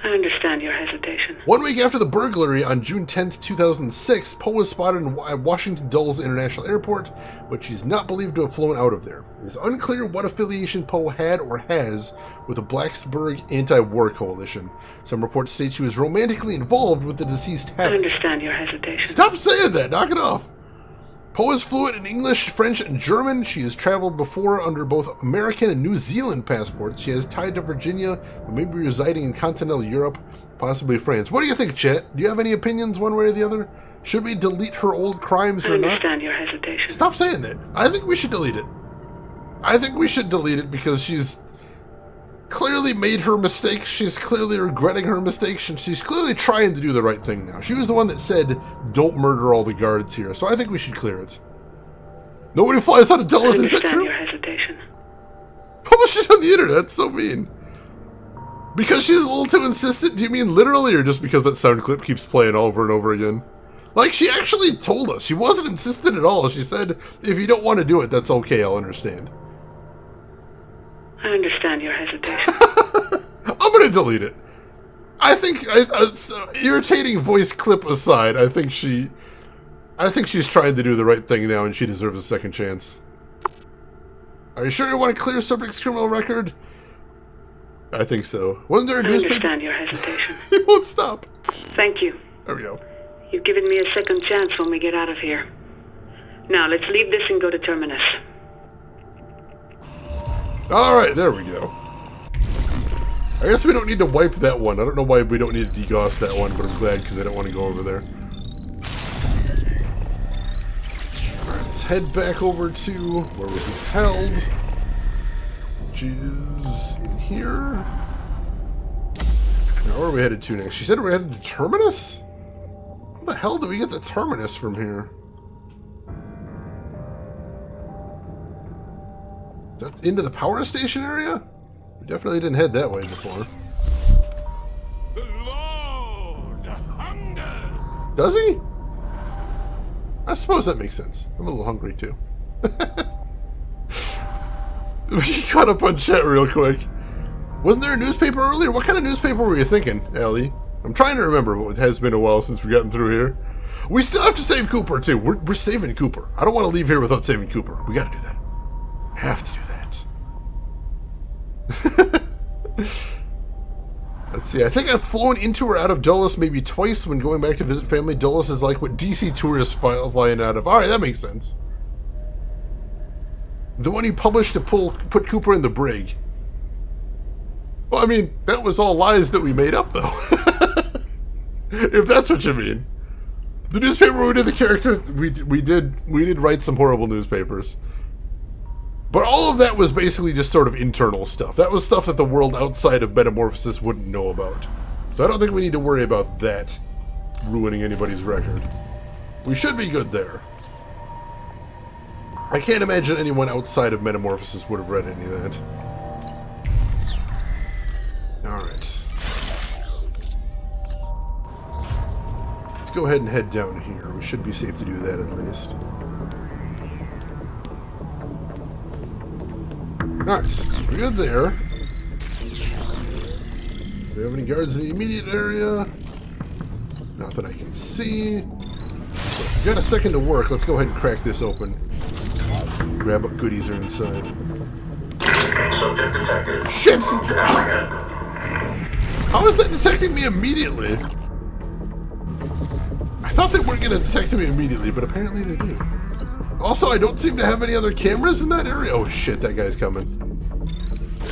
I understand your hesitation. 1 week after the burglary, on June 10th, 2006, Poe was spotted at Washington Dulles International Airport, but she's not believed to have flown out of there. It is unclear what affiliation Poe had or has with the Blacksburg Anti-War Coalition. Some reports state she was romantically involved with the deceased Havoc. I understand your hesitation. Stop saying that! Knock it off! Poe is fluent in English, French, and German. She has traveled before under both American and New Zealand passports. She has tied to Virginia, but may be residing in continental Europe, possibly France. What do you think, Chet? Do you have any opinions one way or the other? Should we delete her old crimes or not? I understand your hesitation. Stop saying that. I think we should delete it. I think we should delete it because she's clearly made her mistakes. She's clearly regretting her mistakes, and she's clearly trying to do the right thing now. She was the one that said, don't murder all the guards here, so I think we should clear it. Nobody flies out of Dulles, is that true? I understand your hesitation. Publish it on the internet, that's so mean. Because she's a little too insistent, do you mean literally, or just because that sound clip keeps playing over and over again? Like, she actually told us. She wasn't insistent at all. She said, if you don't want to do it, that's okay, I'll understand. I understand your hesitation. I'm going to delete it. I think, irritating voice clip aside, I think she's trying to do the right thing now, and she deserves a second chance. Are you sure you want to clear subject's criminal record? I think so. Wasn't there a newspaper? I understand your hesitation. It won't stop. Thank you. There we go. You've given me a second chance when we get out of here. Now, let's leave this and go to Terminus. Alright, there we go. I guess we don't need to wipe that one. I don't know why we don't need to degauss that one, but I'm glad because I don't want to go over there. Alright, let's head back over to where we held, which is in here. Now, where are we headed to next? She said we're headed to Terminus? How the hell do we get to Terminus from here? That into the power station area? We definitely didn't head that way before. The Lord hunger. Does he? I suppose that makes sense. I'm a little hungry too. We caught up on chat real quick. Wasn't there a newspaper earlier? What kind of newspaper were you thinking, Ellie? I'm trying to remember. It has been a while since we've gotten through here. We still have to save Cooper too. We're saving Cooper. I don't want to leave here without saving Cooper. We got to do that. Have to do that. Let's see, I think I've flown into or out of Dulles maybe twice when going back to visit family. Dulles is like what DC tourists flying out of. Alright, that makes sense. The one you published to put Cooper in the brig. Well, I mean, that was all lies that we made up, though. If that's what you mean. The newspaper where we did the character, we did write some horrible newspapers. But all of that was basically just sort of internal stuff. That was stuff that the world outside of Metamorphosis wouldn't know about. So I don't think we need to worry about that ruining anybody's record. We should be good there. I can't imagine anyone outside of Metamorphosis would have read any of that. Alright. Let's go ahead and head down here. We should be safe to do that at least. Alright, we're good there. Do we have any guards in the immediate area? Not that I can see. If we got a second to work, let's go ahead and crack this open. Grab what goodies are inside. Subject detected. Shit! Apprehend. How is that detecting me immediately? I thought they weren't going to detect me immediately, but apparently they do. Also, I don't seem to have any other cameras in that area. Oh shit, that guy's coming.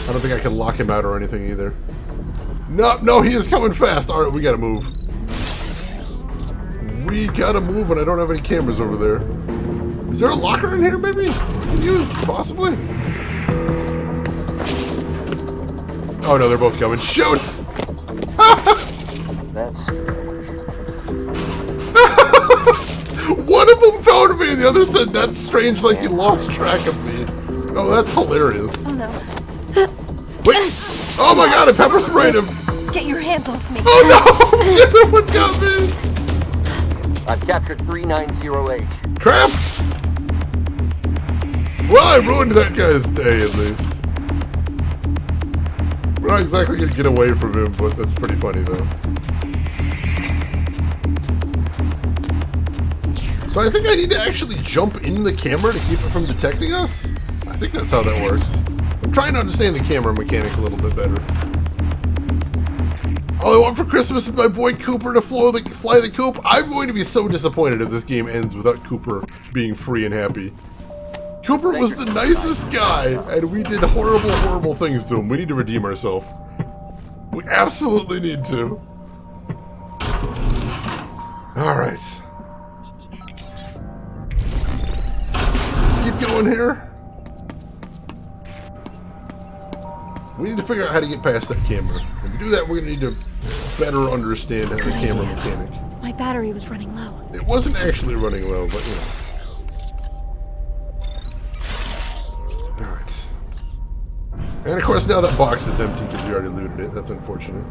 I don't think I can lock him out or anything either. No, he is coming fast. Alright, we gotta move. We gotta move, and I don't have any cameras over there. Is there a locker in here, maybe? We can use, possibly? Oh no, they're both coming. Shoot! One of them found me and the other said, that's strange, like he lost track of me. Oh, that's hilarious. Oh no. Wait! Oh my god, I pepper sprayed him! Get your hands off me. Oh no! The other one got me! I've captured 390H. Crap! Well, I ruined that guy's day, at least. We're not exactly gonna get away from him, but that's pretty funny, though. So I think I need to actually jump in the camera to keep it from detecting us? I think that's how that works. I'm trying to understand the camera mechanic a little bit better. All I want for Christmas is my boy Cooper to fly the coop. I'm going to be so disappointed if this game ends without Cooper being free and happy. Cooper was the nicest guy, and we did horrible, horrible things to him. We need to redeem ourselves. We absolutely need to. Alright. Keep going here. We need to figure out how to get past that camera. And to do that, we're going to need to better understand the camera mechanic. My battery was running low. It wasn't actually running low, but you know. Alright. And of course now that box is empty because we already looted it. That's unfortunate.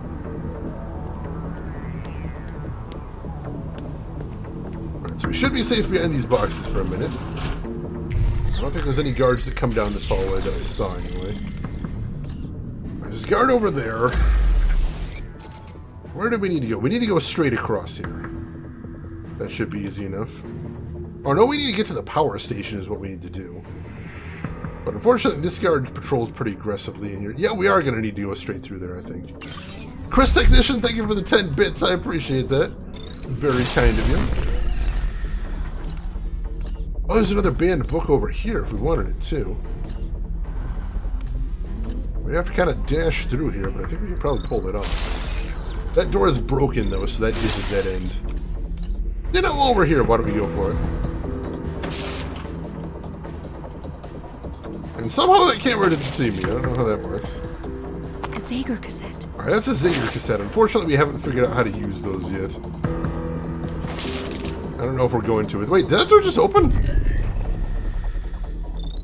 Alright, so we should be safe behind these boxes for a minute. I don't think there's any guards that come down this hallway that I saw anyway. There's a guard over there. Where do we need to go? We need to go straight across here. That should be easy enough. Oh no, we need to get to the power station is what we need to do. But unfortunately, this guard patrols pretty aggressively in here. Yeah, we are going to need to go straight through there, I think. Chris Technician, thank you for the 10 bits. I appreciate that. Very kind of you. Oh, there's another banned book over here if we wanted it too. We have to kind of dash through here, but I think we can probably pull it off. That door is broken though, so that gives a dead end. You know, while we're here, why don't we go for it? And somehow that camera didn't see me. I don't know how that works. A Zager cassette. Alright, that's a Zager cassette. Unfortunately, we haven't figured out how to use those yet. I don't know if we're going to it. Wait, did that door just open?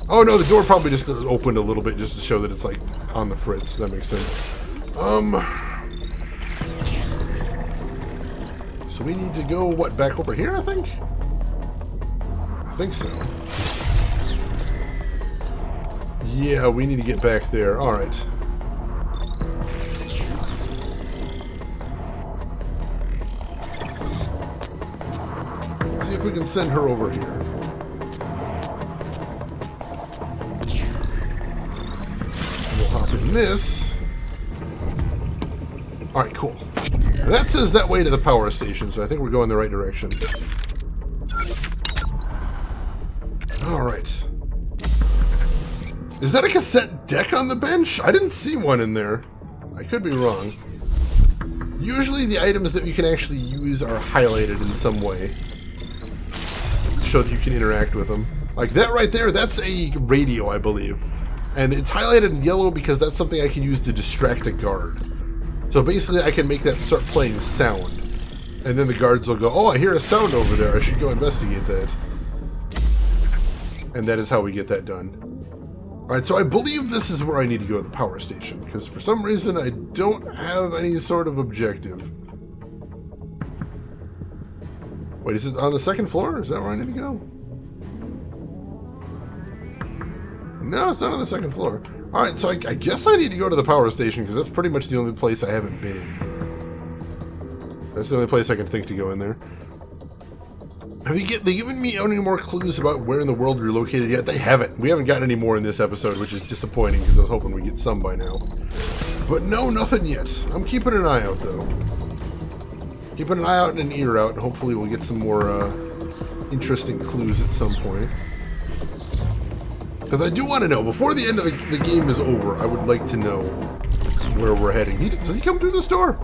Oh no, the door probably just opened a little bit just to show that it's like on the fritz. That makes sense. So we need to go, what, back over here, I think? I think so. Yeah, we need to get back there. Alright. See if we can send her over here. We'll hop in this. Alright, cool. And that says that way to the power station, so I think we're going the right direction. Alright. Is that a cassette deck on the bench? I didn't see one in there. I could be wrong. Usually the items that you can actually use are highlighted in some way. So that you can interact with them. Like that right there, that's a radio, I believe. And it's highlighted in yellow because that's something I can use to distract a guard. So basically I can make that start playing sound. And then the guards will go, oh, I hear a sound over there. I should go investigate that. And that is how we get that done. Alright, so I believe this is where I need to go to the power station. Because for some reason I don't have any sort of objective. Wait, is it on the second floor? Is that where I need to go? No, it's not on the second floor. Alright, so I guess I need to go to the power station because that's pretty much the only place I haven't been in. That's the only place I can think to go in there. Have they given me any more clues about where in the world we're located yet? They haven't. We haven't gotten any more in this episode, which is disappointing because I was hoping we'd get some by now. But no, nothing yet. I'm keeping an eye out, though. Keeping an eye out and an ear out, and hopefully we'll get some more interesting clues at some point. Because I do want to know, before the end of the game is over, I would like to know where we're heading. Does he come through this door?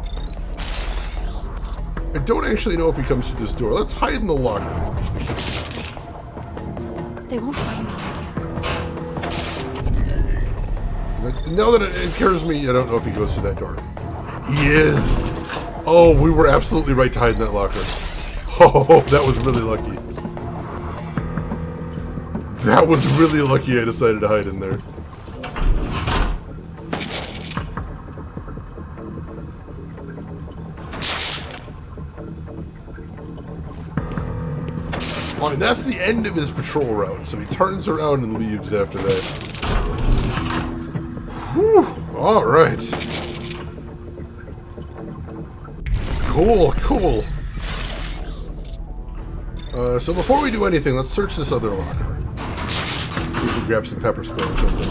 I don't actually know if he comes through this door. Let's hide in the locker. They won't find me. Now that it occurs to me, I don't know if he goes through that door. He is! Oh, we were absolutely right to hide in that locker. Oh, that was really lucky. That was really lucky I decided to hide in there. Oh, and that's the end of his patrol route, so he turns around and leaves after that. Whew, alright. Cool, cool. So before we do anything, let's search this other locker. We can grab some pepper spray or something.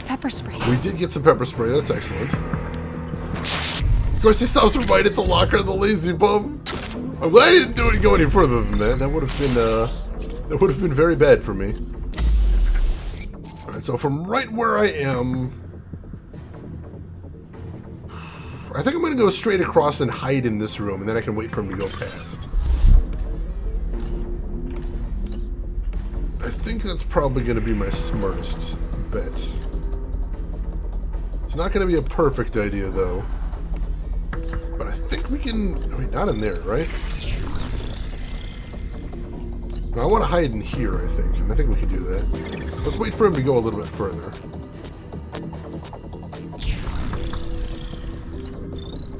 Pepper spray. We did get some pepper spray, that's excellent. Of course, he stops right at the locker of the lazy bum. I'm glad he didn't go any further than that. That would have been very bad for me. Alright, so from right where I am, I think I'm going to go straight across and hide in this room, and then I can wait for him to go past. I think that's probably going to be my smartest bet. It's not going to be a perfect idea, though. But I think we can... Wait, not in there, right? No, I want to hide in here, I think. And I think we can do that. Let's wait for him to go a little bit further.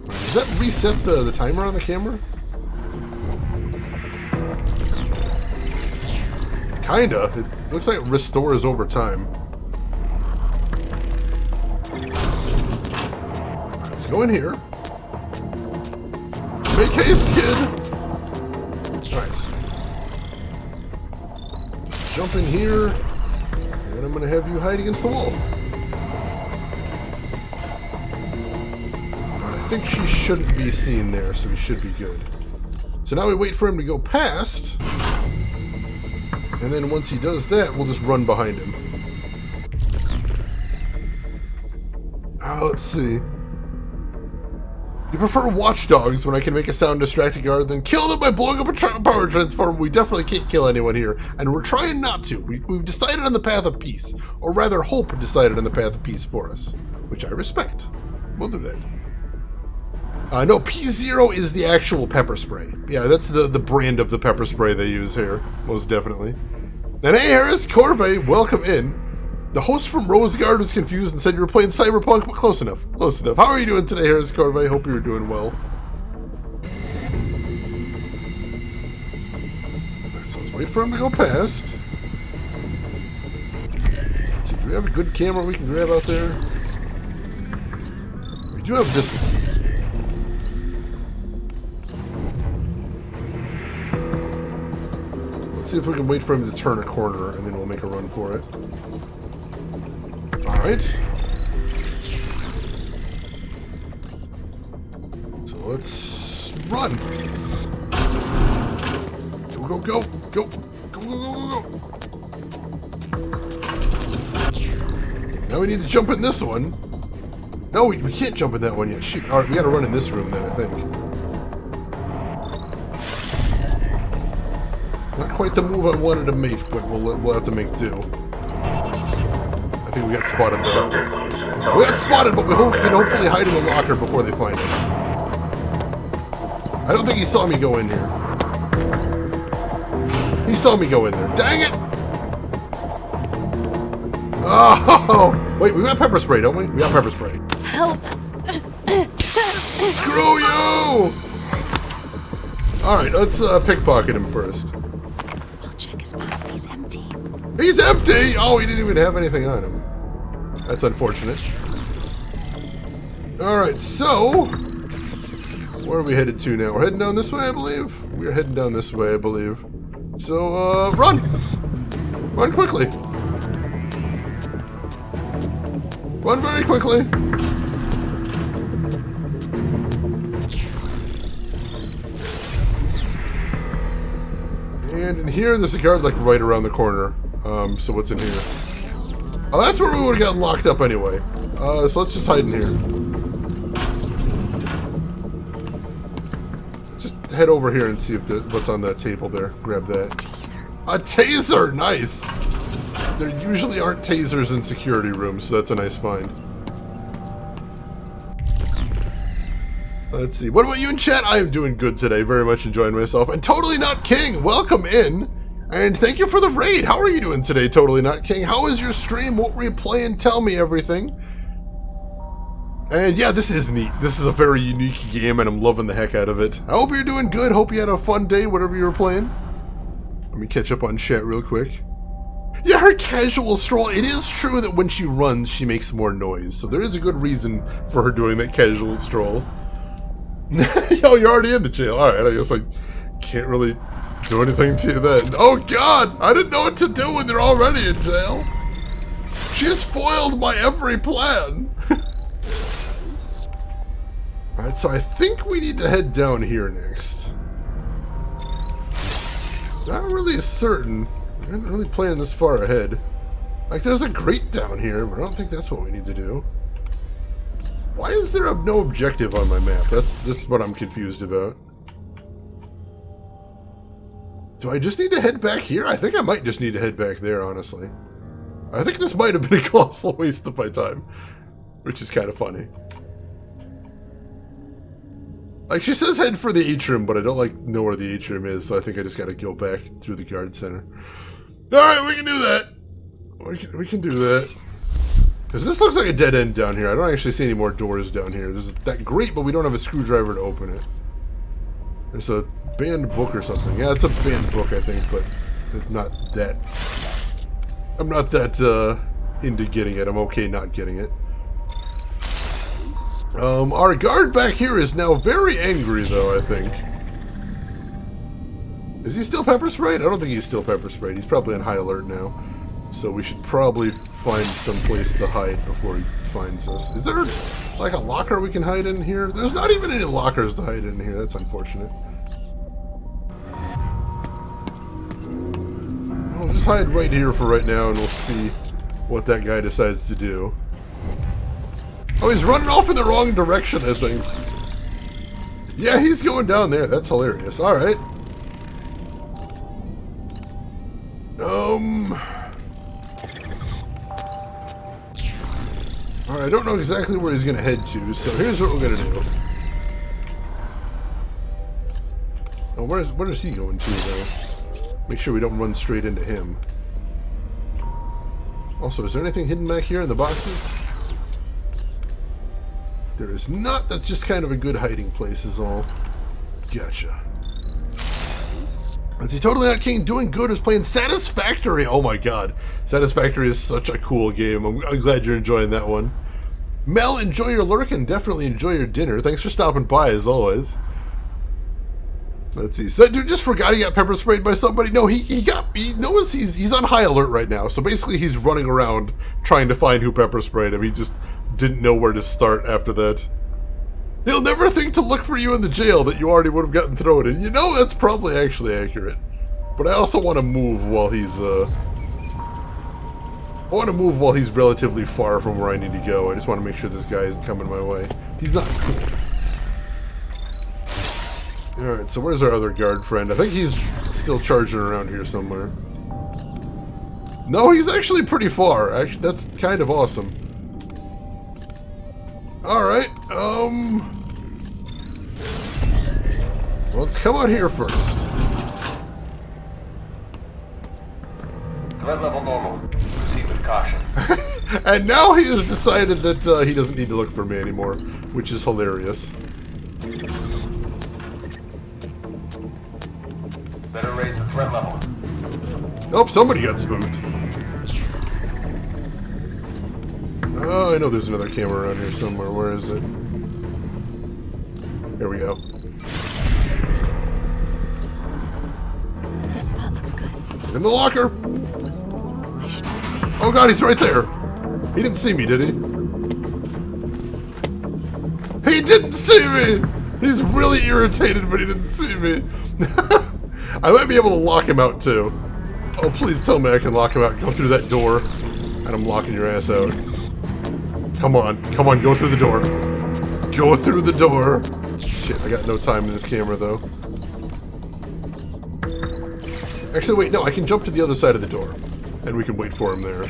Does that reset the timer on the camera? Kinda. It looks like it restores over time. Let's go in here. Make haste, kid! Alright. Jump in here, and I'm gonna have you hide against the wall. I think she shouldn't be seen there, so we should be good. So now we wait for him to go past, and then once he does that, we'll just run behind him. Let's see. You prefer watchdogs when I can make a sound distracting guard than kill them by blowing up a power transformer? We definitely can't kill anyone here, and we're trying not to. We've decided on the path of peace, or rather Hope decided on the path of peace for us, which I respect. We'll do that. No, P0 is the actual pepper spray. Yeah, that's the brand of the pepper spray they use here, most definitely. And hey, Harris Corvey, welcome in. The host from Rosegard was confused and said you were playing Cyberpunk, but close enough, close enough. How are you doing today, Harris Corvey? Hope you're doing well. Alright, so let's wait for him to go past. Let's see, do we have a good camera we can grab out there? We do have this one. Let's see if we can wait for him to turn a corner, and then we'll make a run for it. Alright. So let's run. Go, go, go. Go, go, go, go, go. Now we need to jump in this one. No, we can't jump in that one yet. Shoot. Alright, we gotta run in this room then, I think. Not quite the move I wanted to make, but we'll have to make do. I think we got spotted though. We got spotted, but we can hopefully hide in the locker before they find us. I don't think he saw me go in here. He saw me go in there. Dang it! Oh! Wait, we got pepper spray, don't we? We got pepper spray. Help! Screw you! Alright, let's pickpocket him first. I'll check his pocket. He's empty. He's empty! Oh, he didn't even have anything on him. That's unfortunate. Alright, so... where are we headed to now? We're heading down this way, I believe? We're heading down this way, I believe. So, run! Run quickly! Run very quickly! And in here, there's a guard, like, right around the corner. So what's in here? Oh, that's where we would have gotten locked up anyway. So let's just hide in here. Just head over here and see if what's on that table there. Grab that. Taser. A taser! Nice! There usually aren't tasers in security rooms, so that's a nice find. Let's see. What about you in chat? I am doing good today. Very much enjoying myself. And Totally Not King, welcome in. And thank you for the raid. How are you doing today, Totally Not King? How was your stream? What were you playing? Tell me everything. And yeah, this is neat. This is a very unique game, and I'm loving the heck out of it. I hope you're doing good. Hope you had a fun day, whatever you were playing. Let me catch up on chat real quick. Yeah, her casual stroll. It is true that when she runs, she makes more noise. So there is a good reason for her doing that casual stroll. Yo, you're already in the jail. Alright, I guess I can't really do anything to you then. Oh god! I didn't know what to do when they're already in jail. She's foiled my every plan. Alright, so I think we need to head down here next. Not really certain. I didn't really plan this far ahead. Like, there's a grate down here, but I don't think that's what we need to do. Why is there no objective on my map? That's what I'm confused about. Do I just need to head back here? I think I might just need to head back there, honestly. I think this might have been a colossal waste of my time, which is kind of funny. Like, she says head for the atrium, but I don't, know where the atrium is, so I think I just gotta go back through the guard center. Alright, we can do that. We can do that. Because this looks like a dead end down here. I don't actually see any more doors down here. There's that grate, but we don't have a screwdriver to open it. There's a banned book or something. Yeah, it's a banned book, I think, but it's not that... I'm not that, into getting it. I'm okay not getting it. Our guard back here is now very angry, though, I think. Is he still pepper sprayed? I don't think he's still pepper sprayed. He's probably on high alert now. So we should probably find some place to hide before he finds us. Is there, like, a locker we can hide in here? There's not even any lockers to hide in here. That's unfortunate. We'll just hide right here for right now, and we'll see what that guy decides to do. Oh, he's running off in the wrong direction, I think. Yeah, he's going down there. That's hilarious. Alright. Alright, I don't know exactly where he's going to head to, so here's what we're going to do. Oh, where is he going to, though? Make sure we don't run straight into him. Also, is there anything hidden back here in the boxes? There is not. That's just kind of a good hiding place is all. Gotcha. Let's see, Totally Not King doing good is playing Satisfactory. Oh my god. Satisfactory is such a cool game. I'm glad you're enjoying that one. Mel, enjoy your lurk and definitely enjoy your dinner. Thanks for stopping by as always. Let's see. So that dude just forgot he got pepper sprayed by somebody? No, he knows he's on high alert right now. So basically he's running around trying to find who pepper sprayed him. He just didn't know where to start after that. He'll never think to look for you in the jail that you already would have gotten thrown in. You know, that's probably actually accurate. But I also want to move while he's, I want to move while he's relatively far from where I need to go. I just want to make sure this guy isn't coming my way. He's not cool. Alright, so where's our other guard friend? I think he's still charging around here somewhere. No, he's actually pretty far. Actually, that's kind of awesome. Alright, let's come out here first. Threat level normal. Proceed with caution. And now he has decided that he doesn't need to look for me anymore, which is hilarious. Better raise the threat level. Oh, somebody got spooked. Oh, I know there's another camera around here somewhere. Where is it? Here we go. This spot looks good. In the locker! I should be safe. Oh god, he's right there! He didn't see me, did he? He didn't see me! He's really irritated, but he didn't see me. I might be able to lock him out, too. Oh, please tell me I can lock him out. Go through that door, and I'm locking your ass out. Come on, go through the door. Go through the door. Shit, I got no time in this camera, though. Actually, wait, no, I can jump to the other side of the door. And we can wait for him there.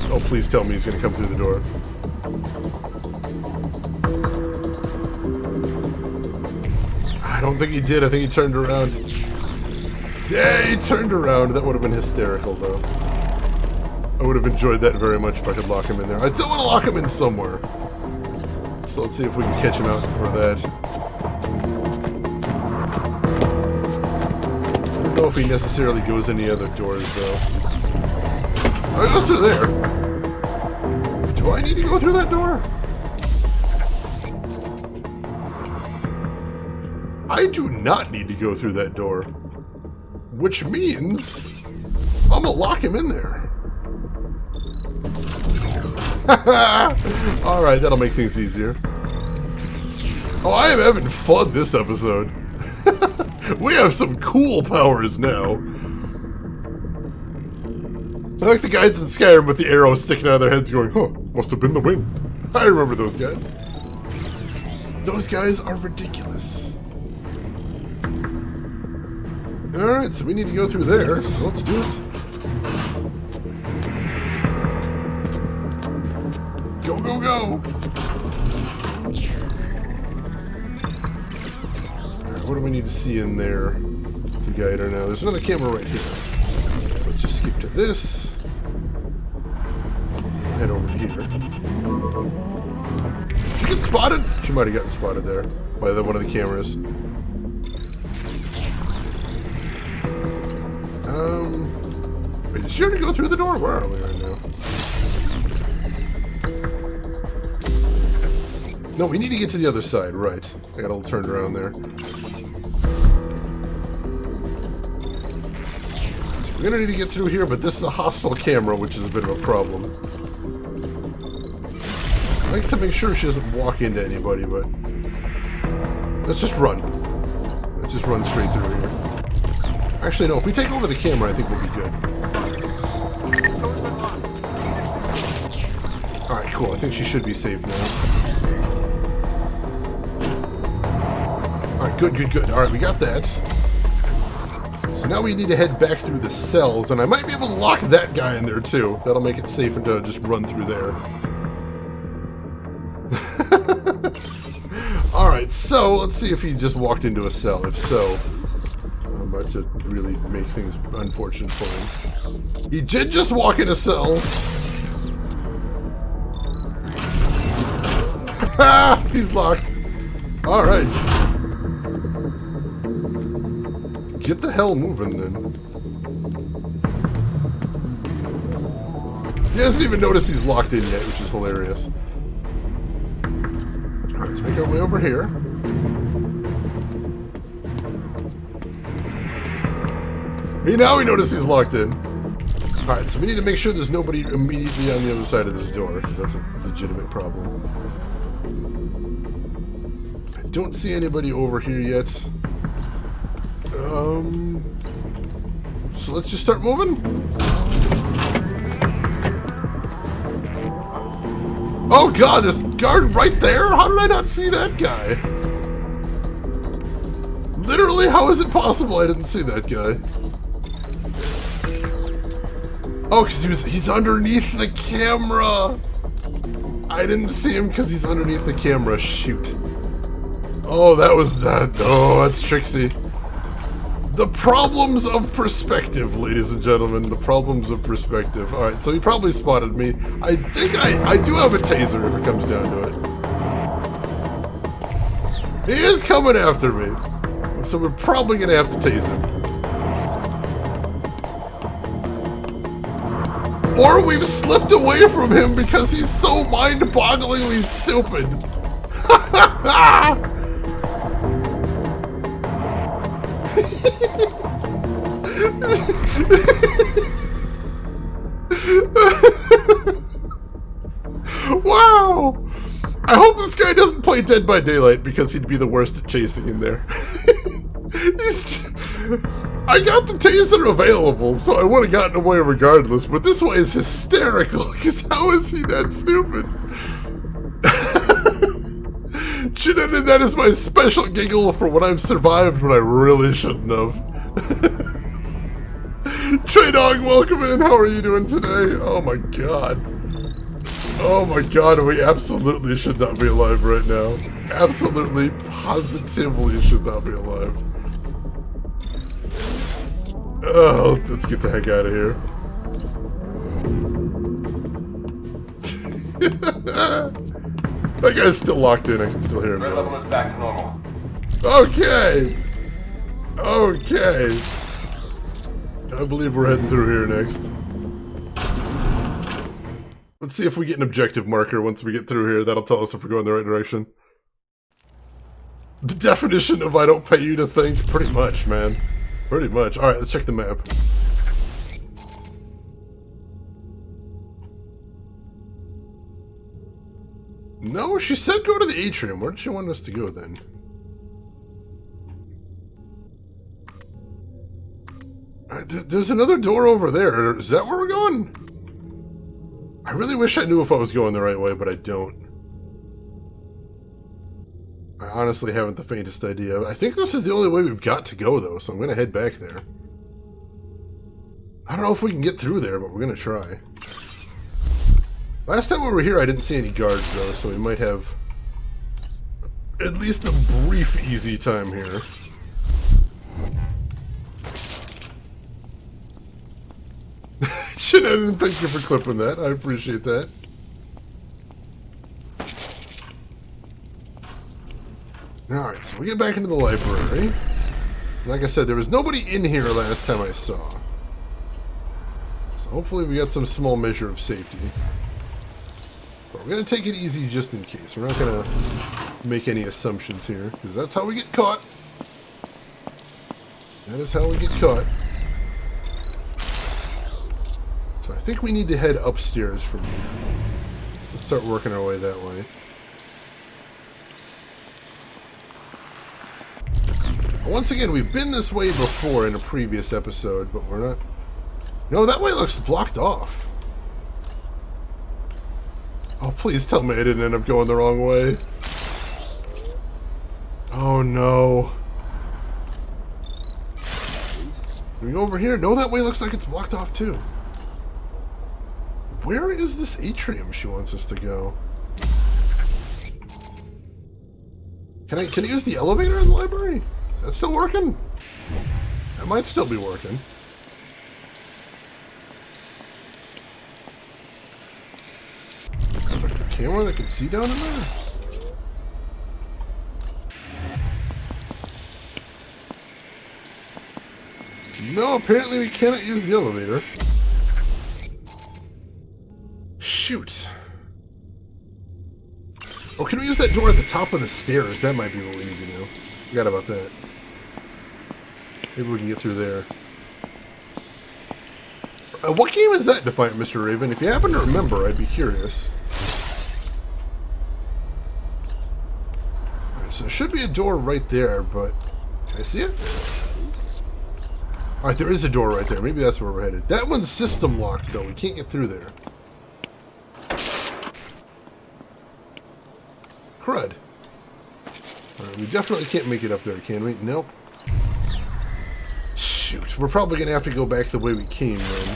Oh, please tell me he's gonna come through the door. I don't think he did. I think he turned around. Yeah, he turned around. That would have been hysterical, though. I would have enjoyed that very much if I could lock him in there. I still want to lock him in somewhere. So let's see if we can catch him out for that. I don't know if he necessarily goes any other doors, though. Oh, he goes through there. Do I need to go through that door? I do not need to go through that door. Which means I'm gonna lock him in there. Alright, that'll make things easier. Oh, I am having fun this episode. We have some cool powers now. I like the guys in Skyrim with the arrows sticking out of their heads going, huh, must have been the wind. I remember those guys. Those guys are ridiculous. Alright, so we need to go through there, so let's do it. Go, go, go! Alright, what do we need to see in there to guide her now? There's another camera right here. Let's just skip to this. Head over here. Did she get spotted? She might have gotten spotted there by one of the cameras. Wait, did she already go through the door? Where are we right now? No, we need to get to the other side, right. I got all turned around there. So we're gonna need to get through here, but this is a hostile camera, which is a bit of a problem. I like to make sure she doesn't walk into anybody, but... let's just run. Let's just run straight through here. Actually, no, if we take over the camera, I think we'll be good. Alright, cool. I think she should be safe now. Alright, good, good, good. Alright, we got that. So now we need to head back through the cells, and I might be able to lock that guy in there, too. That'll make it safer to just run through there. Alright, so let's see if he just walked into a cell. If so... I'm about to really make things unfortunate for him. He did just walk in a cell. He's locked. Alright. Get the hell moving then. He hasn't even noticed he's locked in yet, which is hilarious. Alright, let's make our way over here. Now we notice he's locked in. Alright, so we need to make sure there's nobody immediately on the other side of this door, because that's a legitimate problem. I don't see anybody over here yet. So let's just start moving. Oh god, there's a guard right there? How did I not see that guy? Literally, how is it possible I didn't see that guy? Oh, because he's underneath the camera. I didn't see him because he's underneath the camera. Shoot. Oh, that was that. Oh, that's tricksy. The problems of perspective, ladies and gentlemen. The problems of perspective. Alright, so he probably spotted me. I think I do have a taser if it comes down to it. He is coming after me. So we're probably going to have to tase him. Or we've slipped away from him because he's so mind-bogglingly stupid. Wow! I hope this guy doesn't play Dead by Daylight because he'd be the worst at chasing in there. I got the taser available, so I would have gotten away regardless, but this way is hysterical, because how is he that stupid? That is my special giggle for when I've survived when I really shouldn't have. Trey Dog, welcome in. How are you doing today? Oh my god. Oh my god, we absolutely should not be alive right now. Absolutely, positively should not be alive. Oh, let's get the heck out of here. That guy's still locked in. I can still hear him. Threat level is back to normal. Okay. Okay. I believe we're heading through here next. Let's see if we get an objective marker once we get through here. That'll tell us if we're going the right direction. The definition of I don't pay you to think. Pretty much, man. Pretty much. Alright, let's check the map. No, she said go to the atrium. Where did she want us to go then? There's another door over there. Is that where we're going? I really wish I knew if I was going the right way, but I don't. I honestly haven't the faintest idea. I think this is the only way we've got to go, though, so I'm going to head back there. I don't know if we can get through there, but we're going to try. Last time we were here, I didn't see any guards, though, so we might have at least a brief, easy time here. Shenanigan, thank you for clipping that. I appreciate that. Alright, so we get back into the library. Like I said, there was nobody in here last time I saw. So hopefully we got some small measure of safety. But we're going to take it easy just in case. We're not going to make any assumptions here, because that's how we get caught. That is how we get caught. So I think we need to head upstairs from here. Let's start working our way that way. Once again, we've been this way before in a previous episode, but we're not... No, that way looks blocked off. Oh, please tell me I didn't end up going the wrong way. Oh, no. Can we go over here? No, that way looks like it's blocked off, too. Where is this atrium she wants us to go? Can I use the elevator in the library? Is that still working? That might still be working. There's a camera that can see down in there? No, apparently we cannot use the elevator. Shoot. Oh, can we use that door at the top of the stairs? That might be what we need to do. Forgot about that. Maybe we can get through there. What game is that, Defiant Mr. Raven? If you happen to remember, I'd be curious. Alright, so there should be a door right there, but... Can I see it? Alright, there is a door right there. Maybe that's where we're headed. That one's system locked, though. We can't get through there. Crud. Alright, we definitely can't make it up there, can we? Nope. Shoot, we're probably going to have to go back the way we came, then.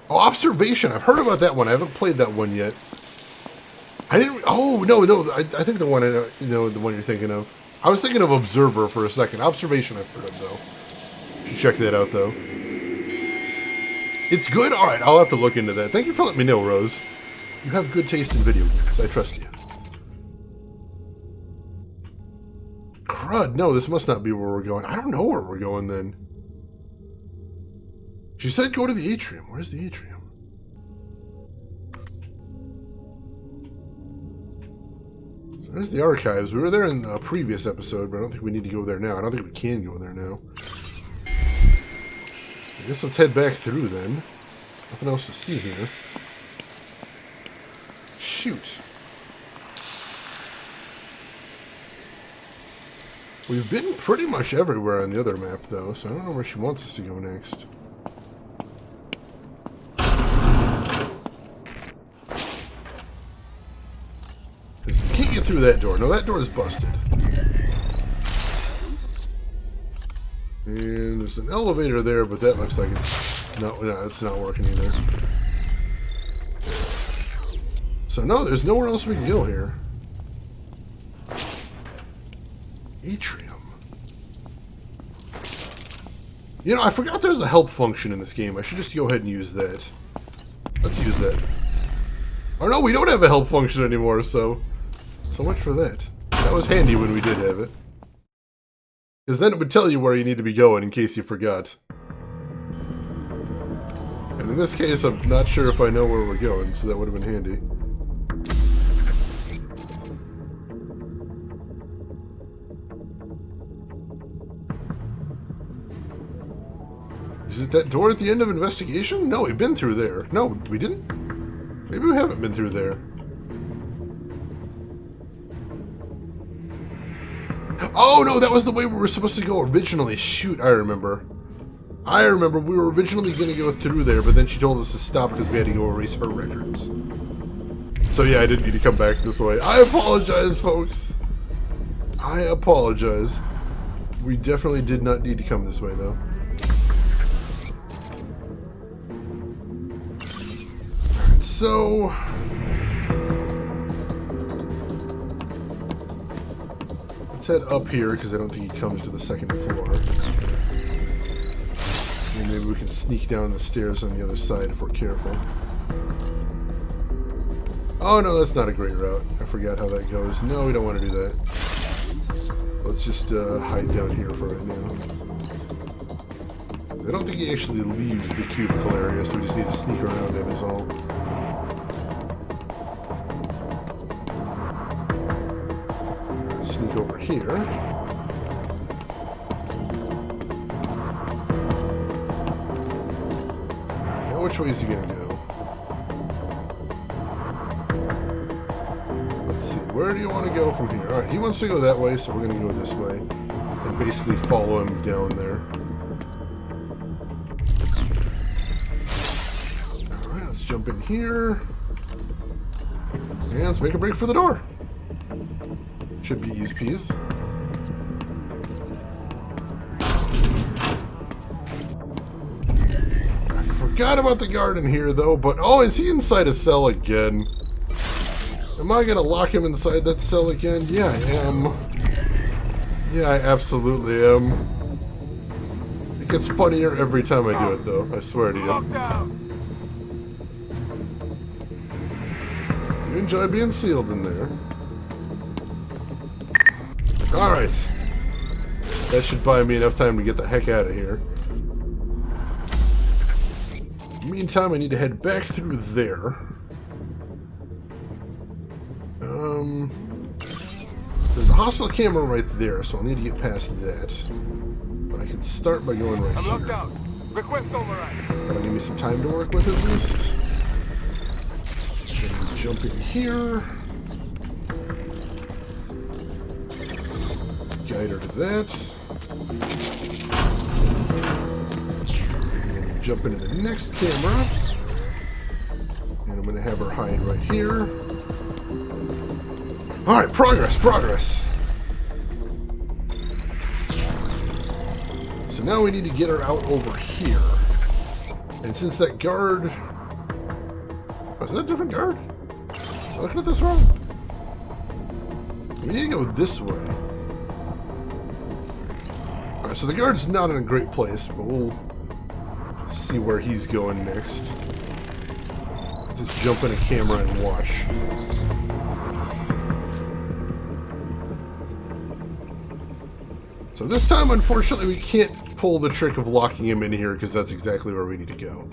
Oh, Observation. I've heard about that one. I haven't played that one yet. I didn't... Oh, no. I think the one, the one you're thinking of. I was thinking of Observer for a second. Observation I've heard of, though. Should check that out, though. It's good? Alright, I'll have to look into that. Thank you for letting me know, Rose. You have good taste in video games. I trust you. Crud, no, this must not be where we're going. I don't know where we're going, then. She said go to the atrium. Where's the atrium? So there's the archives. We were there in a previous episode, but I don't think we need to go there now. I don't think we can go there now. I guess let's head back through then. Nothing else to see here. Shoot. We've been pretty much everywhere on the other map, though, so I don't know where she wants us to go next. Because we can't get through that door. No, that door is busted. And there's an elevator there, but that looks like it's not working either. So no, there's nowhere else we can go here. Atrium. You know, I forgot there's a help function in this game. I should just go ahead and use that. Let's use that. Oh no, we don't have a help function anymore, so much for that. That was handy when we did have it. Because then it would tell you where you need to be going in case you forgot. And in this case, I'm not sure if I know where we're going, so that would have been handy. Is it that door at the end of investigation? No, we've been through there. No, we didn't? Maybe we haven't been through there. Oh, no, that was the way we were supposed to go originally. Shoot, I remember. I remember we were originally going to go through there, but then she told us to stop because we had to go erase her records. So yeah, I didn't need to come back this way. I apologize, folks. I apologize. We definitely did not need to come this way, though. So, let's head up here because I don't think he comes to the second floor. And maybe we can sneak down the stairs on the other side if we're careful. Oh no, that's not a great route. I forgot how that goes. No, we don't want to do that. Let's just hide down here for right now. I don't think he actually leaves the cubicle area, so we just need to sneak around him is all. Sneak over here. Now which way is he gonna go? Let's see, where do you want to go from here? Alright, he wants to go that way, so we're gonna go this way. And basically follow him down there. Alright, let's jump in here. And let's make a break for the door. Should be easy peas. I forgot about the guard in here though, but oh, is he inside a cell again? Am I gonna lock him inside that cell again? Yeah, I am. Yeah, I absolutely am. It gets funnier every time I do it though, I swear to you. You enjoy being sealed in there. Alright. That should buy me enough time to get the heck out of here. Meantime, I need to head back through there. There's a hostile camera right there, so I'll need to get past that. But I can start by going right here. Locked out. Request override. That'll give me some time to work with at least. Then jump in here. Guide her to that. And jump into the next camera. And I'm going to have her hide right here. Alright, progress, progress. So now we need to get her out over here. And since that guard... Oh, is that a different guard? Am I looking at this wrong? We need to go this way. Alright, so the guard's not in a great place, but we'll see where he's going next. Just jump in a camera and watch. So this time, unfortunately, we can't pull the trick of locking him in here because that's exactly where we need to go.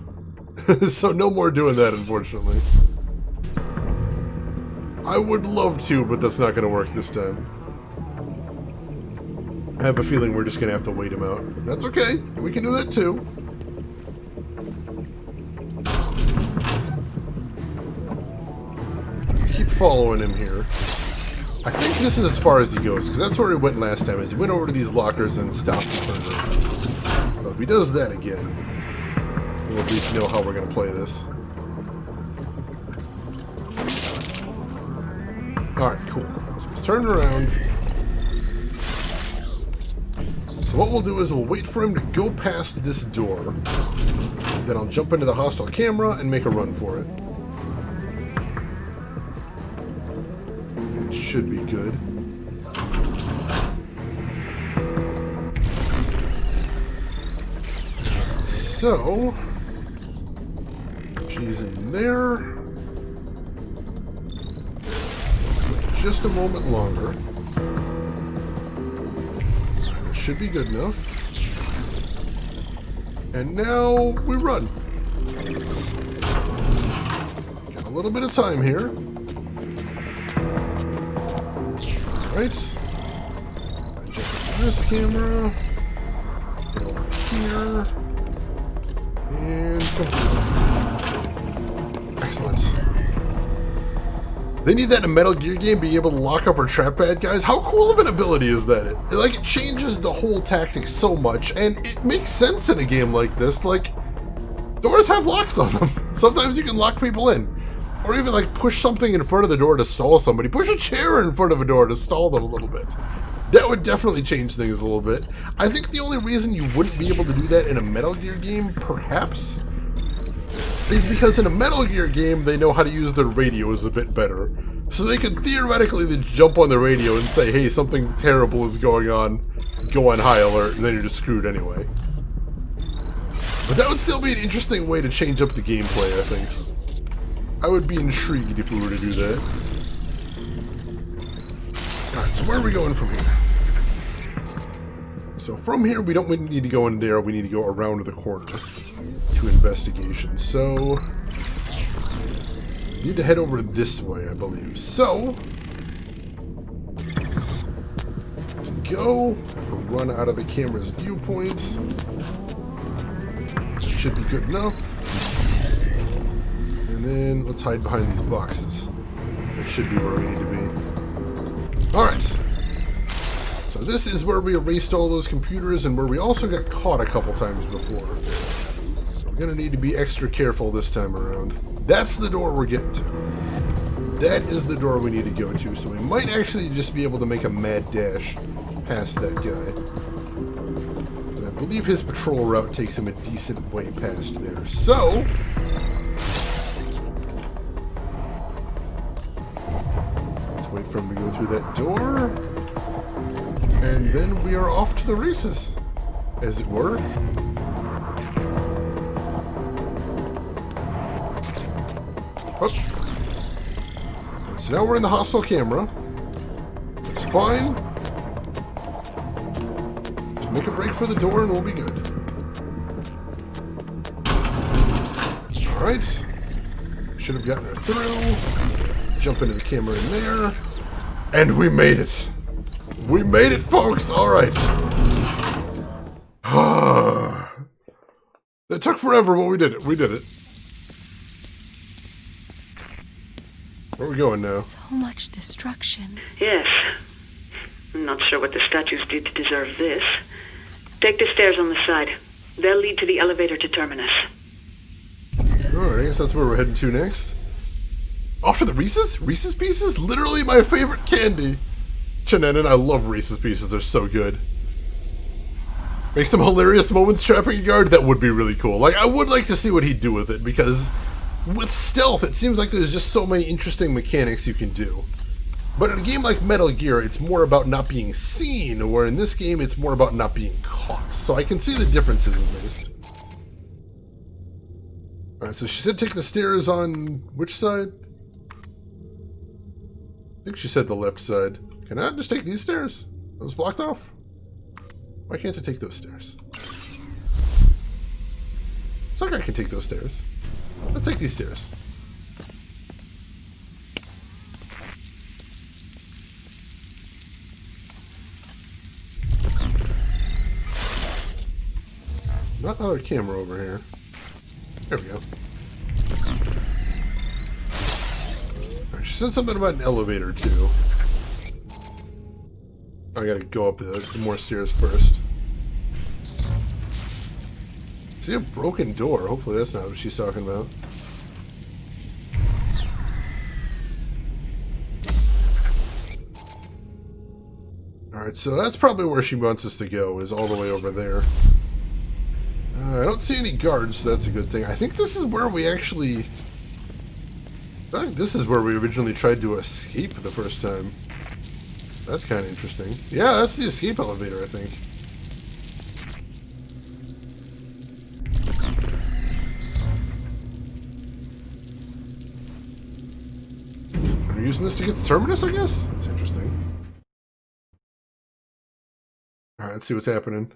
So no more doing that, unfortunately. I would love to, but that's not going to work this time. I have a feeling we're just going to have to wait him out. That's okay. We can do that too. Let's keep following him here. I think this is as far as he goes, because that's where he went last time, is he went over to these lockers and stopped and turned around. Well, if he does that again, we'll at least know how we're going to play this. Alright, cool. So he's turned around. So what we'll do is we'll wait for him to go past this door. Then I'll jump into the hostile camera and make a run for it. should be good. So, she's in there. Just a moment longer. That should be good enough. And now we run. Got a little bit of time here. Alright. Adjust this camera. Go over here. And complete. Excellent. They need that in a Metal Gear game, being able to lock up or trap bad guys. How cool of an ability is that? It changes the whole tactic so much, and it makes sense in a game like this. Like, doors have locks on them. Sometimes you can lock people in. Or even, push something in front of the door to stall somebody. Push a chair in front of a door to stall them a little bit. That would definitely change things a little bit. I think the only reason you wouldn't be able to do that in a Metal Gear game, perhaps, is because in a Metal Gear game, they know how to use their radios a bit better. So they could theoretically then jump on the radio and say, hey, something terrible is going on, go on high alert, and then you're just screwed anyway. But that would still be an interesting way to change up the gameplay, I think. I would be intrigued if we were to do that. Alright, so where are we going from here? So from here, we don't need to go in there, we need to go around the corner to investigation. So, we need to head over this way, I believe. So, let's go. Run out of the camera's viewpoint. Should be good enough. And then let's hide behind these boxes. That should be where we need to be. Alright. So this is where we erased all those computers and where we also got caught a couple times before. We're going to need to be extra careful this time around. That's the door we're getting to. That is the door we need to go to, so we might actually just be able to make a mad dash past that guy. I believe his patrol route takes him a decent way past there. So, let's wait for him to go through that door. And then we are off to the races, as it were. Oh. So now we're in the hostile camera. That's fine. Just make a break for the door and we'll be good. Alright. Should have gotten her through. Jump into the camera in there. And we made it. We made it, folks! Alright. It took forever, but we did it. We did it. Where are we going now? So much destruction. Yes. I'm not sure what the statues did to deserve this. Take the stairs on the side. They'll lead to the elevator to Terminus. Alright, I guess that's where we're heading to next. Off to the Reese's? Reese's Pieces? Literally my favorite candy. Chenanin, I love Reese's Pieces. They're so good. Make some hilarious moments trapping a guard? That would be really cool. I would like to see what he'd do with it, because with stealth, it seems like there's just so many interesting mechanics you can do. But in a game like Metal Gear, it's more about not being seen, where in this game, it's more about not being caught. So I can see the differences at least. Alright, so she said take the stairs on which side? I think she said the left side. Can I just take these stairs? Are those blocked off? Why can't I take those stairs? It's like I can take those stairs. Let's take these stairs. Not another camera over here. There we go. Right, she said something about an elevator too. I gotta go up the more stairs first. See a broken door. Hopefully that's not what she's talking about. Alright, so that's probably where she wants us to go, is all the way over there. I don't see any guards, so that's a good thing. I think this is where we actually I think this is where we originally tried to escape the first time. That's kind of interesting. Yeah, that's the escape elevator, I think. Are you using this to get the terminus, I guess? That's interesting. Alright, let's see what's happening.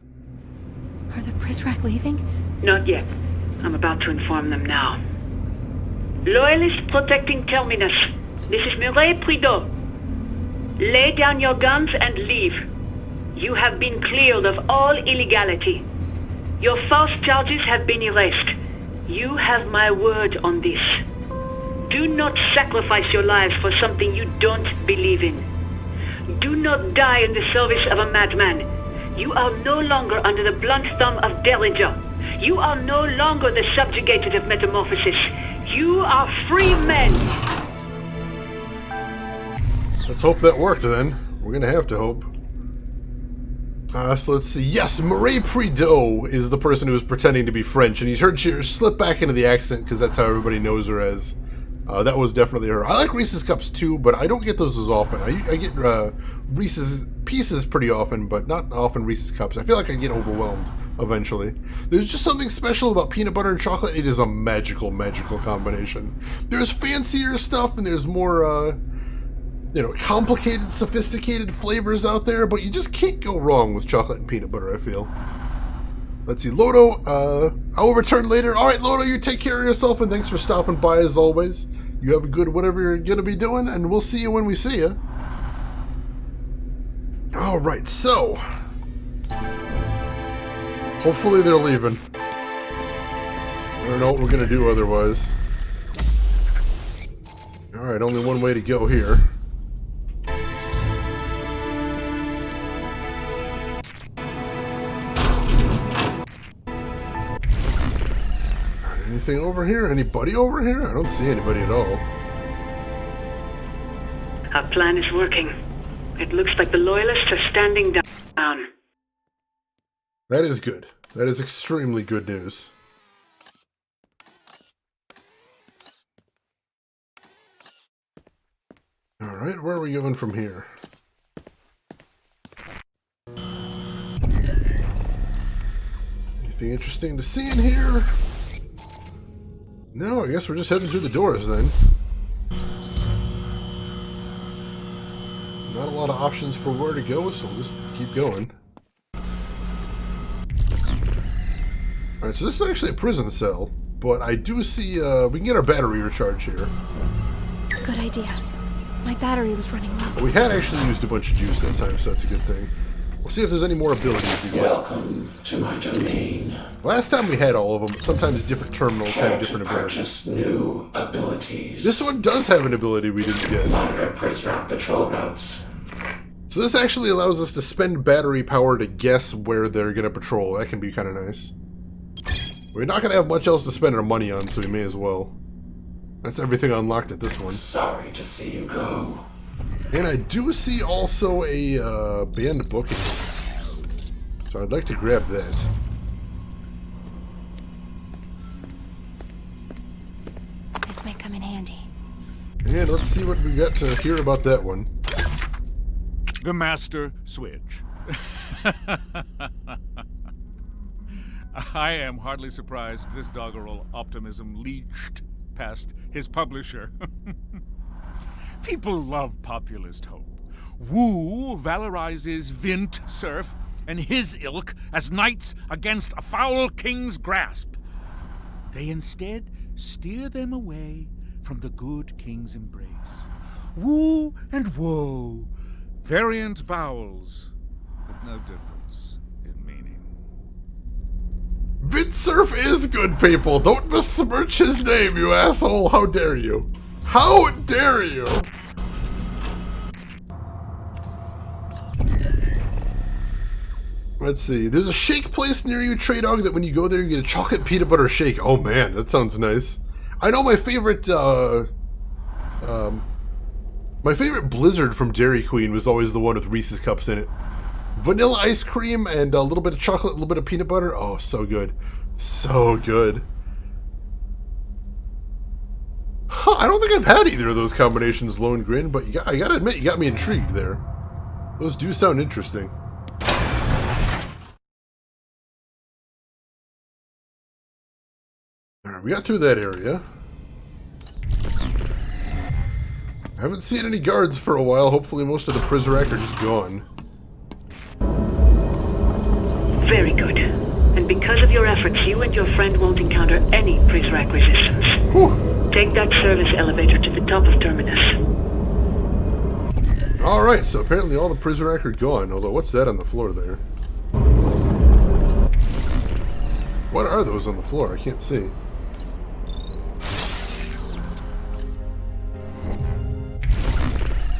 Are the Prizrak leaving? Not yet. I'm about to inform them now. Loyalists protecting Terminus. This is Mireille Prideaux. Lay down your guns and leave. You have been cleared of all illegality. Your false charges have been erased. You have my word on this. Do not sacrifice your lives for something you don't believe in. Do not die in the service of a madman. You are no longer under the blunt thumb of Derringer. You are no longer the subjugated of Metamorphosis. You are free men! Let's hope that worked then. We're gonna have to hope. So let's see. Yes, Mireille Prideaux is the person who is pretending to be French, and he's heard she slip back into the accent because that's how everybody knows her as. That was definitely her. I like Reese's Cups too, but I don't get those as often. I get Reese's Pieces pretty often, but not often Reese's Cups. I feel like I get overwhelmed eventually. There's just something special about peanut butter and chocolate. It is a magical, magical combination. There's fancier stuff, and there's more, you know, complicated, sophisticated flavors out there, but you just can't go wrong with chocolate and peanut butter, I feel. Let's see, Lodo, I will return later. Alright, Lodo, you take care of yourself, and thanks for stopping by as always. You have a good whatever you're going to be doing, and we'll see you when we see you. Alright, so. Hopefully they're leaving. I don't know what we're going to do otherwise. Alright, only one way to go here. Anything over here? Anybody over here? I don't see anybody at all. Our plan is working. It looks like the Loyalists are standing down. That is good. That is extremely good news. Alright, where are we going from here? Anything interesting to see in here? No, I guess we're just heading through the doors then. Not a lot of options for where to go, so we'll just keep going. Alright, so this is actually a prison cell, but I do see, we can get our battery recharge here. Good idea. My battery was running low. We had actually used a bunch of juice that time, so that's a good thing. We'll see if there's any more abilities we get. Welcome to my domain. Last time we had all of them, but sometimes different terminals have different abilities. New abilities. This one does have an ability we didn't get. Longer Prizrak patrol routes. So this actually allows us to spend battery power to guess where they're going to patrol. That can be kind of nice. We're not going to have much else to spend our money on, so we may as well. That's everything unlocked at this one. Sorry to see you go. And I do see also a banned book in here. So I'd like to grab that. This may come in handy. And let's see what we got to hear about that one. The master switch. I am hardly surprised this doggerel optimism leached past his publisher. People love populist hope. Wu valorizes Vint Cerf and his ilk as knights against a foul king's grasp. They instead steer them away from the good king's embrace. Wu and woe, variant vowels, but no difference in meaning. Vint Cerf is good, people. Don't besmirch his name, you asshole. How dare you? How dare you? Let's see. There's a shake place near you, Trey Dog, that when you go there, you get a chocolate peanut butter shake. Oh, man, that sounds nice. I know my favorite Blizzard from Dairy Queen was always the one with Reese's Cups in it. Vanilla ice cream and a little bit of chocolate, a little bit of peanut butter. Oh, so good. So good. Huh, I don't think I've had either of those combinations, Lone Grin, but I gotta admit, you got me intrigued there. Those do sound interesting. Alright, we got through that area. I haven't seen any guards for a while. Hopefully most of the Prizrak are just gone. Very good. And because of your efforts, you and your friend won't encounter any Prizrak resistance. Whew. Take that service elevator to the top of Terminus. Alright, so apparently all the Prizrak are gone. Although, what's that on the floor there? What are those on the floor? I can't see.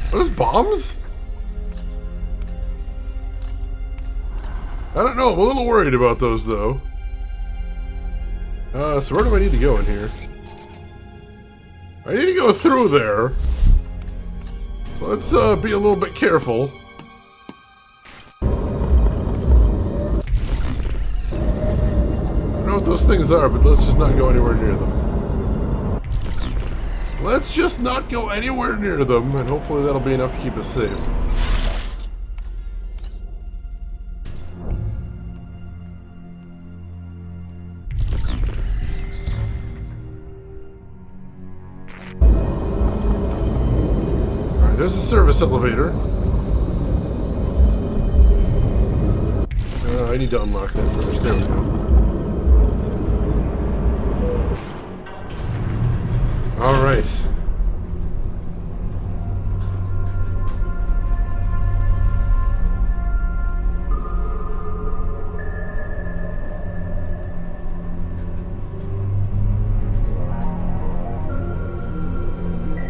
Are those bombs? I don't know. I'm a little worried about those, though. So where do I need to go in here? I need to go through there. So let's be a little bit careful. I don't know what those things are, but let's just not go anywhere near them. Let's just not go anywhere near them, and hopefully that'll be enough to keep us safe. Alright, there's a service elevator. I need to unlock that first. There we go. Alright.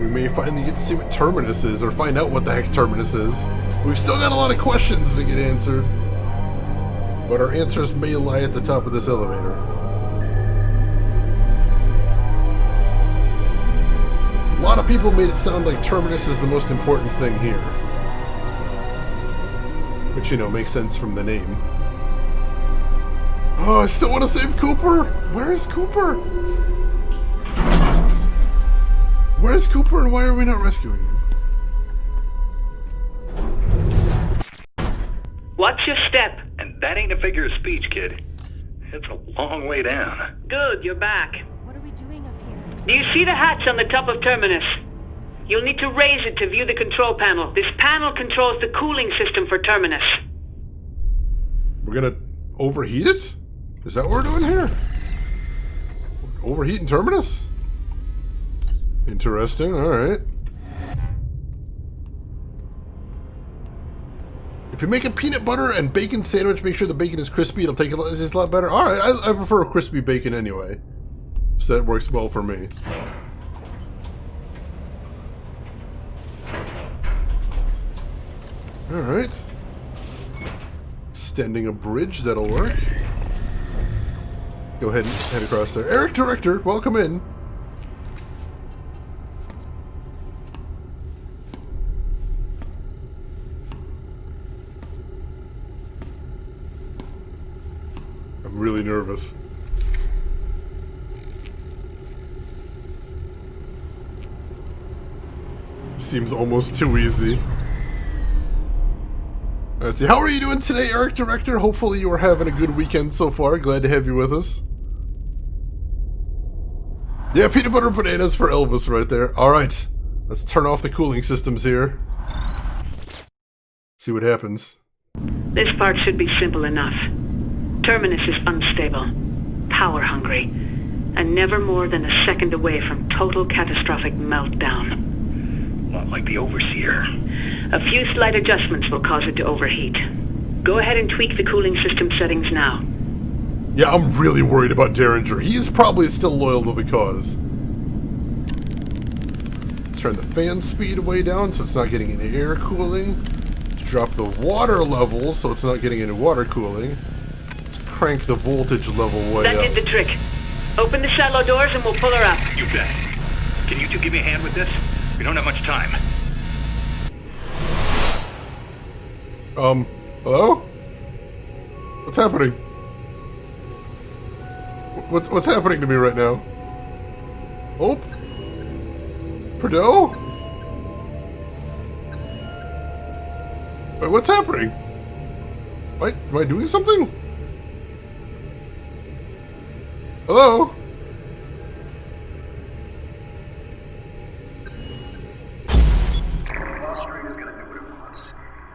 We may finally get to see what Terminus is, or find out what the heck Terminus is. We've still got a lot of questions to get answered. But our answers may lie at the top of this elevator. A lot of people made it sound like Terminus is the most important thing here. Which, you know, makes sense from the name. Oh, I still want to save Cooper! Where is Cooper? Where is Cooper and why are we not rescuing him? Watch your step. And that ain't a figure of speech, kid. It's a long way down. Good, you're back. What are we doing up here? Do you see the hatch on the top of Terminus? You'll need to raise it to view the control panel. This panel controls the cooling system for Terminus. We're gonna overheat it? Is that what we're doing here? Overheating Terminus? Interesting, alright. If you make a peanut butter and bacon sandwich, make sure the bacon is crispy, it'll take it's a lot better. Alright, I prefer crispy bacon anyway. So that works well for me. Alright. Extending a bridge, that'll work. Go ahead and head across there. Eric Director, welcome in. I'm really nervous. Seems almost too easy. Let's see. How are you doing today, Eric Director? Hopefully you are having a good weekend so far. Glad to have you with us. Yeah, peanut butter and bananas for Elvis right there. Alright, let's turn off the cooling systems here. See what happens. This part should be simple enough. Terminus is unstable, power hungry, and never more than a second away from total catastrophic meltdown. Not like the Overseer. A few slight adjustments will cause it to overheat. Go ahead and tweak the cooling system settings now. Yeah, I'm really worried about Derringer. He's probably still loyal to the cause. Let's turn the fan speed way down so it's not getting any air cooling. Let's drop the water level so it's not getting any water cooling. Let's crank the voltage level way up. That did the trick. Open the silo doors and we'll pull her up. You bet. Can you two give me a hand with this? We don't have much time. Hello? What's happening? What's happening to me right now? Oh? Prideaux? Wait, what's happening? Wait, am I doing something? Hello? Wall Street is going to do what it wants.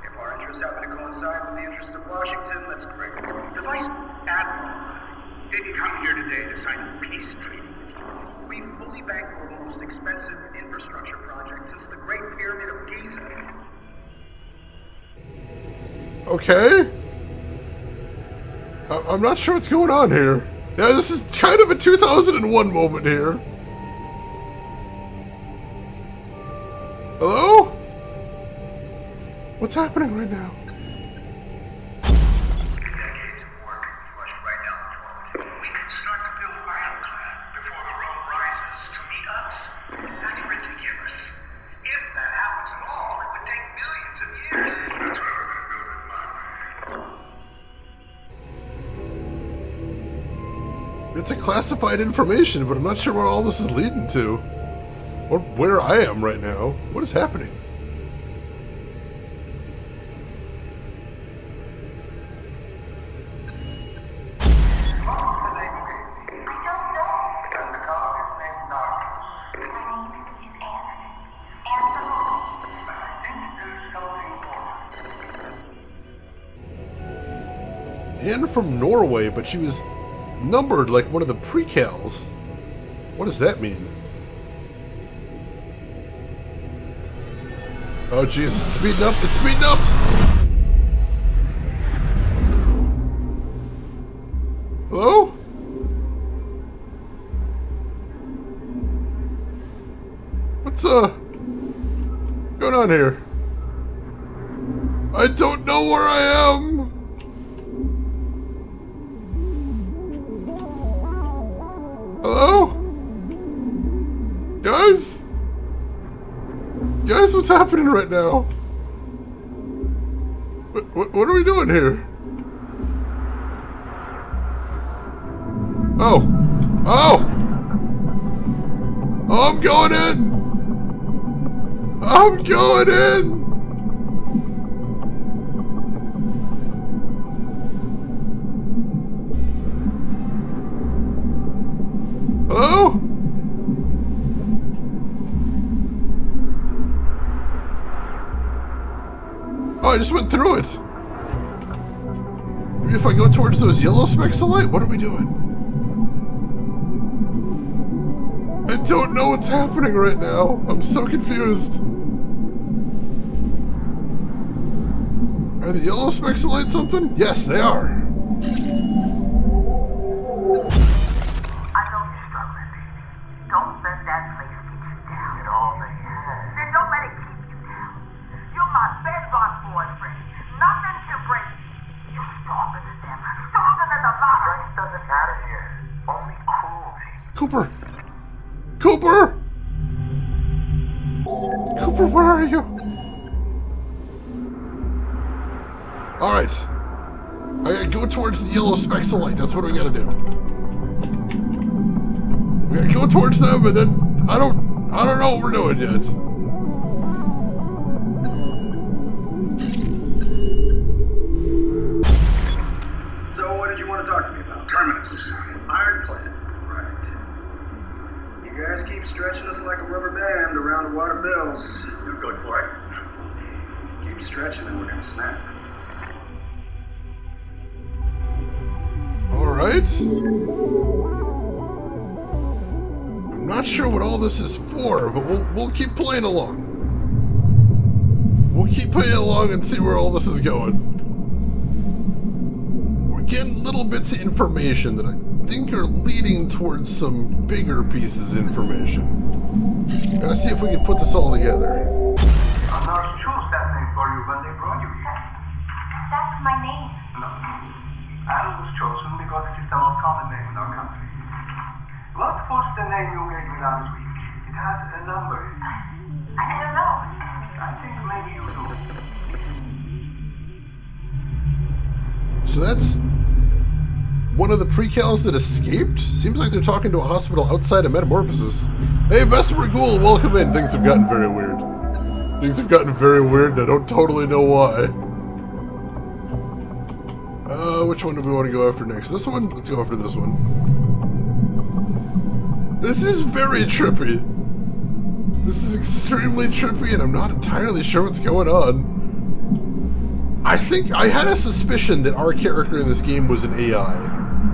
If our interests happen to coincide with the interests of Washington, that's great. The Vice Admiral didn't come here today to sign a peace treaty. We fully bankrolled the most expensive infrastructure project since the Great Pyramid of Giza. Okay. I'm not sure what's going on here. Yeah, this is kind of a 2001 moment here. Hello? What's happening right now? It's a classified information, but I'm not sure where all this is leading to. Or where I am right now. What is happening? Anne from Norway, but she was numbered like one of the precals. What does that mean? Oh jeez, it's speeding up, it's speeding up! Hello? What's going on here? I don't know where I am! Hello? Guys? Guys, what's happening right now? What are we doing here? Oh! Oh! Oh, I'm going in! I'm going in! Hello? Oh, I just went through it. Maybe if I go towards those yellow specks of light, what are we doing? I don't know what's happening right now. I'm so confused. Are the yellow specks of light something? Yes, they are. Don't let that place get you down. It already has. Then don't let it keep you down. You're my bedrock boyfriend. Nothing can break you. You're stronger than them. Stronger than the lot. Strength doesn't matter here. Only cruelty. Cooper! Cooper! Cooper, where are you? Alright. I gotta go towards the yellow specks of light. That's what we gotta do. We gotta go towards them, and then I don't know what we're doing yet. So what did you want to talk to me about? Terminus. Ironclad. Right. You guys keep stretching us like a rubber band around the water bills. You're good for it. Keep stretching and we're gonna snap. Alright. I'm not sure what all this is for, but we'll keep playing along. We'll keep playing along and see where all this is going. We're getting little bits of information that I think are leading towards some bigger pieces of information. Gotta see if we can put this all together. A nurse chose that name for you when they brought you here. That's my name. No. Anne was chosen because it is the most common name in our country. What was the name you gave me last week? It has a number in it. I don't know. I think maybe you do. So that's one of the precals that escaped? Seems like they're talking to a hospital outside of Metamorphosis. Hey, Vesper Ghoul, welcome in. Things have gotten very weird. Things have gotten very weird, and I don't totally know why. Which one do we want to go after next? This one? Let's go after this one. This is very trippy. This is extremely trippy, and I'm not entirely sure what's going on. I think I had a suspicion that our character in this game was an AI.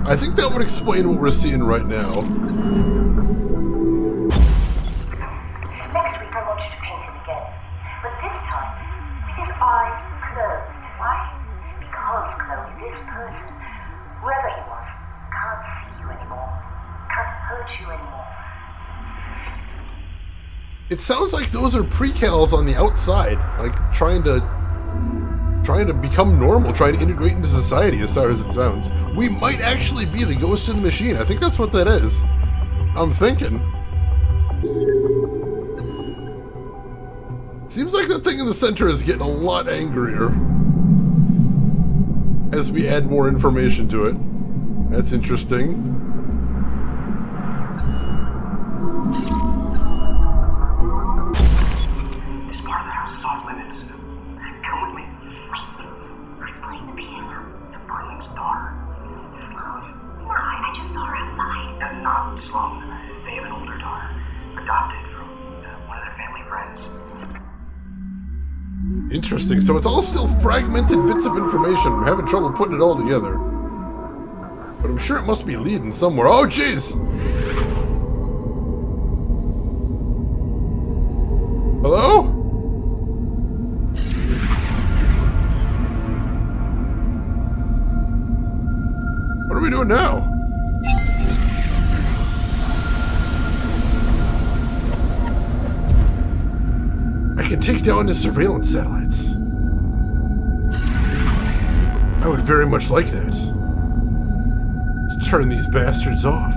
I think that would explain what we're seeing right now. Next week I want you to paint him again. But this time, with his eyes closed. Why? Because, Chloe, this person, whoever he was, can't see you anymore. Can't hurt you anymore. It sounds like those are precals on the outside, like trying to become normal, trying to integrate into society, as sad as it sounds. We might actually be the ghost in the machine. I think that's what that is. I'm thinking. Seems like that thing in the center is getting a lot angrier as we add more information to it. That's interesting. This part of the house is off limits. Come with me. Who's playing the piano? The Berlin's daughter. Sloan? No, I just saw her outside. Not Sloan. They have an older daughter. Adopted from one of their family friends. Interesting. So it's all still fragmented bits of information. I'm having trouble putting it all together. But I'm sure it must be leading somewhere. Oh, jeez! Hello? What are we doing now? I can take down the surveillance satellites. I would very much like that. Let's turn these bastards off.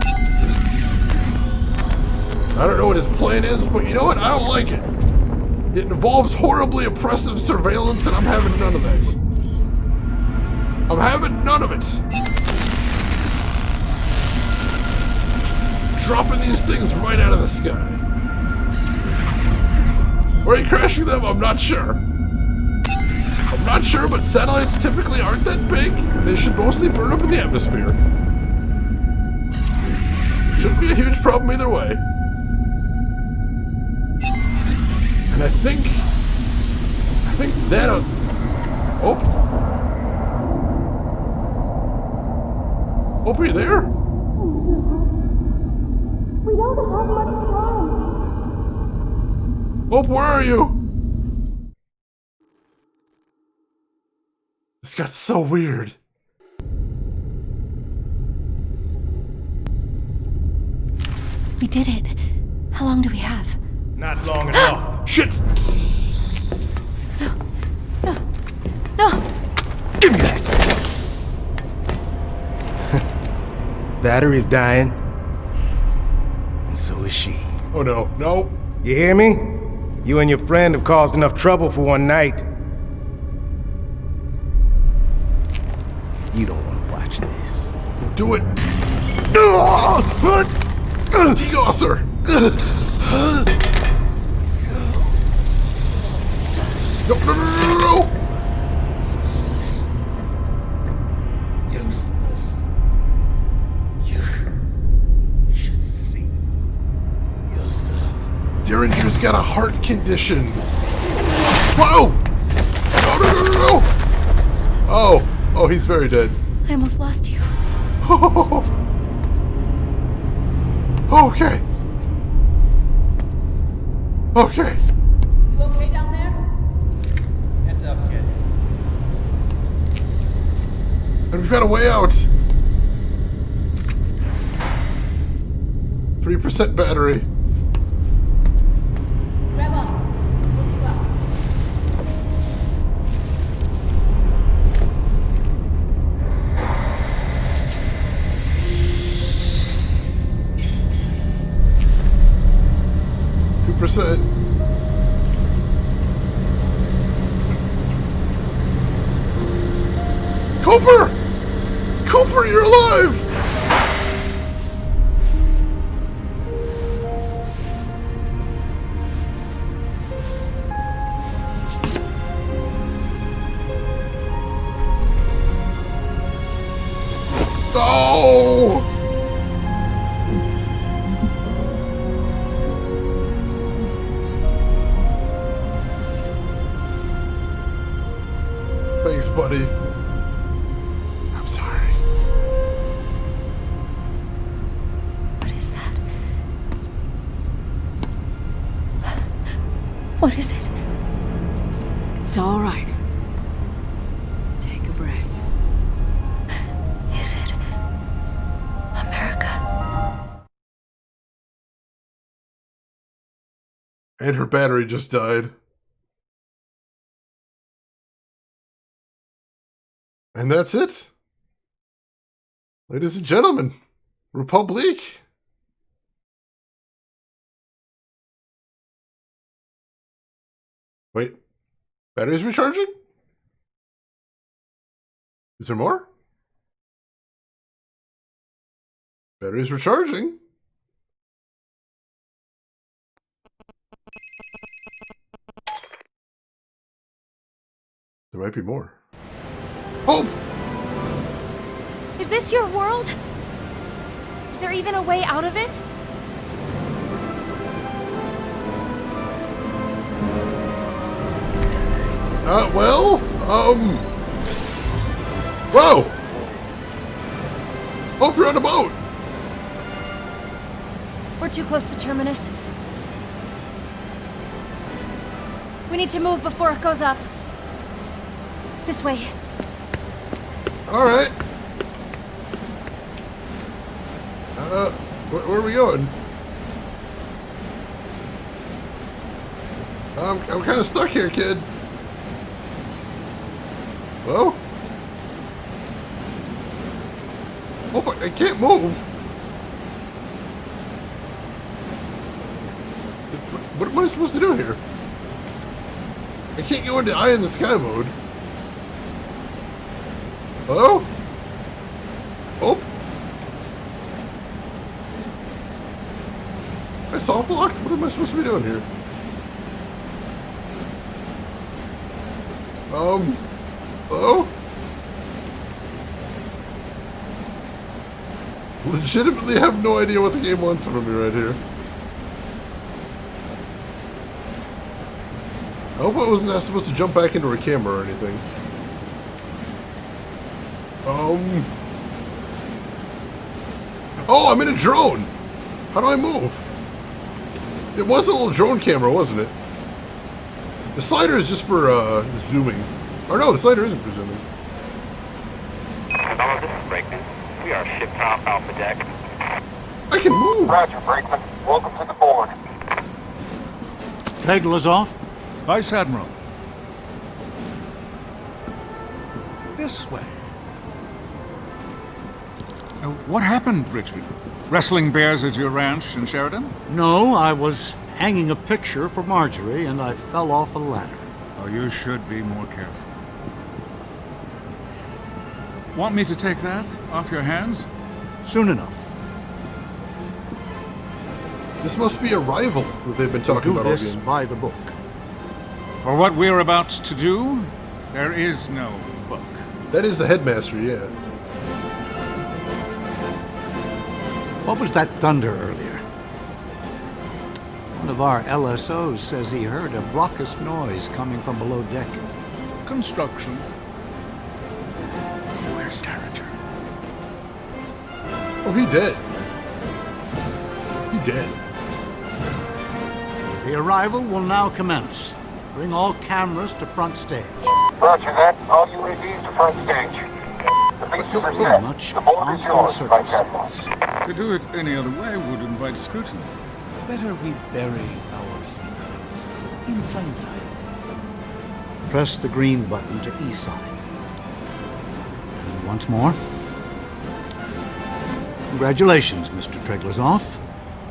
I don't know what his plan is, but you know what? I don't like it. It involves horribly oppressive surveillance, and I'm having none of that. I'm having none of it. Dropping these things right out of the sky. Where are you crashing them? I'm not sure. I'm not sure, but satellites typically aren't that big. They should mostly burn up in the atmosphere. Shouldn't be a huge problem either way. And I think that, oh, are you there? We don't have much time. Hope, where are you? This got so weird. We did it. How long do we have? Not long enough. Shit! No! Give me that! Battery's dying. And so is she. Oh no, no. You hear me? You and your friend have caused enough trouble for one night. You don't want to watch this. Do it. Degosser! No, no, no, no, no, no! Derringer's got a heart condition. Whoa! No, no, no, no, no! Oh, he's very dead. I almost lost you. Okay. Okay. You okay down there? Heads up, kid. And we've got a way out. 3% battery. Grab up. Pull you up. 2%. Cooper! Cooper, you're alive! Oh! Thanks, buddy. I'm sorry. What is that? What is it? It's all right. Take a breath. Is it America? And her battery just died. And that's it. Ladies and gentlemen, République. Wait, battery's recharging? Is there more? Battery's recharging. There might be more. Hope! Is this your world? Is there even a way out of it? Whoa! Hope you're on a boat! We're too close to Terminus. We need to move before it goes up. This way. Alright. Where are we going? I'm kind of stuck here, kid. Hello? Oh, but I can't move. What am I supposed to do here? I can't go into eye in the sky mode. Hello? Oh? I soft locked? What am I supposed to be doing here? Hello? Legitimately have no idea what the game wants from me right here. I hope I wasn't supposed to jump back into a camera or anything. Oh, I'm in a drone! How do I move? It was a little drone camera, wasn't it? The slider is just for, zooming. Or no, the slider isn't for zooming. Hello, this is Brakeman. We are ship top Alpha Deck. I can move! Roger, Brakeman. Welcome to the board. Tréglazoff? Vice Admiral. This way. What happened, Richard? Wrestling bears at your ranch in Sheridan? No, I was hanging a picture for Marjorie and I fell off a ladder. Oh, you should be more careful. Want me to take that off your hands? Soon enough. This must be a rival that they've been talking about all this game. by the book. For what we're about to do, there is no book. That is the headmaster, yeah. What was that thunder earlier? One of our LSOs says he heard a raucous noise coming from below deck. Construction. Where's Carringer? Oh, he dead. He dead. The arrival will now commence. Bring all cameras to front stage. Roger that. All UAVs to front stage. The bases are set. Much The board is yours, Vice Admiral. To do it any other way would invite scrutiny. Better we bury our secrets in plain sight. Press the green button to E-side. And once more. Congratulations, Mr. Tréglazoff.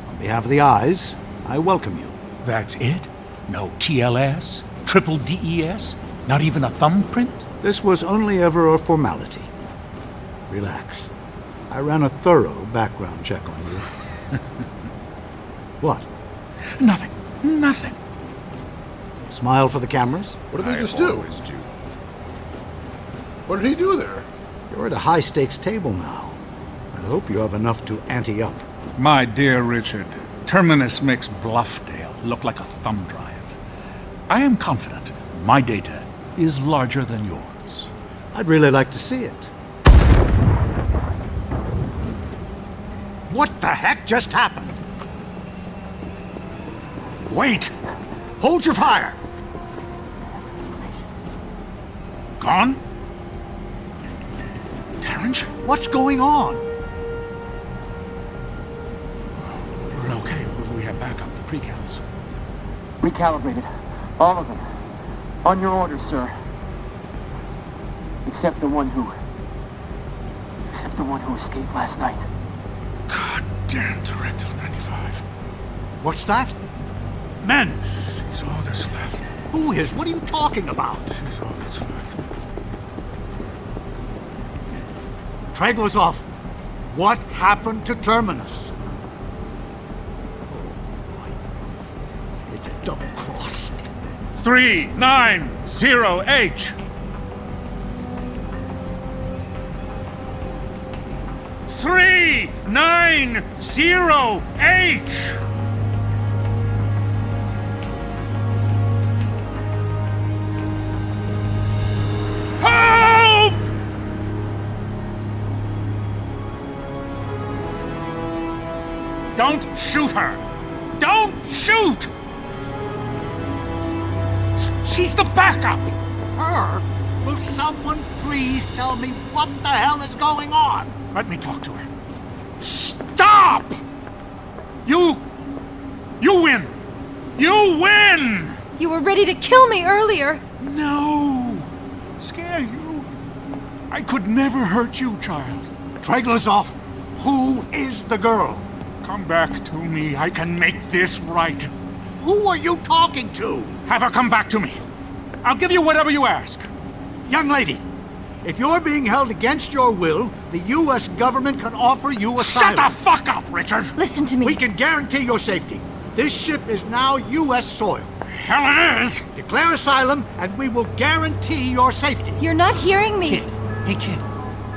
On behalf of the Eyes, I welcome you. That's it? No TLS? Triple DES? Not even a thumbprint? This was only ever a formality. Relax. I ran a thorough background check on you. What? Nothing. Nothing. Smile for the cameras? What did they just do? What did he do there? You're at a high-stakes table now. I hope you have enough to ante up. My dear Richard, Terminus makes Bluffdale look like a thumb drive. I am confident my data is larger than yours. I'd really like to see it. What the heck just happened? Wait! Hold your fire! Gone? Terrence? What's going on? We're okay. We have backup, the precals. Recalibrated. All of them. On your orders, sir. Except the one who escaped last night. God damn, Directive 95. What's that? Men! She's all that's left. Who is? What are you talking about? She's all that's left. Traegler's off. What happened to Terminus? Oh, it's a double cross. 390H. 390H. Help! Don't shoot her! Don't shoot! She's the backup! Her? Will someone please tell me what the hell is going on? Let me talk to her. Stop! You win! You win! You were ready to kill me earlier! No! Scare you? I could never hurt you, child. Traegler's off. Who is the girl? Come back to me. I can make this right. Who are you talking to? Have her come back to me. I'll give you whatever you ask. Young lady, if you're being held against your will, the U.S. government can offer you asylum. Shut the fuck up, Richard! Listen to me. We can guarantee your safety. This ship is now U.S. soil. Hell it is! Declare asylum, and we will guarantee your safety. You're not hearing me. Kid. Hey, kid.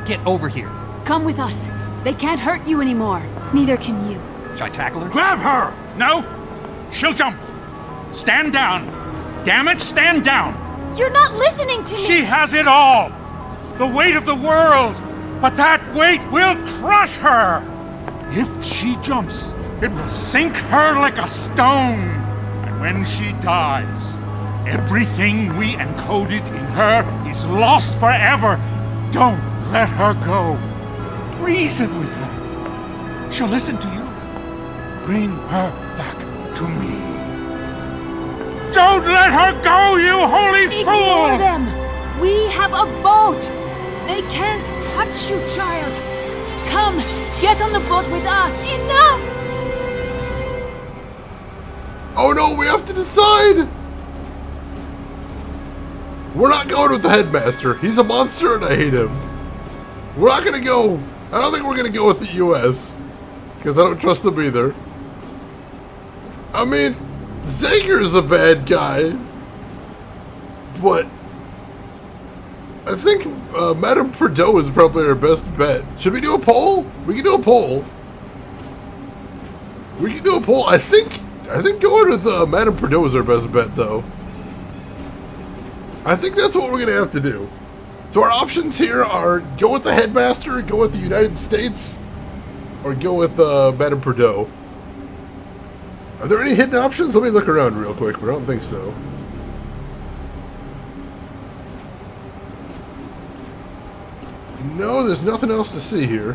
Get over here. Come with us. They can't hurt you anymore. Neither can you. Should I tackle her? Grab her! No! She'll jump. Stand down. Damn it, stand down. You're not listening to me. She has it all. The weight of the world. But that weight will crush her. If she jumps, it will sink her like a stone. And when she dies, everything we encoded in her is lost forever. Don't let her go. Reason with her. She'll listen to you. Bring her back to me. Don't let her go, you holy fool! Ignore them! We have a boat! They can't touch you, child! Come, get on the boat with us! Enough! Oh no, we have to decide! We're not going with the headmaster. He's a monster and I hate him. We're not gonna go. I don't think we're gonna go with the US. Because I don't trust them either. I mean, Zager's a bad guy. But I think Madame Prideaux is probably our best bet. Should we do a poll? We can do a poll. We can do a poll. I think going with Madame Prideaux is our best bet, though. I think that's what we're going to have to do. So our options here are go with the headmaster, go with the United States, or go with Madame Prideaux. Are there any hidden options? Let me look around real quick, but I don't think so. No, there's nothing else to see here.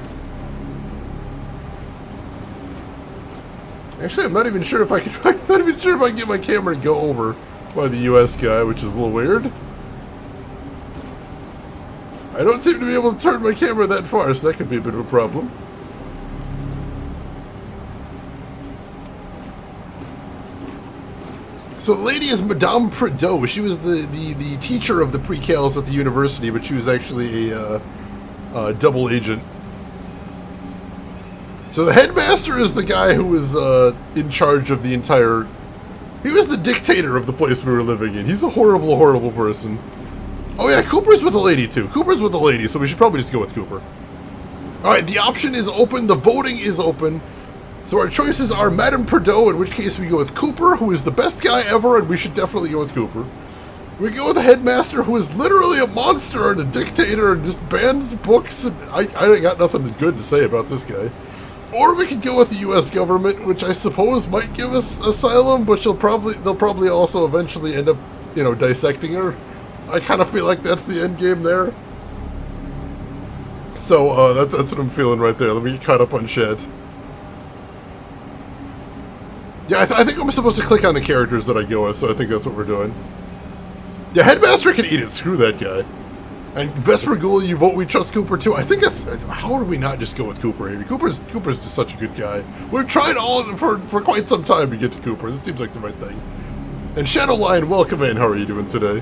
Actually, I'm not even sure if I can. I'm not even sure if I can get my camera to go over by the U.S. guy, which is a little weird. I don't seem to be able to turn my camera that far, so that could be a bit of a problem. So the lady is Madame Prideaux. She was the teacher of the pre-cals at the university, but she was actually a double agent. So the headmaster is the guy who was in charge of the entire... He was the dictator of the place we were living in. He's a horrible, horrible person. Oh yeah, Cooper's with a lady too. Cooper's with a lady, so we should probably just go with Cooper. Alright, the option is open, the voting is open. So our choices are Madame Prideaux, in which case we go with Cooper, who is the best guy ever, and we should definitely go with Cooper. We go with the headmaster, who is literally a monster and a dictator and just bans books. And I got nothing good to say about this guy. Or we could go with the U.S. government, which I suppose might give us asylum, but they'll probably also eventually end up, you know, dissecting her. I kind of feel like that's the end game there. So that's what I'm feeling right there. Let me get caught up on chat. Yeah, I think I'm supposed to click on the characters that I go with, so I think that's what we're doing. Yeah, Headmaster can eat it. Screw that guy. And Vesper Ghoul, you vote we trust Cooper too. I think that's... How do we not just go with Cooper here? Cooper's just such a good guy. We've tried all for quite some time to get to Cooper. This seems like the right thing. And Shadow Lion, welcome in. How are you doing today?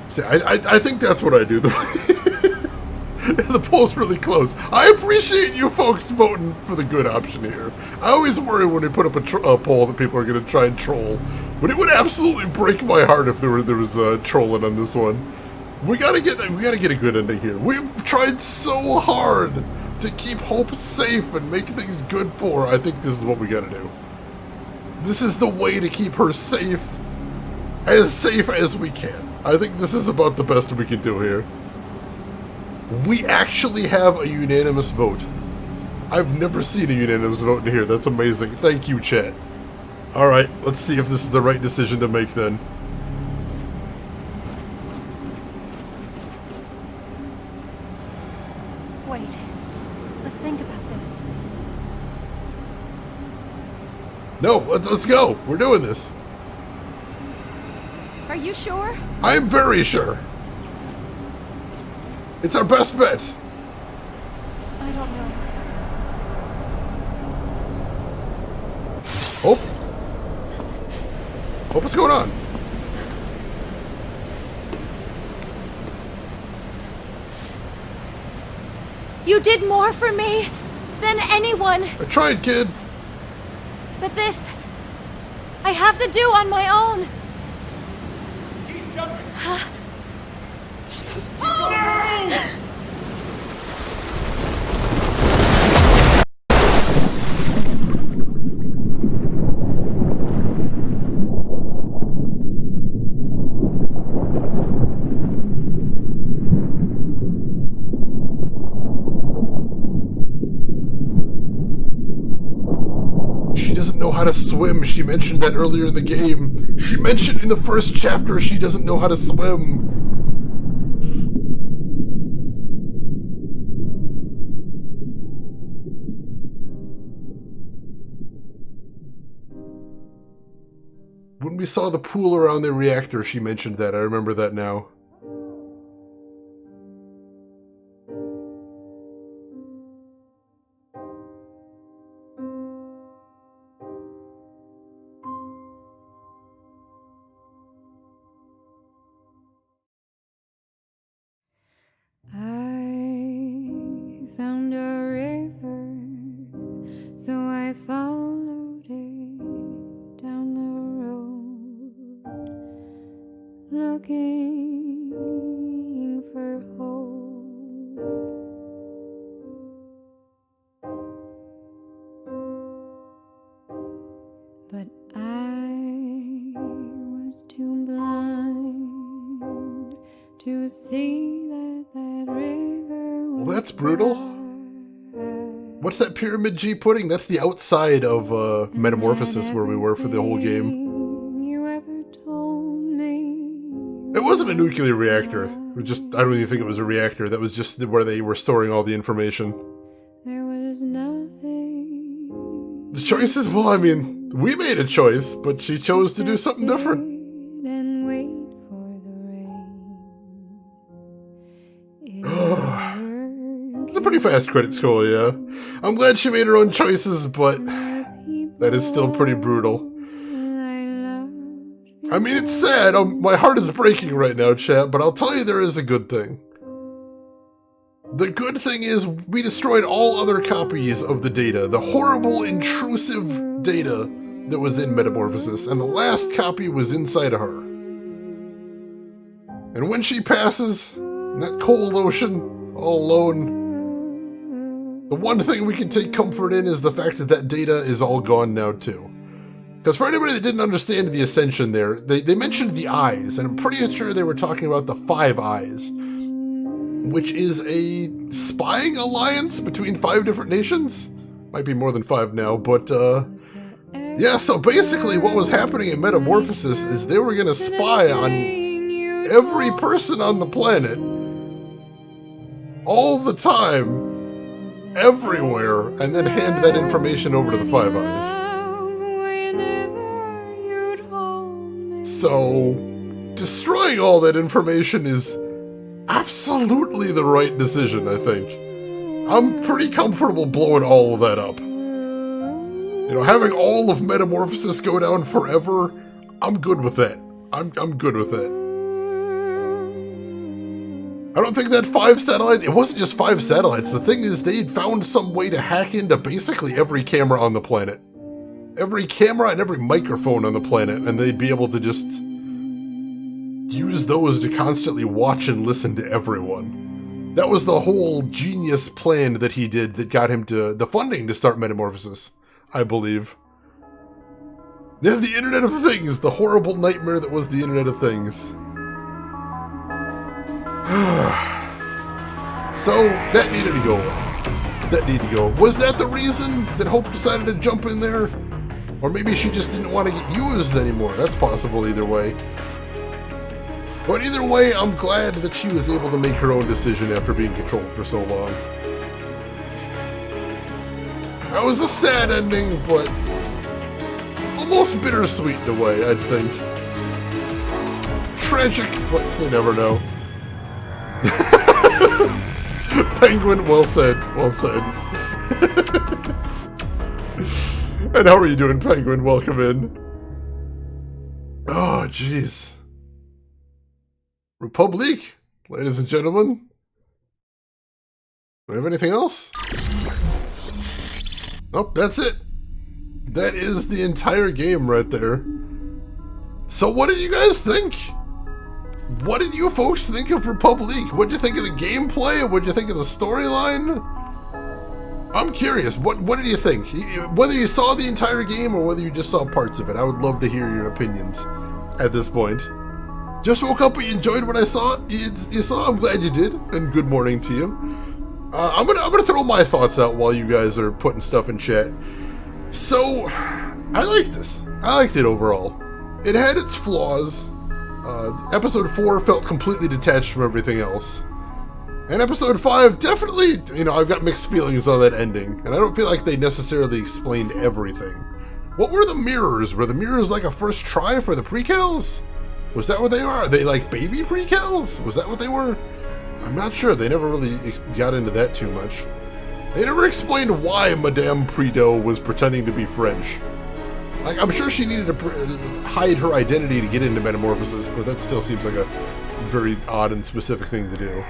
See, I think that's what I do. The poll's really close. I appreciate you folks voting for the good option here. I always worry when we put up a poll that people are going to try and troll. But it would absolutely break my heart if there was trolling on this one. We gotta get a good ending here. We've tried so hard to keep Hope safe and make things good for her. I think this is what we gotta do. This is the way to keep her safe as we can. I think this is about the best we can do here. We actually have a unanimous vote. I've never seen a unanimous vote in here. That's amazing. Thank you, chat. Alright, let's see if this is the right decision to make then. Wait. Let's think about this. No, let's go. We're doing this. Are you sure? I'm very sure. It's our best bet. I don't know. Hope, what's going on? You did more for me than anyone. I tried, kid. But this, I have to do on my own. She's jumping. She doesn't know how to swim. She mentioned that earlier in the game. She mentioned in the first chapter she doesn't know how to swim. When we saw the pool around the reactor, she mentioned that. I remember that now. I found a river, so I followed it down the road, looking for hope. But I was too blind to see that river was... Well, that's brutal. What's that Pyramid G pudding? That's the outside of Metamorphosis where we were for the whole game. It wasn't a nuclear reactor. It was just, I don't even think it was a reactor. That was just where they were storing all the information. There was nothing. The choices, well, I mean, we made a choice, but she chose to do something different. And wait for the rain. It's a pretty fast credit scroll, yeah. I'm glad she made her own choices, but that is still pretty brutal. I mean, it's sad. My heart is breaking right now, chat, but I'll tell you there is a good thing. The good thing is we destroyed all other copies of the data, the horrible, intrusive data that was in Metamorphosis, and the last copy was inside of her. And when she passes, in that cold ocean, all alone, the one thing we can take comfort in is the fact that that data is all gone now too. Because for anybody that didn't understand the Ascension there, they mentioned the Eyes, and I'm pretty sure they were talking about the Five Eyes, which is a spying alliance between 5 different nations. Might be more than 5 now, but yeah, so basically what was happening in Metamorphosis is they were going to spy on every person on the planet, all the time, everywhere, and then hand that information over to the Five Eyes. So, destroying all that information is absolutely the right decision, I think. I'm pretty comfortable blowing all of that up. You know, having all of Metamorphosis go down forever, I'm good with that. I'm good with that. I don't think that 5 satellites, it wasn't just 5 satellites. The thing is, they'd found some way to hack into basically every camera on the planet. Every camera and every microphone on the planet, and they'd be able to just use those to constantly watch and listen to everyone. That was the whole genius plan that he did that got him to the funding to start Metamorphosis, I believe. Yeah, the Internet of Things, the horrible nightmare that was the Internet of Things. So, that needed to go. That needed to go. Was that the reason that Hope decided to jump in there? Or maybe she just didn't want to get used anymore. That's possible either way. But either way, I'm glad that she was able to make her own decision after being controlled for so long. That was a sad ending, but almost bittersweet in a way, I'd think. Tragic, but you never know. Penguin, well said, well said. And how are you doing, Penguin? Welcome in. Oh, jeez. République, ladies and gentlemen. Do we have anything else? Nope, that's it. That is the entire game right there. So what did you guys think? What did you folks think of République? What did you think of the gameplay? What did you think of the storyline? I'm curious, what did you think? Whether you saw the entire game or whether you just saw parts of it, I would love to hear your opinions at this point. Just woke up, but you enjoyed what I saw? You saw? I'm glad you did, and good morning to you. I'm gonna throw my thoughts out while you guys are putting stuff in chat. So, I liked this. I liked it overall. It had its flaws. Episode 4 felt completely detached from everything else. And episode 5, definitely, you know, I've got mixed feelings on that ending, and I don't feel like they necessarily explained everything. What were the mirrors? Were the mirrors like a first try for the precals? Was that what they are? Are they like baby precals? Was that what they were? I'm not sure. They never really got into that too much. They never explained why Madame Prideaux was pretending to be French. Like, I'm sure she needed to hide her identity to get into Metamorphosis, but that still seems like a very odd and specific thing to do.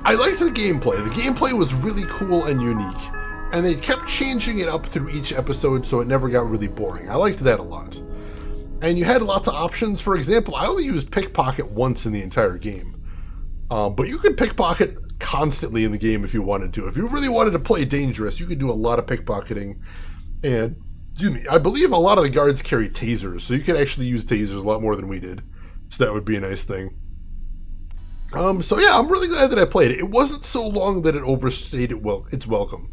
I liked the gameplay. The gameplay was really cool and unique, and they kept changing it up through each episode so it never got really boring. I liked that a lot. And you had lots of options. For example, I only used pickpocket once in the entire game. But you could pickpocket constantly in the game if you wanted to. If you really wanted to play dangerous, you could do a lot of pickpocketing. And, I believe a lot of the guards carry tasers, so you could actually use tasers a lot more than we did. So that would be a nice thing. So yeah, I'm really glad that I played it. It wasn't so long that it overstayed its welcome.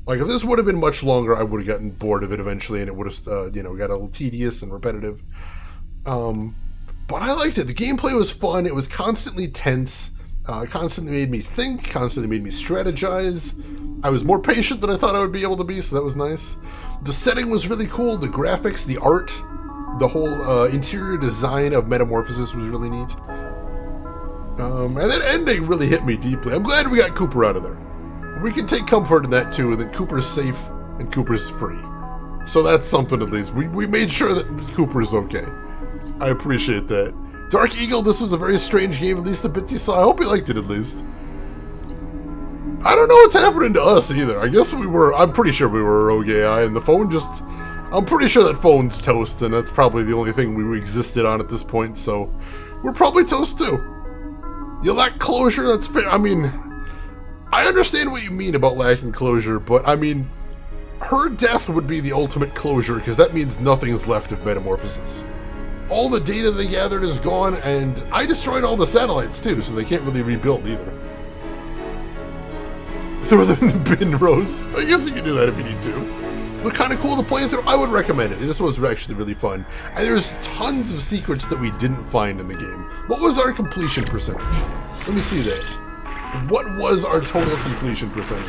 Like, if this would have been much longer, I would have gotten bored of it eventually, and it would have, got a little tedious and repetitive. But I liked it. The gameplay was fun. It was constantly tense. Constantly made me think. Constantly made me strategize. I was more patient than I thought I would be able to be, so that was nice. The setting was really cool. The graphics, the art, the whole interior design of Metamorphosis was really neat. And that ending really hit me deeply. I'm glad we got Cooper out of there. We can take comfort in that too, that Cooper's safe and Cooper's free. So that's something at least. We made sure that Cooper's okay. I appreciate that. Dark Eagle, this was a very strange game, at least the bits you saw. I hope you liked it, at least. I don't know what's happening to us, either. I guess I'm pretty sure we were a rogue AI, and the phone just... I'm pretty sure that phone's toast, and that's probably the only thing we existed on at this point, so... We're probably toast, too. You lack closure, that's fair. I mean... I understand what you mean about lacking closure, but, I mean... Her death would be the ultimate closure, because that means nothing's left of Metamorphosis. All the data they gathered is gone, and I destroyed all the satellites too, so they can't really rebuild either. Throw them in the bin, Rose. I guess you can do that if you need to. Look kind of cool to play through. I would recommend it. This was actually really fun. And there's tons of secrets that we didn't find in the game. What was our completion percentage? Let me see that. What was our total completion percentage?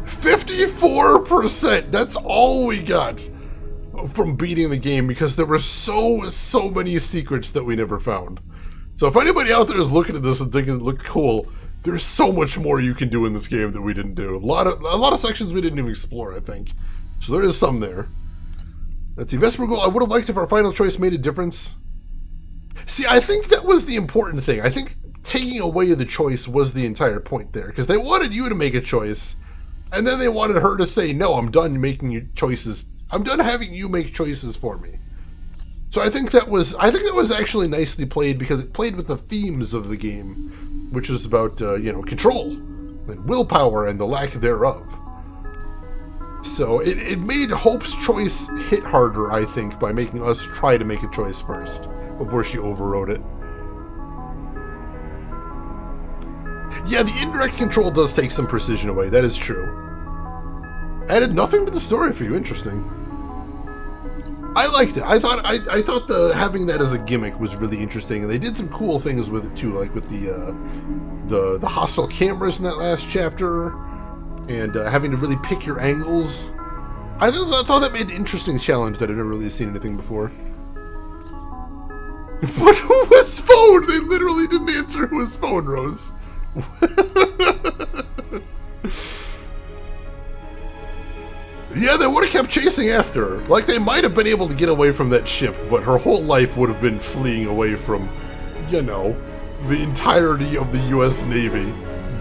54%! That's all we got from beating the game, because there were so many secrets that we never found. So if anybody out there is looking at this and thinking it looked cool, there's so much more you can do in this game that we didn't do. A lot of sections we didn't even explore, I think. So there is some there. Let's see, Vesper Goal, I would have liked if our final choice made a difference. See, I think that was the important thing. I think taking away the choice was the entire point there, because they wanted you to make a choice, and then they wanted her to say, no, I'm done making you choices. I'm done having you make choices for me. So I think that was actually nicely played, because it played with the themes of the game, which is about control and willpower and the lack thereof. So it made Hope's choice hit harder, I think, by making us try to make a choice first before she overrode it. Yeah, the indirect control does take some precision away. That is true. Added nothing to the story for you. Interesting. I liked it. I thought having that as a gimmick was really interesting, and they did some cool things with it too, like with the hostile cameras in that last chapter, and having to really pick your angles. I thought that made an interesting challenge that I'd never really seen anything before. What? Who was phone? They literally didn't answer who was phone, Rose. Yeah, they would have kept chasing after her. Like, they might have been able to get away from that ship, but her whole life would have been fleeing away from, the entirety of the U.S. Navy,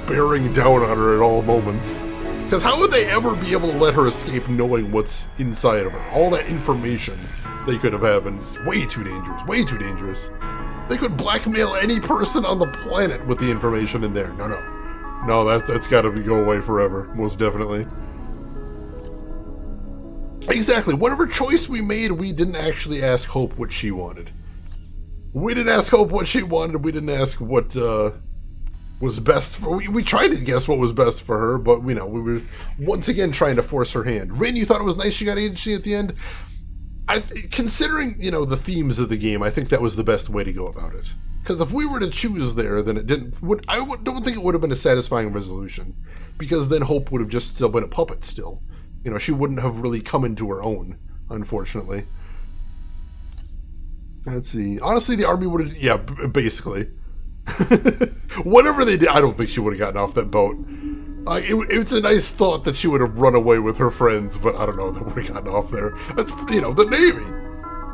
bearing down on her at all moments. Because how would they ever be able to let her escape knowing what's inside of her? All that information they could have had, and it's way too dangerous, way too dangerous. They could blackmail any person on the planet with the information in there. No, that's got to go away forever, most definitely. Exactly. Whatever choice we made, we didn't actually ask Hope what she wanted. We didn't ask Hope what she wanted. We didn't ask what was best for... We tried to guess what was best for her, but, we were once again trying to force her hand. Rin, you thought it was nice she got agency at the end? Considering, the themes of the game, I think that was the best way to go about it. Because if we were to choose there, then it didn't... don't think it would have been a satisfying resolution. Because then Hope would have just still been a puppet still. She wouldn't have really come into her own, unfortunately. Let's see. Honestly, the army would have... Yeah, basically. Whatever they did, I don't think she would have gotten off that boat. It's a nice thought that she would have run away with her friends, but I don't know, they would have gotten off there. That's, the Navy.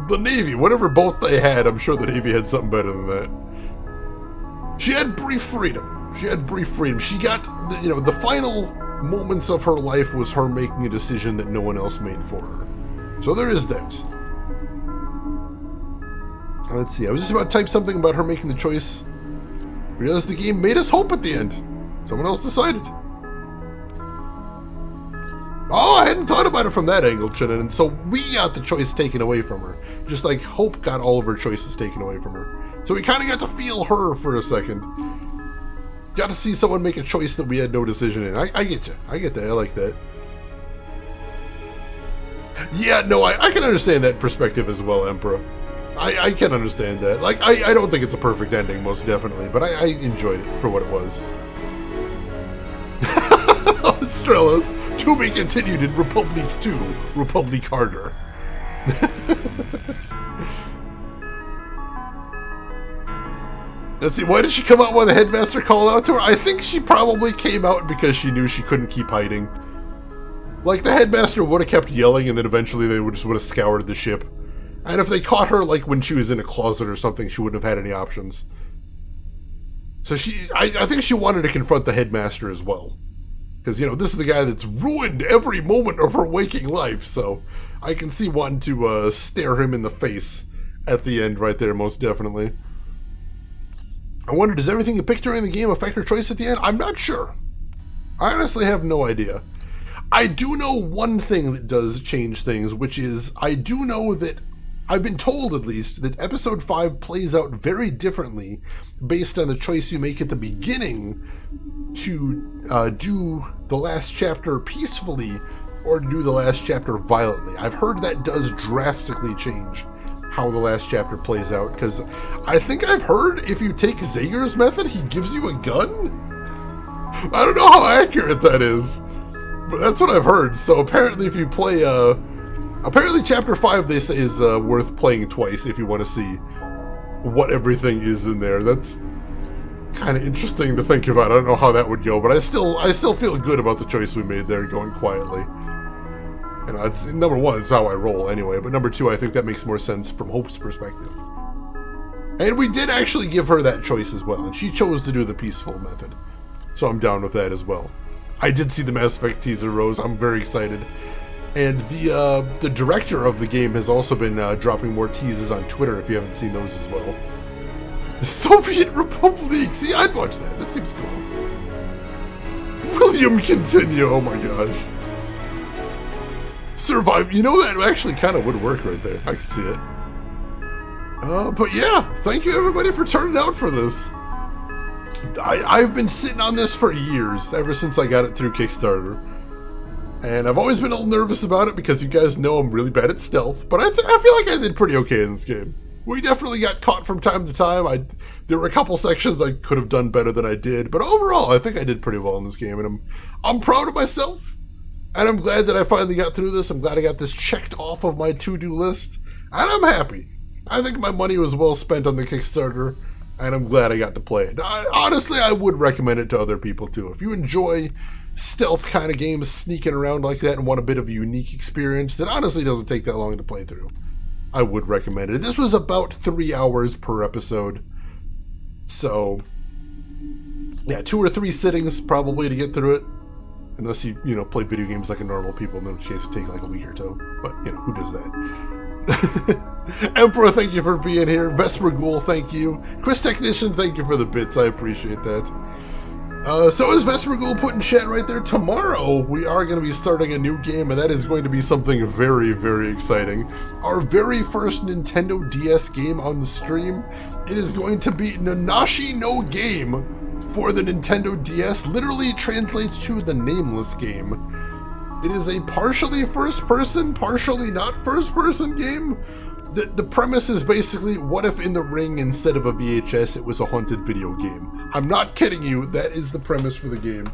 The Navy. Whatever boat they had, I'm sure the Navy had something better than that. She had brief freedom. She got, the final... moments of her life was her making a decision that no one else made for her. So there is that. Let's see, I was just about to type something about her making the choice. Realized the game made us Hope at the end. Someone else decided. Oh, I hadn't thought about it from that angle, Chinnen. And so we got the choice taken away from her. Just like Hope got all of her choices taken away from her. So we kind of got to feel her for a second. Got to see someone make a choice that we had no decision in. I get you. I get that. I like that. Yeah, no, I can understand that perspective as well, Emperor. I can understand that. Like, I don't think it's a perfect ending, most definitely, but I enjoyed it for what it was. Strelos, to be continued in Republic 2, Republic Harder. Let's see, why did she come out when the headmaster called out to her? I think she probably came out because she knew she couldn't keep hiding. Like, the headmaster would have kept yelling, and then eventually they would have scoured the ship. And if they caught her, like, when she was in a closet or something, she wouldn't have had any options. So I think she wanted to confront the headmaster as well. Because, you know, this is the guy that's ruined every moment of her waking life, so I can see wanting to stare him in the face at the end right there, most definitely. I wonder, does everything you picked during the game affect her choice at the end? I'm not sure. I honestly have no idea. I do know one thing that does change things, which is, I do know that, I've been told at least, that Episode 5 plays out very differently based on the choice you make at the beginning to do the last chapter peacefully or to do the last chapter violently. I've heard that does drastically change how the last chapter plays out, because I think I've heard if you take Zager's method, he gives you a gun? I don't know how accurate that is, but that's what I've heard. So apparently if you play, apparently chapter 5 they say is worth playing twice if you want to see what everything is in there. That's kind of interesting to think about. I don't know how that would go, but I still feel good about the choice we made there, going quietly. You know, it's, number one, it's how I roll anyway, but number two, I think that makes more sense from Hope's perspective. And we did actually give her that choice as well, and she chose to do the peaceful method. So I'm down with that as well. I did see the Mass Effect teaser, Rose. I'm very excited. And the director of the game has also been dropping more teases on Twitter, if you haven't seen those as well. The Soviet Republic! See, I'd watch that. That seems cool. William Continue! Oh my gosh. Survive. You know, that actually kind of would work right there. I could see it. But yeah, thank you everybody for turning out for this. I've been sitting on this for years, ever since I got it through Kickstarter. And I've always been a little nervous about it because you guys know I'm really bad at stealth, but I feel like I did pretty okay in this game. We definitely got caught from time to time. There were a couple sections I could have done better than I did, but overall I think I did pretty well in this game, and I'm proud of myself. And I'm glad that I finally got through this. I'm glad I got this checked off of my to-do list, and I'm happy. I think my money was well spent on the Kickstarter, and I'm glad I got to play it. Honestly, I would recommend it to other people too. If you enjoy stealth kind of games, sneaking around like that, and want a bit of a unique experience that honestly doesn't take that long to play through, I would recommend it. This was about 3 hours per episode, so yeah, 2 or 3 sittings probably to get through it, unless you play video games like a normal people, in which case it would take like a week or two, but who does that? Emperor, thank you for being here. Vesper Ghoul, thank you. Chris Technician, thank you for the bits, I appreciate that. So is Vesper Ghoul put in chat right there. Tomorrow, we are going to be starting a new game, and that is going to be something very, very exciting. Our very first Nintendo DS game on the stream. It is going to be Nanashi no Game for the Nintendo DS. Literally translates to the Nameless Game. It is a partially first-person, partially not first-person game. The premise is basically, what if in the ring, instead of a VHS, it was a haunted video game? I'm not kidding you, that is the premise for the game.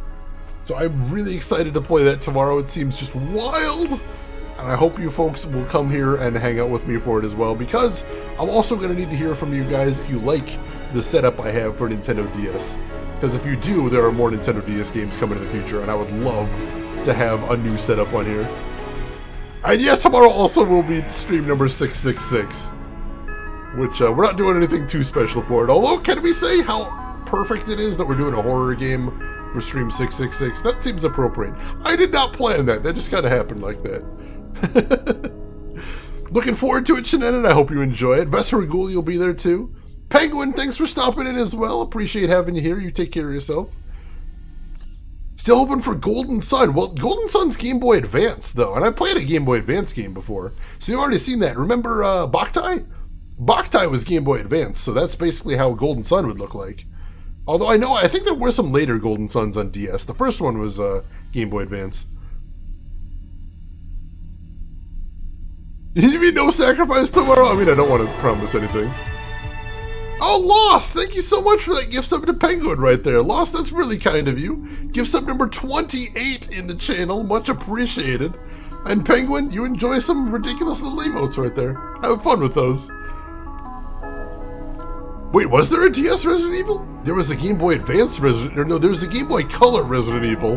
So I'm really excited to play that tomorrow. It seems just wild. And I hope you folks will come here and hang out with me for it as well, because I'm also going to need to hear from you guys if you like the setup I have for Nintendo DS. Because if you do, there are more Nintendo DS games coming in the future, and I would love to have a new setup on here. And yeah, tomorrow also will be stream number 666, which we're not doing anything too special for it. Although, can we say how perfect it is that we're doing a horror game for stream 666? That seems appropriate. I did not plan that. That just kind of happened like that. Looking forward to it, Shenanigans. I hope you enjoy it. Vesper Ghoul, you'll be there too. Penguin, thanks for stopping in as well. Appreciate having you here. You take care of yourself. Still hoping for Golden Sun. Well, Golden Sun's Game Boy Advance, though, and I played a Game Boy Advance game before, so you've already seen that. Remember Boktai? Boktai was Game Boy Advance, so that's basically how Golden Sun would look like. Although I think there were some later Golden Suns on DS. The first one was Game Boy Advance. You mean no sacrifice tomorrow? I mean, I don't want to promise anything. Oh, Lost! Thank you so much for that gift sub to Penguin right there. Lost, that's really kind of you. Gift sub number 28 in the channel. Much appreciated. And Penguin, you enjoy some ridiculous little emotes right there. Have fun with those. Wait, was there a DS Resident Evil? There was a Game Boy Advance Resident... Or no, there was a Game Boy Color Resident Evil.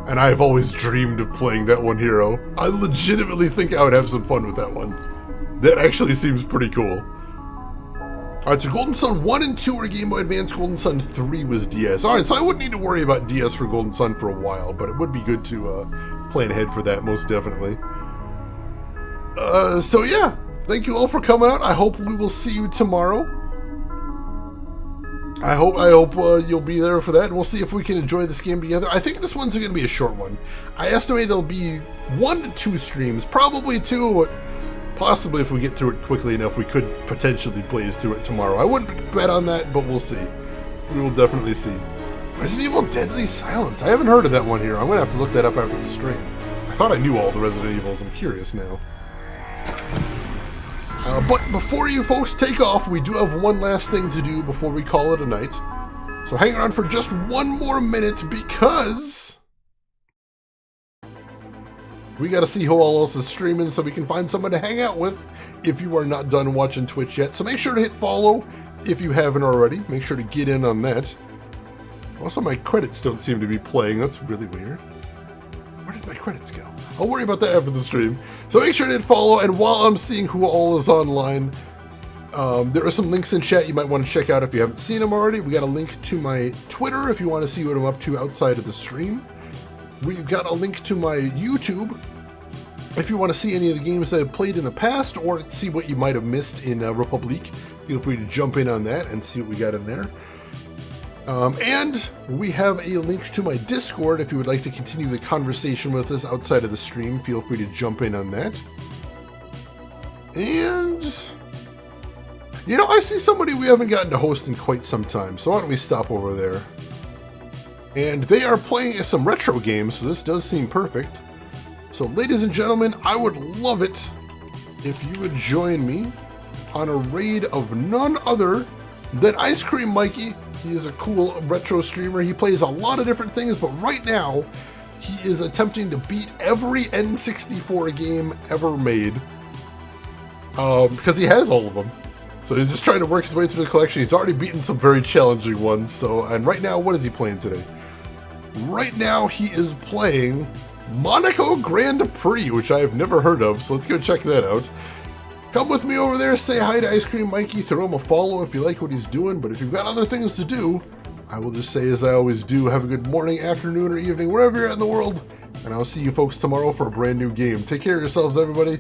And I've always dreamed of playing that one hero. I legitimately think I would have some fun with that one. That actually seems pretty cool. Alright, so Golden Sun 1 and 2 were Game Boy Advance, Golden Sun 3 was DS. Alright, so I wouldn't need to worry about DS for Golden Sun for a while, but it would be good to plan ahead for that, most definitely. So yeah, thank you all for coming out. I hope we will see you tomorrow. I hope you'll be there for that, and we'll see if we can enjoy this game together. I think this one's going to be a short one. I estimate it'll be 1 to 2 streams, probably 2, but possibly if we get through it quickly enough, we could potentially blaze through it tomorrow. I wouldn't bet on that, but we'll see. We will definitely see. Resident Evil Deadly Silence. I haven't heard of that one here. I'm going to have to look that up after the stream. I thought I knew all the Resident Evils. I'm curious now. But before you folks take off, we do have one last thing to do before we call it a night. So hang around for just one more minute because we gotta see who all else is streaming so we can find someone to hang out with if you are not done watching Twitch yet. So make sure to hit follow if you haven't already. Make sure to get in on that. Also, my credits don't seem to be playing. That's really weird. Where did my credits go? I'll worry about that after the stream. So make sure to hit follow, and while I'm seeing who all is online, there are some links in chat you might want to check out if you haven't seen them already. We got a link to my Twitter if you want to see what I'm up to outside of the stream. We've got a link to my YouTube if you want to see any of the games that I've played in the past or see what you might have missed in République. Feel free to jump in on that and see what we got in there. And we have a link to my Discord if you would like to continue the conversation with us outside of the stream. Feel free to jump in on that. And, you know, I see somebody we haven't gotten to host in quite some time, so why don't we stop over there. And they are playing some retro games, so this does seem perfect. So, ladies and gentlemen, I would love it if you would join me on a raid of none other than Ice Cream Mikey. He is a cool retro streamer. He plays a lot of different things, but right now, he is attempting to beat every N64 game ever made. Because he has all of them. So he's just trying to work his way through the collection. He's already beaten some very challenging ones. So, and right now, what is he playing today? Right now, he is playing Monaco Grand Prix, which I have never heard of. So let's go check that out. Come with me over there, say hi to Ice Cream Mikey, throw him a follow if you like what he's doing, but if you've got other things to do, I will just say as I always do, have a good morning, afternoon, or evening, wherever you're at in the world, and I'll see you folks tomorrow for a brand new game. Take care of yourselves, everybody.